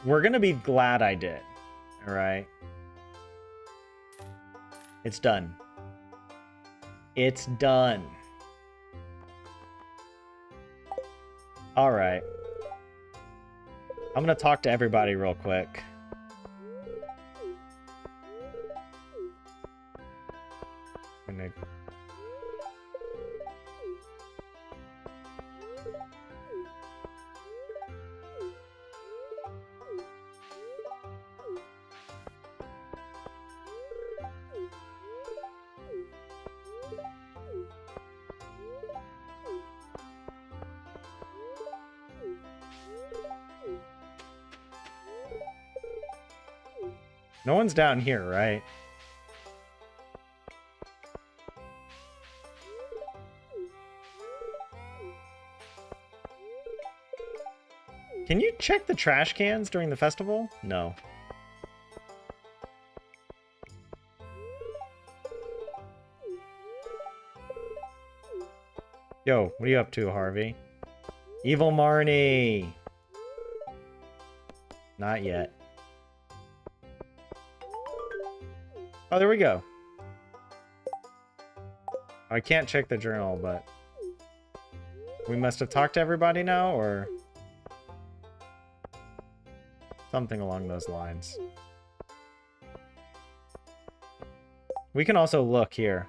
We're gonna be glad I did. All right. It's done. It's done. All right. I'm gonna talk to everybody real quick. No one's down here, right? Can you check the trash cans during the festival? No. Yo, what are you up to, Harvey? Evil Marnie! Not yet. Oh, there we go. I can't check the journal, but... we must have talked to everybody now, or... something along those lines. We can also look here.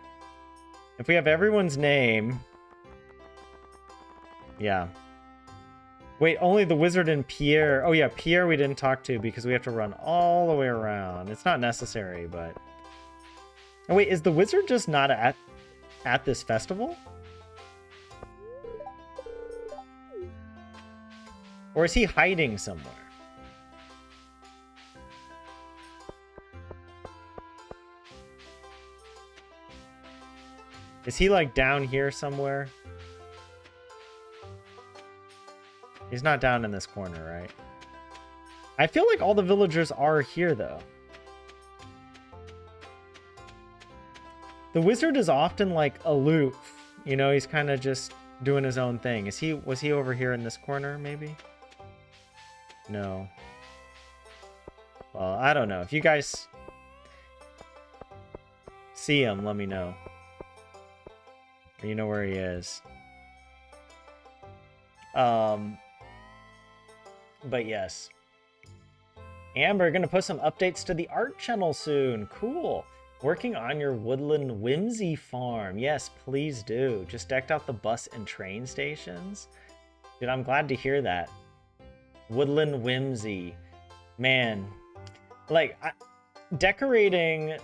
If we have everyone's name... yeah. Wait, only the wizard and Pierre... oh yeah, Pierre we didn't talk to because we have to run all the way around. It's not necessary, but... oh wait, is the wizard just not at this festival? Or is he hiding somewhere? Is he like down here somewhere? He's not down in this corner, right? I feel like all the villagers are here, though. The wizard is often, like, aloof. You know, he's kind of just doing his own thing. Was he over here in this corner, maybe? No. Well, I don't know. If you guys see him, let me know. Or you know where he is. But yes. Amber, gonna post some updates to the art channel soon. Cool. Working on your woodland whimsy farm. Yes, please do. Just decked out the bus and train stations. Dude, I'm glad to hear that. Woodland whimsy. Man, like, decorating,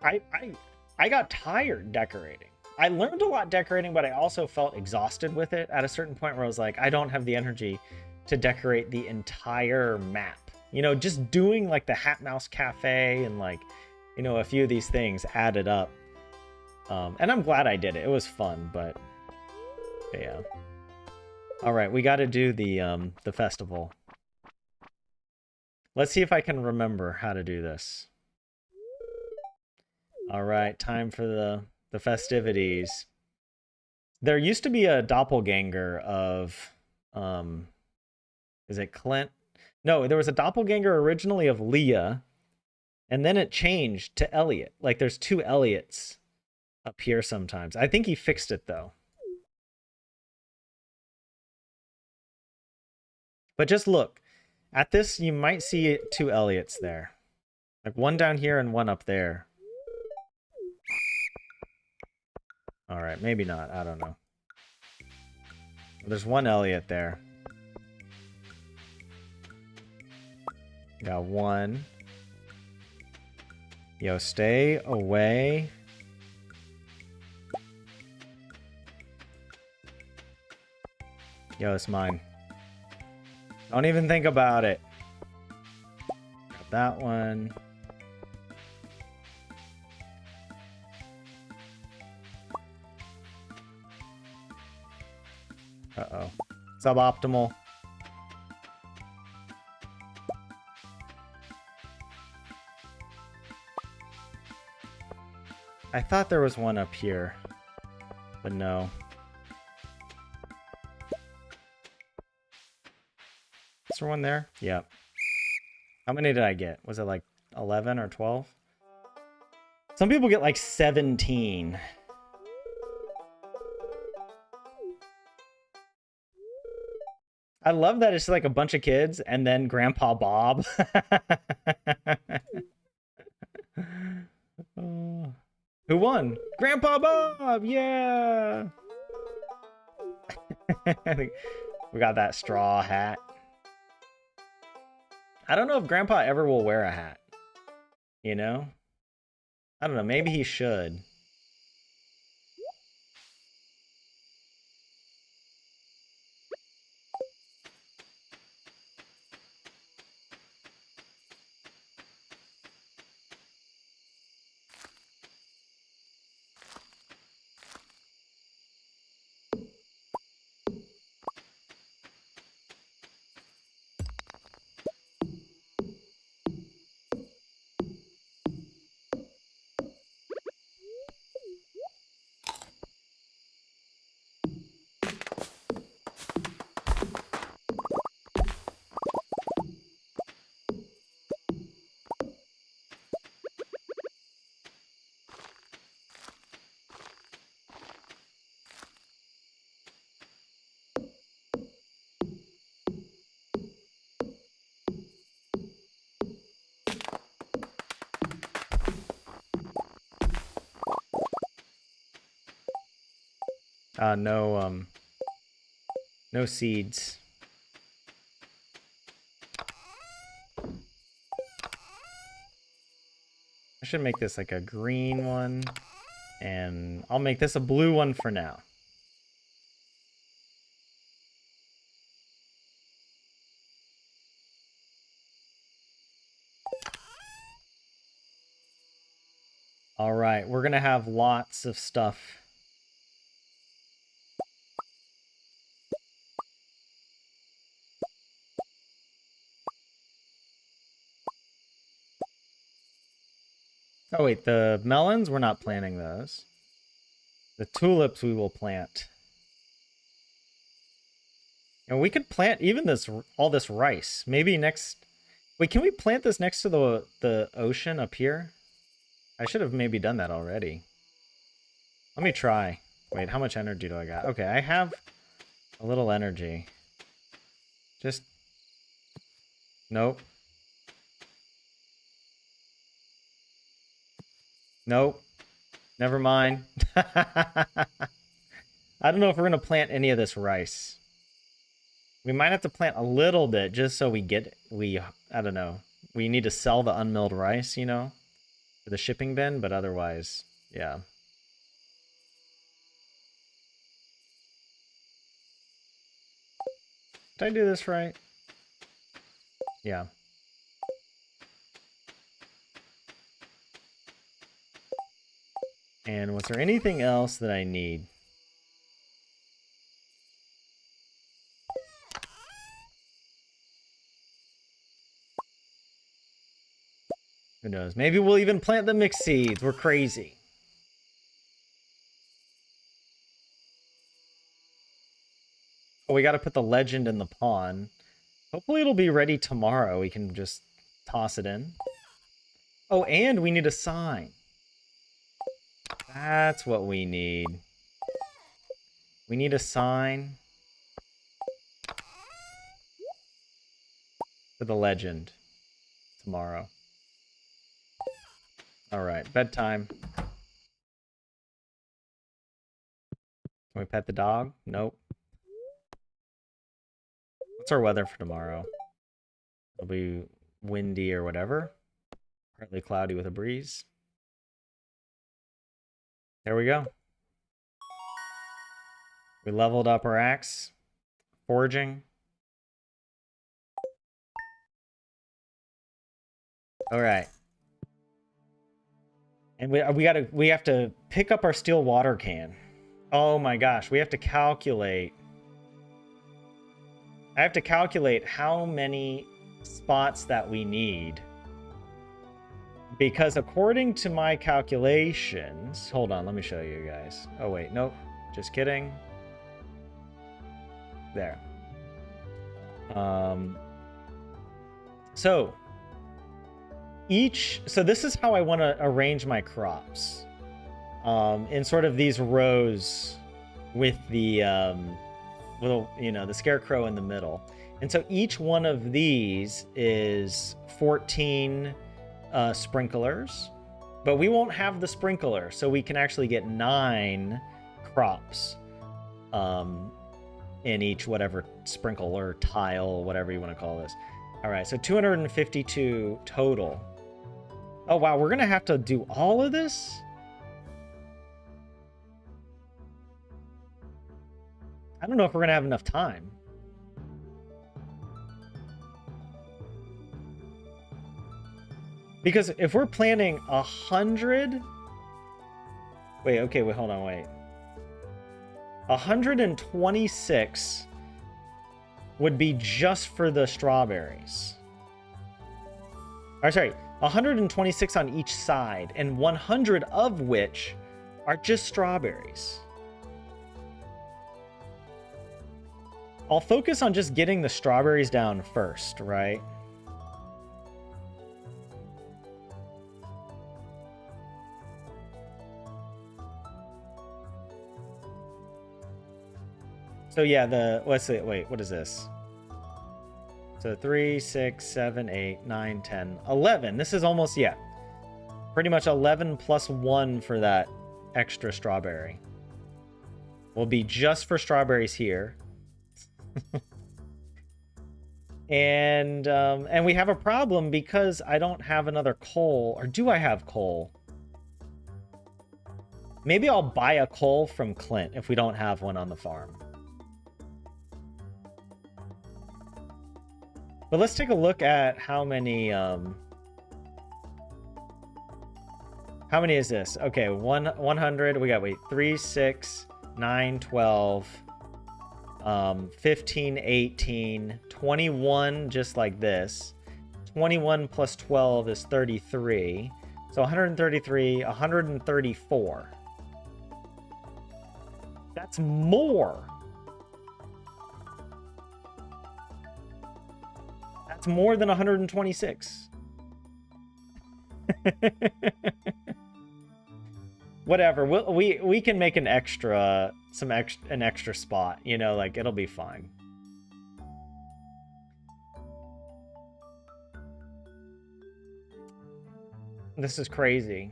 I got tired decorating. I learned a lot decorating, but I also felt exhausted with it at a certain point where I was like, I don't have the energy to decorate the entire map. You know, just doing like the Hat Mouse Cafe and like, you know, a few of these things added up. And I'm glad I did it. It was fun, but yeah. All right, we got to do the festival. Let's see if I can remember how to do this. All right, time for the festivities. There used to be a doppelganger of, is it Clint? No, there was a doppelganger originally of Leah, and then it changed to Elliot. Like, there's two Elliots up here sometimes. I think he fixed it, though. But just look. At this, you might see two Elliots there. Like, one down here and one up there. Alright, maybe not. I don't know. There's one Elliot there. Got one. Yo, stay away. Yo, it's mine. Don't even think about it. Got that one. Uh-oh. Suboptimal. I thought there was one up here, but no. Is there one there? Yep. How many did I get? Was it like 11 or 12? Some people get like 17. I love that it's like a bunch of kids and then Grandpa Bob. Who won? Grandpa Bob! Yeah! We got that straw hat. I don't know if Grandpa ever will wear a hat. You know? I don't know. Maybe he should. No seeds. I should make this like a green one, and I'll make this a blue one for now. All right, we're gonna have lots of stuff. Oh, wait, the melons, we're not planting those. The tulips we will plant. And we could plant even all this rice. Maybe next... Wait, can we plant this next to the ocean up here? I should have maybe done that already. Let me try. Wait, how much energy do I got? Okay, I have a little energy. Just... Nope. Nope. Never mind. I don't know if we're going to plant any of this rice. We might have to plant a little bit just so I don't know. We need to sell the unmilled rice, you know, for the shipping bin, but otherwise, yeah. Did I do this right? Yeah. And was there anything else that I need? Who knows? Maybe we'll even plant the mixed seeds. We're crazy. Oh, we got to put the legend in the pond. Hopefully it'll be ready tomorrow. We can just toss it in. Oh, and we need a sign. That's what we need. We need a sign for the legend tomorrow. All right, bedtime. Can we pet the dog? Nope. What's our weather for tomorrow? It'll be windy or whatever. Partly cloudy with a breeze. There we go. We leveled up our axe. Forging. All right. And we have to pick up our steel water can. Oh my gosh, we have to calculate. I have to calculate how many spots that we need. Because according to my calculations, hold on, let me show you guys. Oh wait, nope, just kidding. There. So this is how I want to arrange my crops. In sort of these rows with the little, the scarecrow in the middle. And so each one of these is 14 sprinklers, but we won't have the sprinkler, so we can actually get 9 crops in each whatever sprinkler, tile, whatever you want to call this. All right, so 252 total. Oh wow, we're gonna have to do all of this? I don't know if we're gonna have enough time. Because if we're planning 100... Wait, okay, wait, hold on, wait. 126 would be just for the strawberries. Or sorry, 126 on each side, and 100 of which are just strawberries. I'll focus on just getting the strawberries down first, right? So yeah, let's see, wait, what is this? So 3, 6, 7, 8, 9, 10, 11. This is almost, yeah, pretty much 11 plus 1 for that extra strawberry. Will be just for strawberries here. And we have a problem because I don't have another coal. Or do I have coal? Maybe I'll buy a coal from Clint if we don't have one on the farm. But let's take a look at how many is this? Okay, 100. We got, wait, 3, 6, 9, 12, 15, 18, 21, just like this. 21 plus 12 is 33. So 133, 134. That's more. That's more than 126. Whatever. We can make an extra spot, you know, like it'll be fine. This is crazy.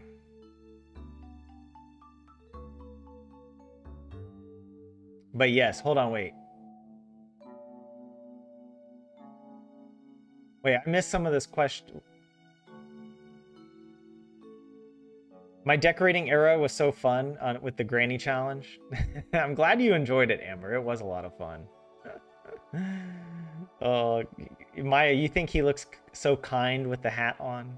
But yes, hold on, wait. Wait, I missed some of this question. My decorating era was so fun with the granny challenge. I'm glad you enjoyed it, Amber. It was a lot of fun. Oh, Maya, you think he looks so kind with the hat on?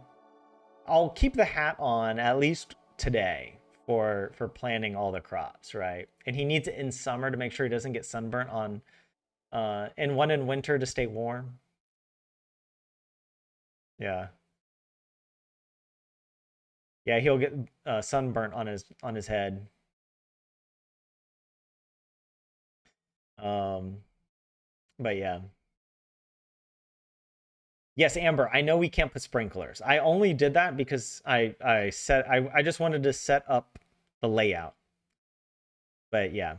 I'll keep the hat on at least today for planting all the crops, right? And he needs it in summer to make sure he doesn't get sunburnt on and one in winter to stay warm. Yeah. Yeah, he'll get sunburnt on his head. But yeah. Yes, Amber, I know we can't put sprinklers. I only did that because I just wanted to set up the layout. But yeah.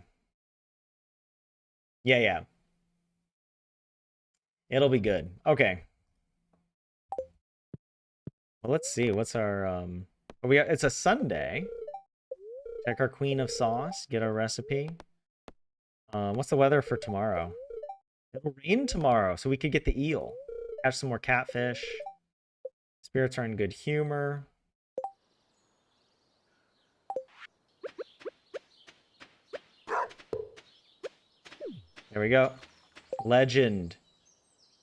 Yeah, yeah. It'll be good. Okay. Well, let's see. What's our it's a Sunday. Check our Queen of Sauce, get our recipe. What's the weather for tomorrow? It'll rain tomorrow, so we could get the eel. Catch some more catfish. Spirits are in good humor. There we go. Legend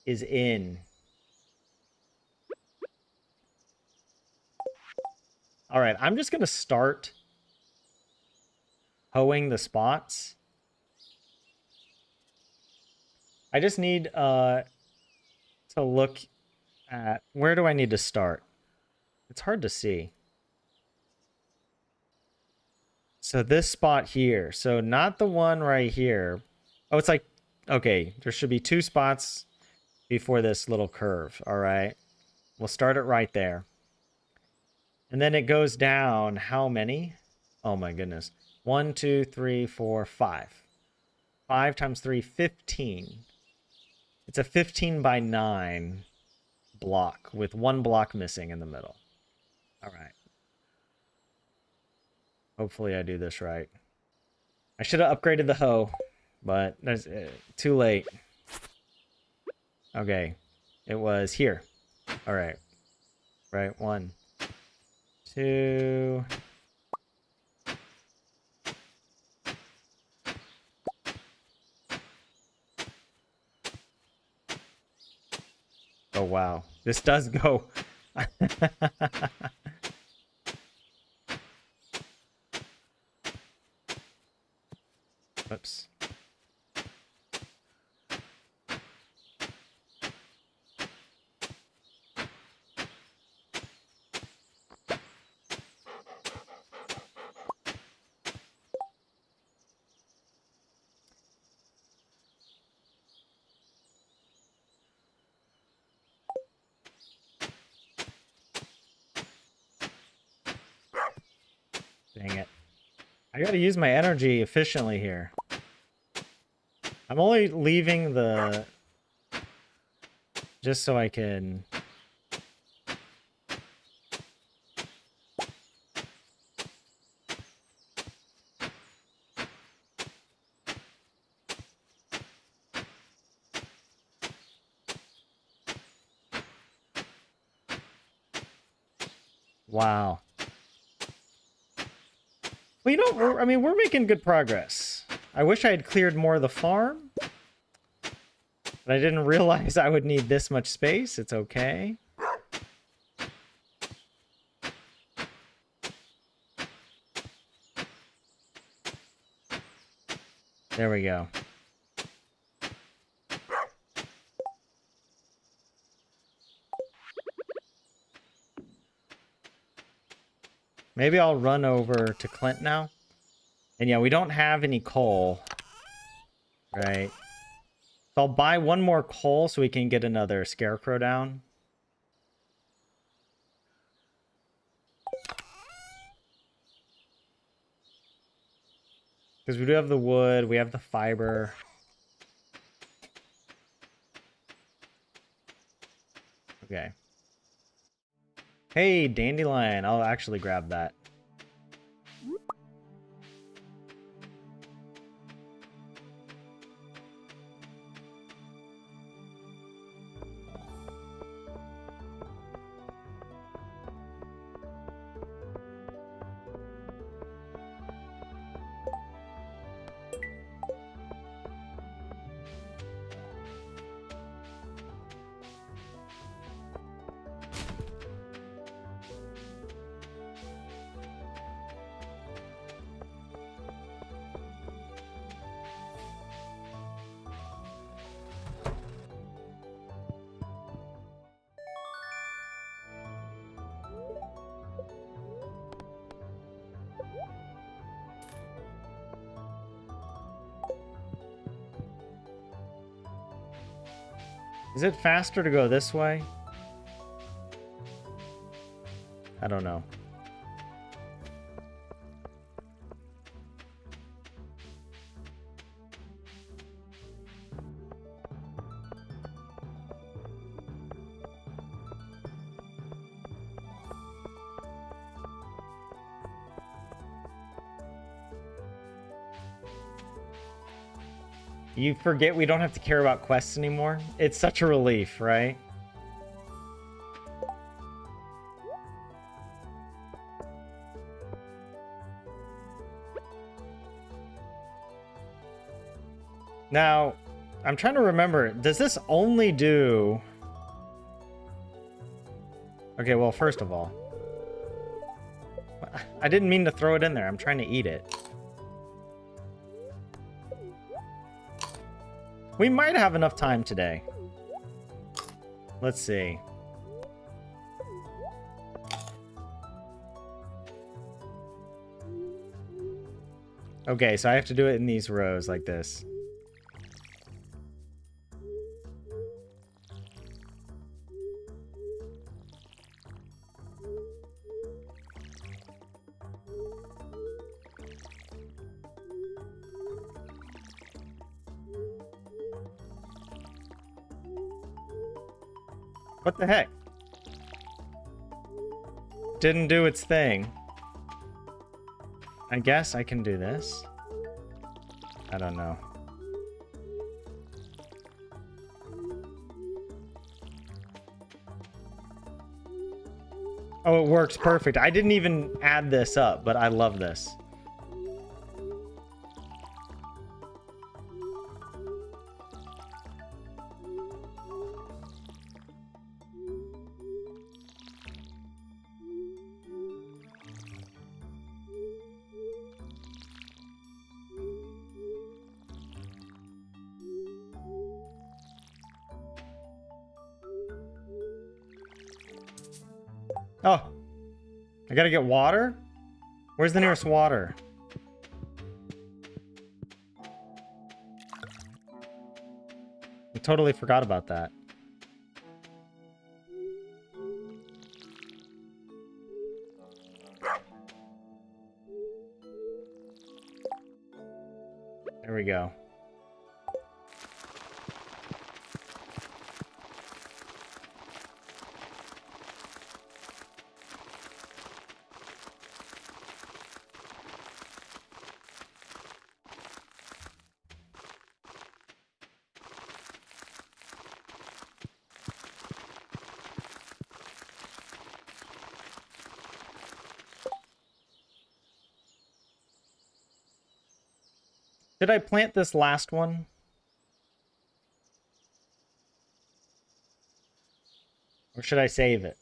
is in. All right, I'm just going to start hoeing the spots. I just need to look at, where do I need to start? It's hard to see. So this spot here. So not the one right here. Oh, it's like, okay, there should be 2 spots before this little curve. All right. We'll start it right there. And then it goes down how many? Oh my goodness. 1, 2, 3, 4, 5. 5 times 3, 15. It's a 15 by 9 block with 1 block missing in the middle. All right. Hopefully I do this right. I should have upgraded the hoe, but that's too late. Okay. It was here. All right. Right. 1, 2. Oh, wow. This does go. Oops. Dang it. I gotta use my energy efficiently here. I'm only leaving the... just so I can... Wow. Well, you know, I mean, we're making good progress. I wish I had cleared more of the farm. But I didn't realize I would need this much space. It's okay. There we go. Maybe I'll run over to Clint now. And yeah, we don't have any coal. Right. So I'll buy one more coal so we can get another scarecrow down. Because we do have the wood, we have the fiber. Okay. Hey, dandelion. I'll actually grab that. Is it faster to go this way? I don't know. You forget we don't have to care about quests anymore? It's such a relief, right? Now, I'm trying to remember, does this only do... Okay, well, first of all, I didn't mean to throw it in there. I'm trying to eat it. We might have enough time today. Let's see. Okay, so I have to do it in these rows like this. What the heck? Didn't do its thing. I guess I can do this. I don't know. Oh, it works perfect. I didn't even add this up, but I love this. Oh, I gotta get water? Where's the nearest water? I totally forgot about that. There we go. Did I plant this last one? Or should I save it?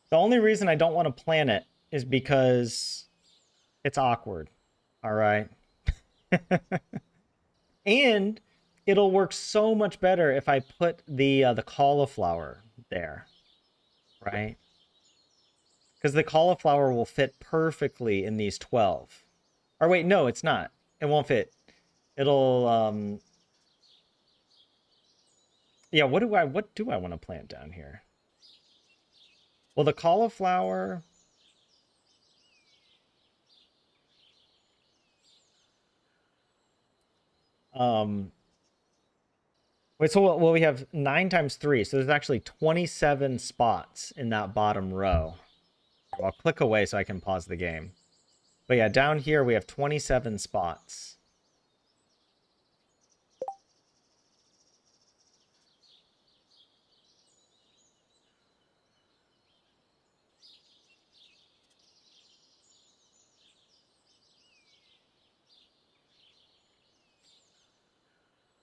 The only reason I don't want to plant it is because it's awkward. All right. And it'll work so much better if I put the cauliflower there, right? Because the cauliflower will fit perfectly in these 12. Or wait, no, it's not. It won't fit. It'll yeah, what do I want to plant down here? Well, the cauliflower, wait, so well, we have 9 times 3, so there's actually 27 spots in that bottom row. I'll click away so I can pause the game. But yeah, down here we have 27 spots.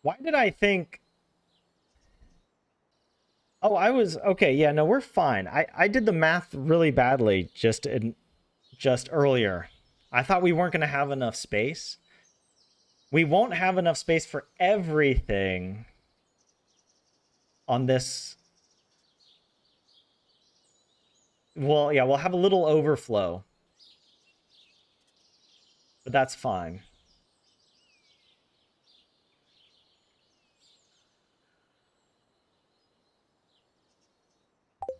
Why did I think... Oh, I was... Okay, yeah, no, we're fine. I did the math really badly just earlier. I thought we weren't going to have enough space. We won't have enough space for everything on this. Well, yeah, we'll have a little overflow. But that's fine.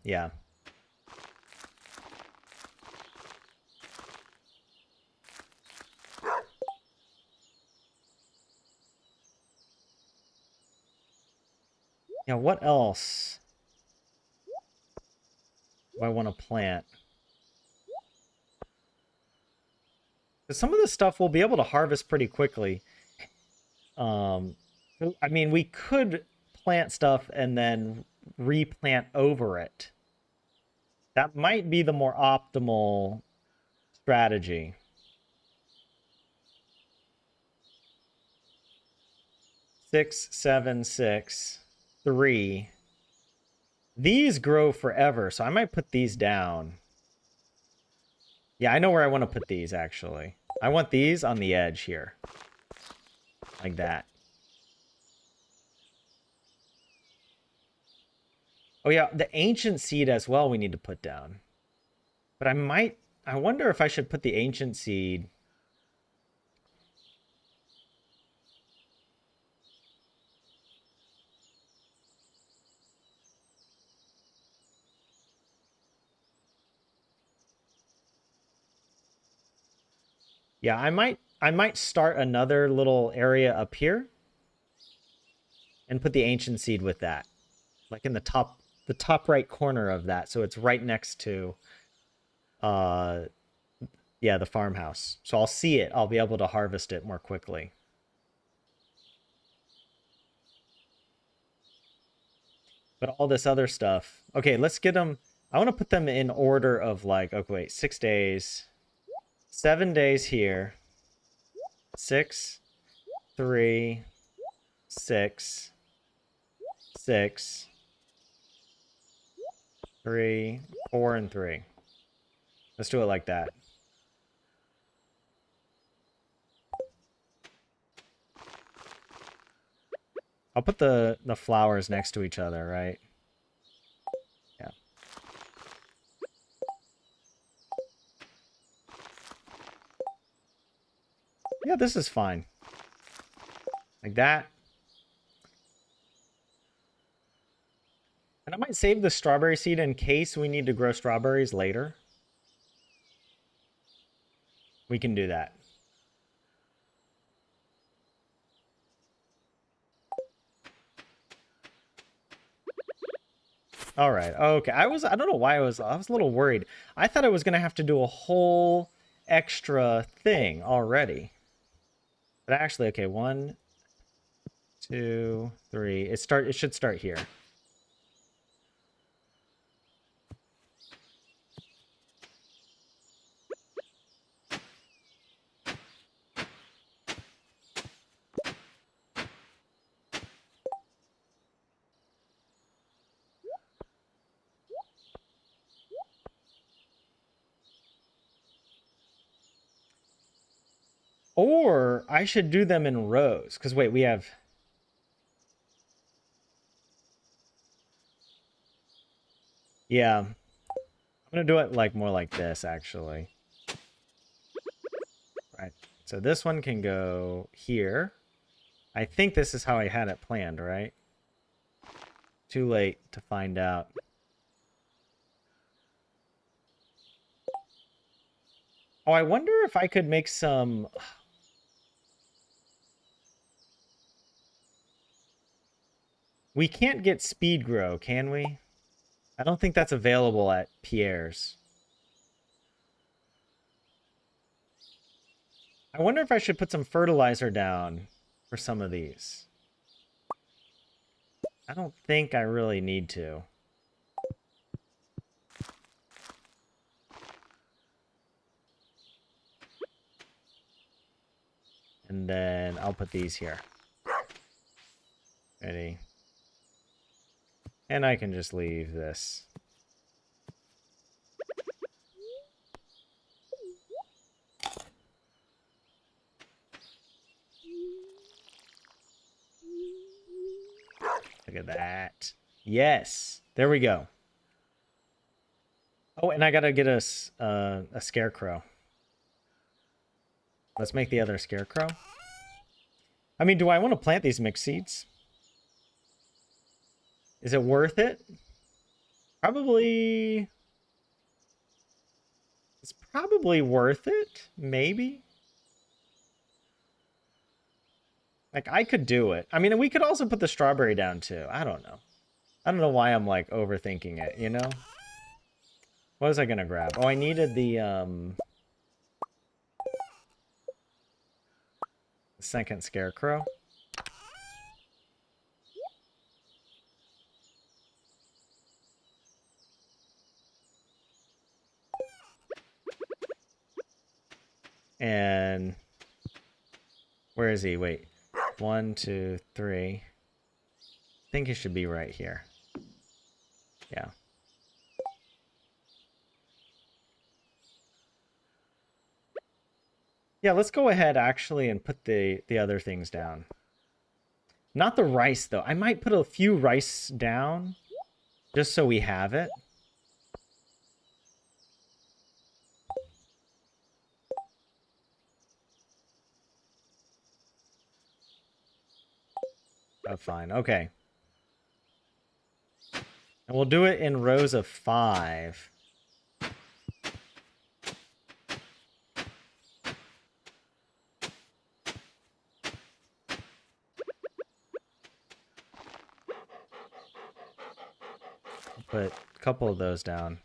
Yeah. Yeah, what else do I want to plant? Because some of this stuff we'll be able to harvest pretty quickly. I mean, we could plant stuff and then replant over it. That might be the more optimal strategy. 6, 7, 6, 3. These grow forever, so I might put these down. Yeah, I know where I want to put these, actually. I want these on the edge here. Like that. Oh yeah, the ancient seed as well we need to put down. But I wonder if I should put the ancient seed... Yeah, I might start another little area up here and put the ancient seed with that. Like in the top right corner of that, so it's right next to yeah, the farmhouse. So I'll see it. I'll be able to harvest it more quickly. But all this other stuff. Okay, let's get them. I want to put them in order of like, okay, wait, 6 days. 7 days here. 6, 3, 6, 6, 3, 4, and 3. Let's do it like that. I'll put the flowers next to each other, right? Yeah. Yeah, this is fine. Like that. And I might save the strawberry seed in case we need to grow strawberries later. We can do that. All right. Okay. I don't know why I was a little worried. I thought I was going to have to do a whole extra thing already. But actually, okay, 1, 2, 3. It should start here. Or I should do them in rows. Because wait, we have Yeah. I'm gonna do it like more like this, actually. Right. So this one can go here. I think this is how I had it planned, right? Too late to find out. Oh, I wonder if I could make some... We can't get speed grow, can we? I don't think that's available at Pierre's. I wonder if I should put some fertilizer down for some of these. I don't think I really need to. And then I'll put these here. Ready? And I can just leave this. Look at that. Yes. There we go. Oh, and I gotta get a scarecrow. Let's make the other scarecrow. I mean, do I want to plant these mixed seeds? Is it worth it? Probably... It's probably worth it. Maybe. Like, I could do it. I mean, we could also put the strawberry down, too. I don't know. I don't know why I'm, like, overthinking it, you know? What was I gonna grab? Oh, I needed the second scarecrow. And... Where is he? Wait. 1, 2, 3. I think he should be right here. Yeah. Yeah, let's go ahead actually and put the other things down. Not the rice though. I might put a few rice down just so we have it. Oh, fine. Okay. And we'll do it in rows of 5. Put a couple of those down.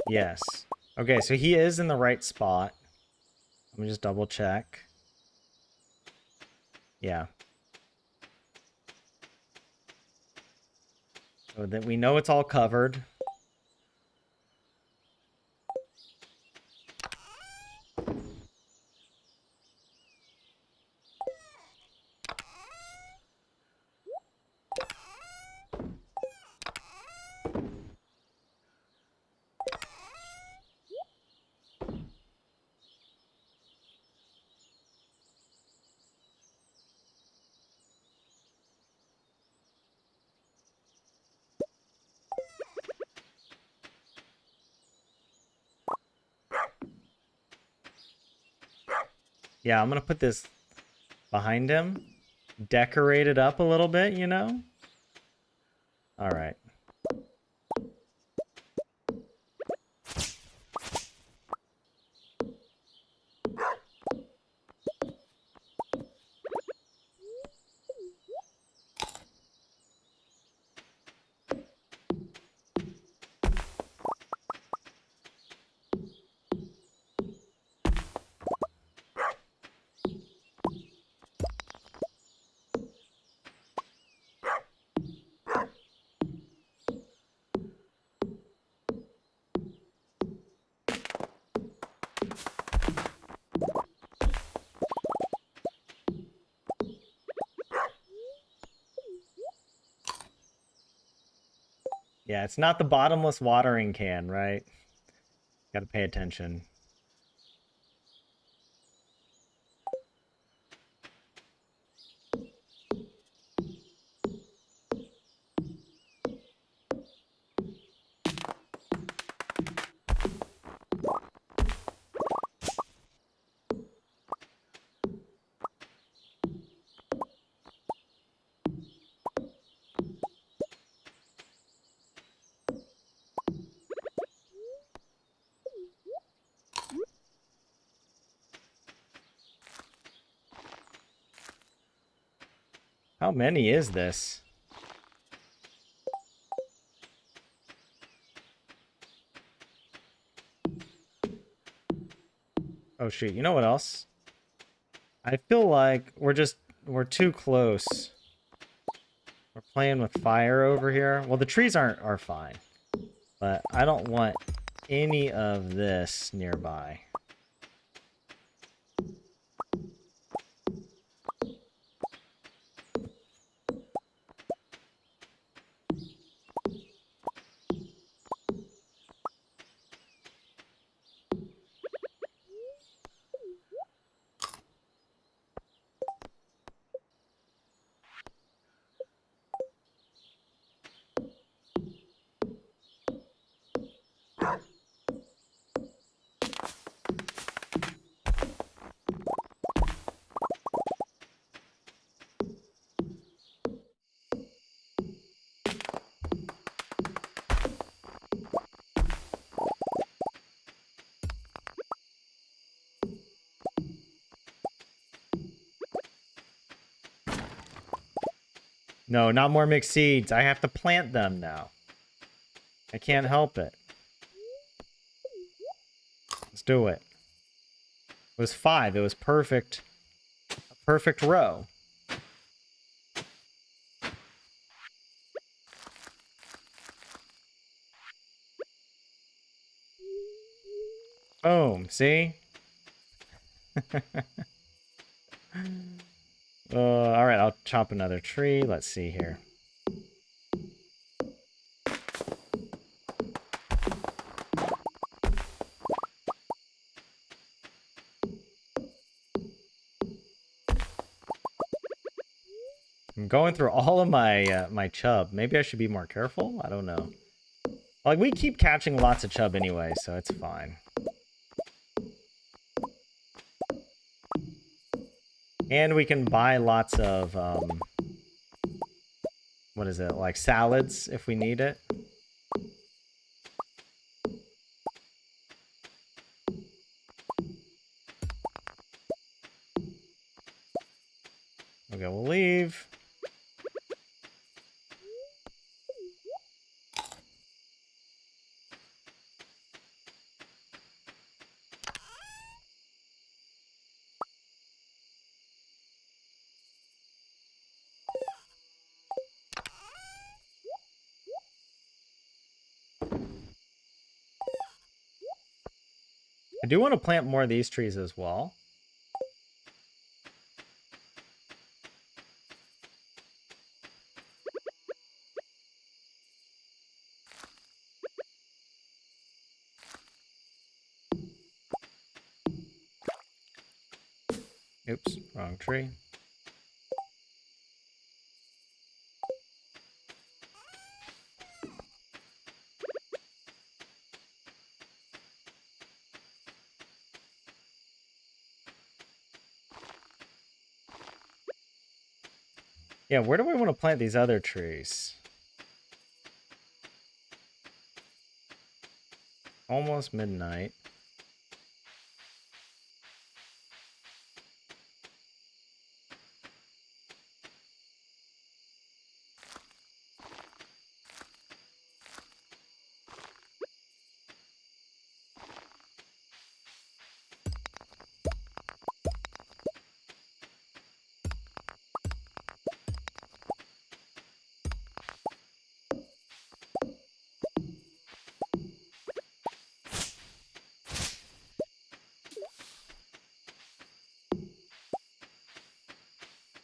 Yes. Okay, so he is in the right spot. Let me just double check. Yeah. So that we know it's all covered. Yeah, I'm gonna put this behind him. Decorate it up a little bit, you know? Alright. Yeah, it's not the bottomless watering can, right? Gotta pay attention. How many is this? Oh shoot, you know what else? I feel like we're too close. We're playing with fire over here. Well, the trees are fine, but I don't want any of this nearby. No, not more mixed seeds. I have to plant them now. I can't help it. Let's do it. It was 5. It was perfect. A perfect row. Boom. See? All right, I'll chop another tree. Let's see here. I'm going through all of my my chub. Maybe I should be more careful. I don't know. Like, we keep catching lots of chub anyway, so it's fine. And we can buy lots of what is it, like salads if we need it. Okay, we'll leave. I do want to plant more of these trees as well. Oops, wrong tree. Yeah, where do we want to plant these other trees? Almost midnight.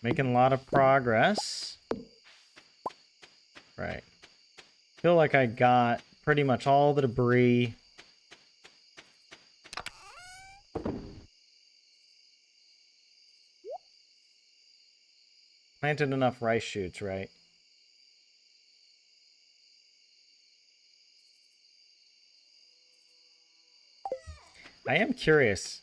Making a lot of progress. Right. Feel like I got pretty much all the debris. Planted enough rice shoots, right? I am curious.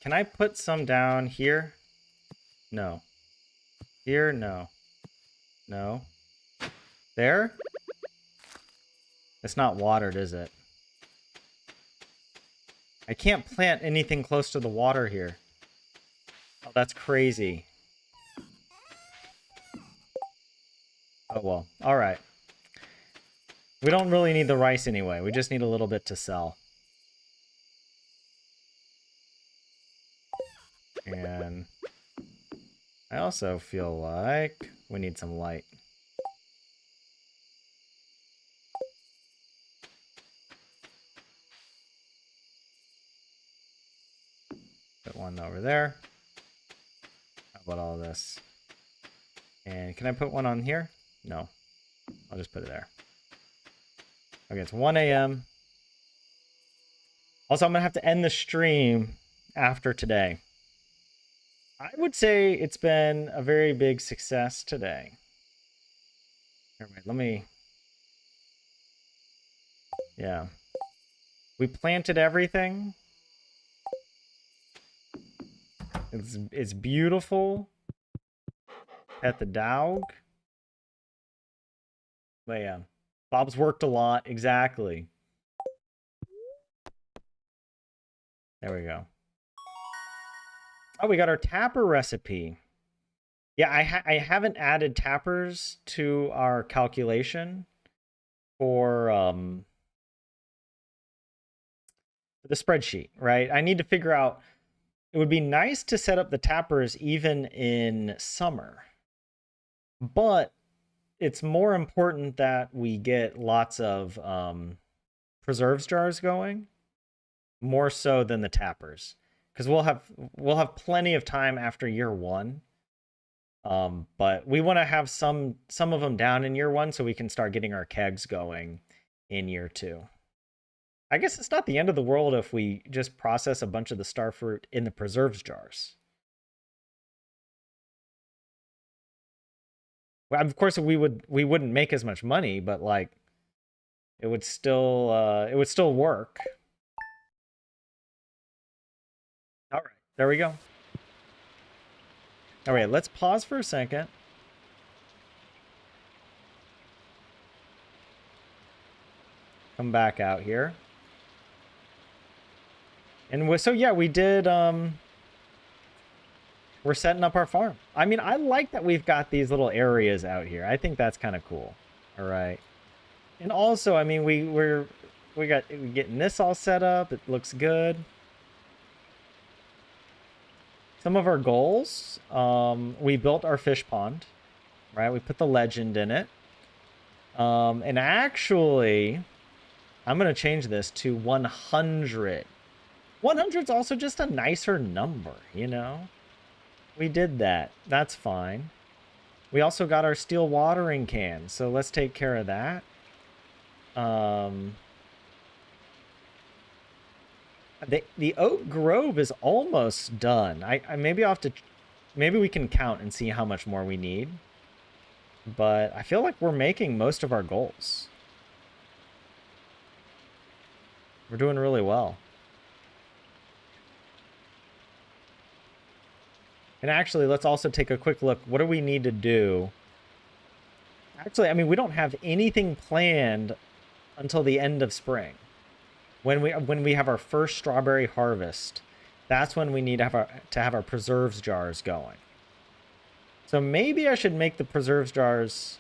Can I put some down here? No. Here? No. No. There? It's not watered, is it? I can't plant anything close to the water here. Oh, that's crazy. Oh, well. All right. We don't really need the rice anyway. We just need a little bit to sell. And I also feel like we need some light. Put one over there. How about all this? And can I put one on here? No. I'll just put it there. Okay, it's 1 a.m. Also, I'm going to have to end the stream after today. I would say it's been a very big success today. All right, let me... Yeah. We planted everything. It's beautiful. At the dog. But yeah. Bob's worked a lot. Exactly. There we go. Oh, we got our tapper recipe. Yeah, I haven't added tappers to our calculation for the spreadsheet, right? I need to figure out, it would be nice to set up the tappers even in summer, but it's more important that we get lots of preserves jars going, more so than the tappers, because we'll have plenty of time after year one. But we want to have some of them down in year one so we can start getting our kegs going in year two. I guess it's not the end of the world if we just process a bunch of the starfruit in the preserves jars. Well, of course we wouldn't make as much money, but like it would still work. All right, there we go. All right, let's pause for a second. Come back out here. And so yeah, we did we're setting up our farm. I mean, I like that we've got these little areas out here. I think that's kind of cool. All right. And also, I mean, we're getting this all set up. It looks good. Some of our goals, we built our fish pond, right? We put the legend in it. And actually, I'm going to change this to 100. 100's also just a nicer number, you know? We did that. That's fine. We also got our steel watering can, so let's take care of that. The oak grove is almost done. I maybe I'll have to, maybe we can count and see how much more we need. But I feel like we're making most of our goals. We're doing really well. And actually, let's also take a quick look. What do we need to do? Actually, I mean, we don't have anything planned until the end of spring. When we have our first strawberry harvest, that's when we need to have our preserves jars going. So maybe I should make the preserves jars.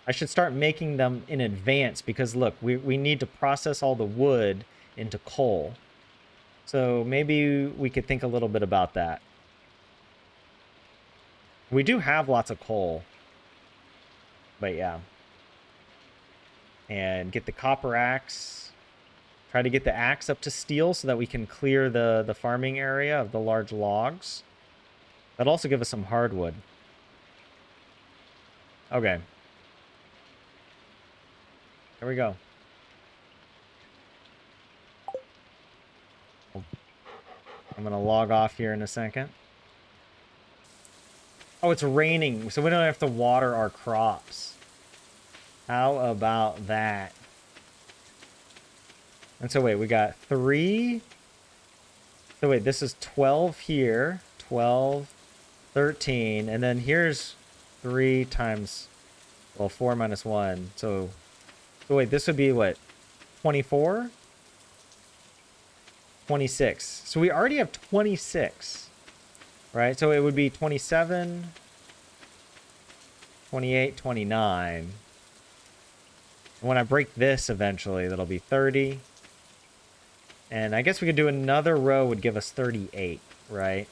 I should start making them in advance because look, we need to process all the wood into coal. So maybe we could think a little bit about that. We do have lots of coal. But yeah. And get the copper axe. Try to get the axe up to steel so that we can clear the farming area of the large logs. That'll also give us some hardwood. Okay. Here we go. I'm gonna log off here in a second. Oh, it's raining, so we don't have to water our crops. How about that? And so wait, we got 3. So wait, this is 12 here. 12, 13, and then here's 3 times, well, 4 minus 1. So wait, this would be what? 24? 26. So we already have 26, right? So it would be 27, 28, 29. And when I break this eventually, that'll be 30. And I guess we could do another row would give us 38, right?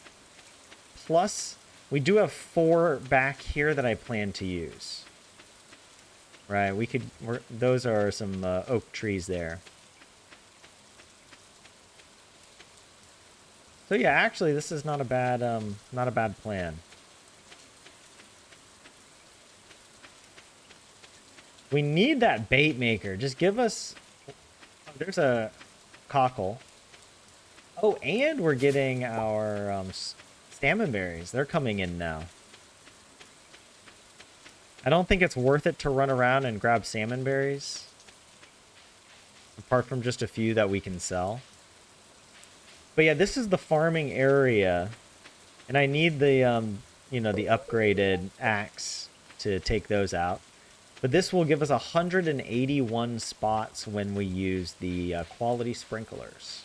Plus, we do have 4 back here that I plan to use. Right, those are some oak trees there. So yeah, actually, this is not a bad plan. We need that bait maker. Just give us. Oh, there's a cockle. Oh, and we're getting our stamina berries. They're coming in now. I don't think it's worth it to run around and grab salmon berries. Apart from just a few that we can sell. But yeah, this is the farming area. And I need the, you know, the upgraded axe to take those out. But this will give us 181 spots when we use the quality sprinklers.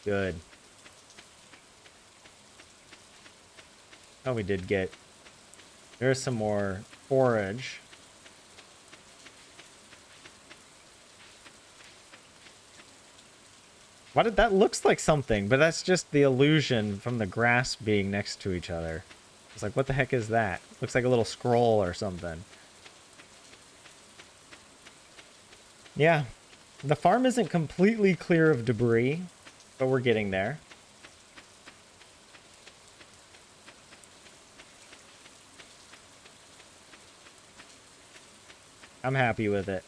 Good. Oh, we did get... There's some more forage. Why did that looks like something, but that's just the illusion from the grass being next to each other. It's like, what the heck is that? Looks like a little scroll or something. Yeah. The farm isn't completely clear of debris, but we're getting there. I'm happy with it.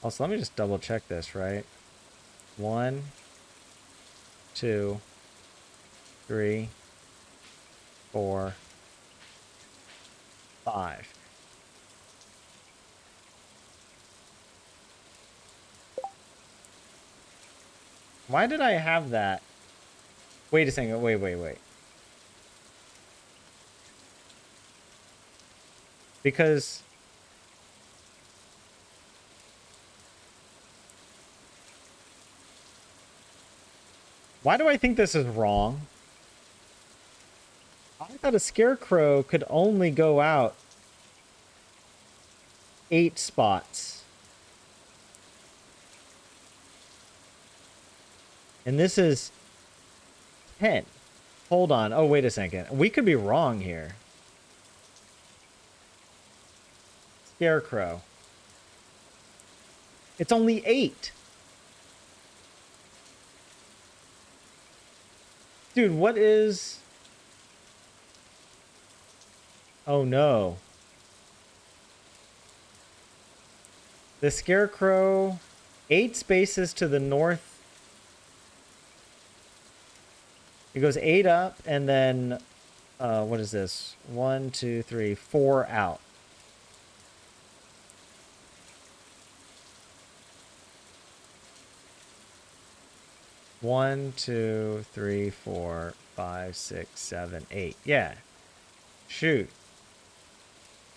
Also, let me just double check this, right? 1, 2, 3, 4, 5. Why did I have that? Wait a second. Wait. Because... Why do I think this is wrong? I thought a scarecrow could only go out 8 spots. And this is 10. Hold on. Oh, wait a second. We could be wrong here. Scarecrow. It's only 8. Dude, what is... Oh, no. The scarecrow... 8 spaces to the north. It goes 8 up, and then... what is this? 1, 2, 3, 4 out. One, 2, 3, 4, 5, 6, 7, 8. Yeah. Shoot.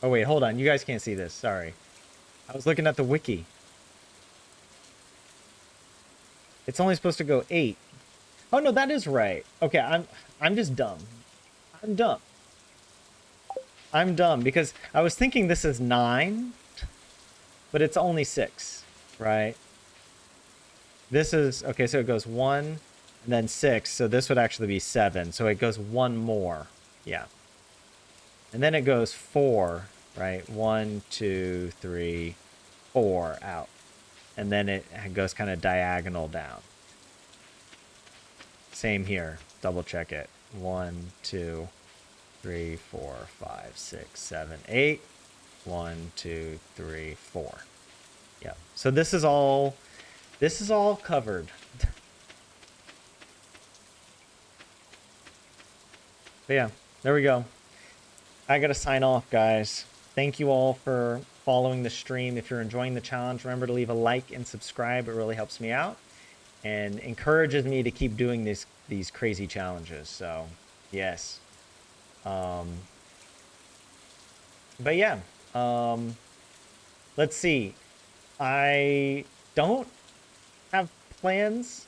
Oh, wait, hold on. You guys can't see this. Sorry. I was looking at the wiki. It's only supposed to go 8. Oh, no, that is right. Okay, I'm just dumb. I'm dumb. I'm dumb because I was thinking this is 9, but it's only 6, right? This is, okay, so it goes 1, and then 6, so this would actually be 7, so it goes 1 more, yeah. And then it goes 4, right? 1, 2, 3, 4 out. And then it goes kind of diagonal down. Same here. Double check it. 1, 2, 3, 4, 5, 6, 7, 8. 1, 2, 3, 4. Yeah. So this is all covered. But yeah, there we go. I gotta sign off, guys. Thank you all for following the stream. If you're enjoying the challenge, remember to leave a like and subscribe. It really helps me out and encourages me to keep doing these crazy challenges. So yes. But yeah, let's see. I don't have plans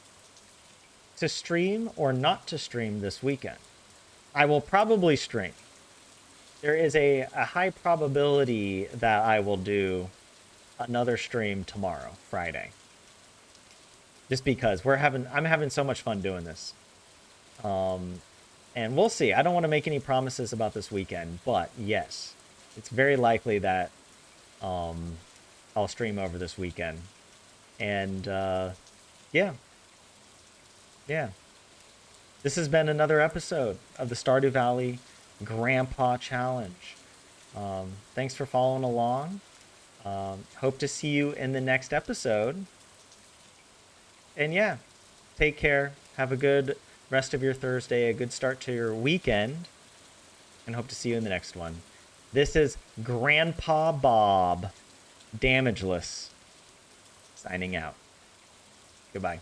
to stream or not to stream this weekend. I will probably stream. There is a high probability that I will do another stream tomorrow, Friday. Just because I'm having so much fun doing this. And we'll see. I don't want to make any promises about this weekend, but yes, it's very likely that I'll stream over this weekend. And yeah. This has been another episode of the Stardew Valley Grandpa Challenge. Thanks for following along. Hope to see you in the next episode. And yeah, take care. Have a good rest of your Thursday, a good start to your weekend, and hope to see you in the next one. This is Grandpa Bob, Damageless, signing out. Goodbye.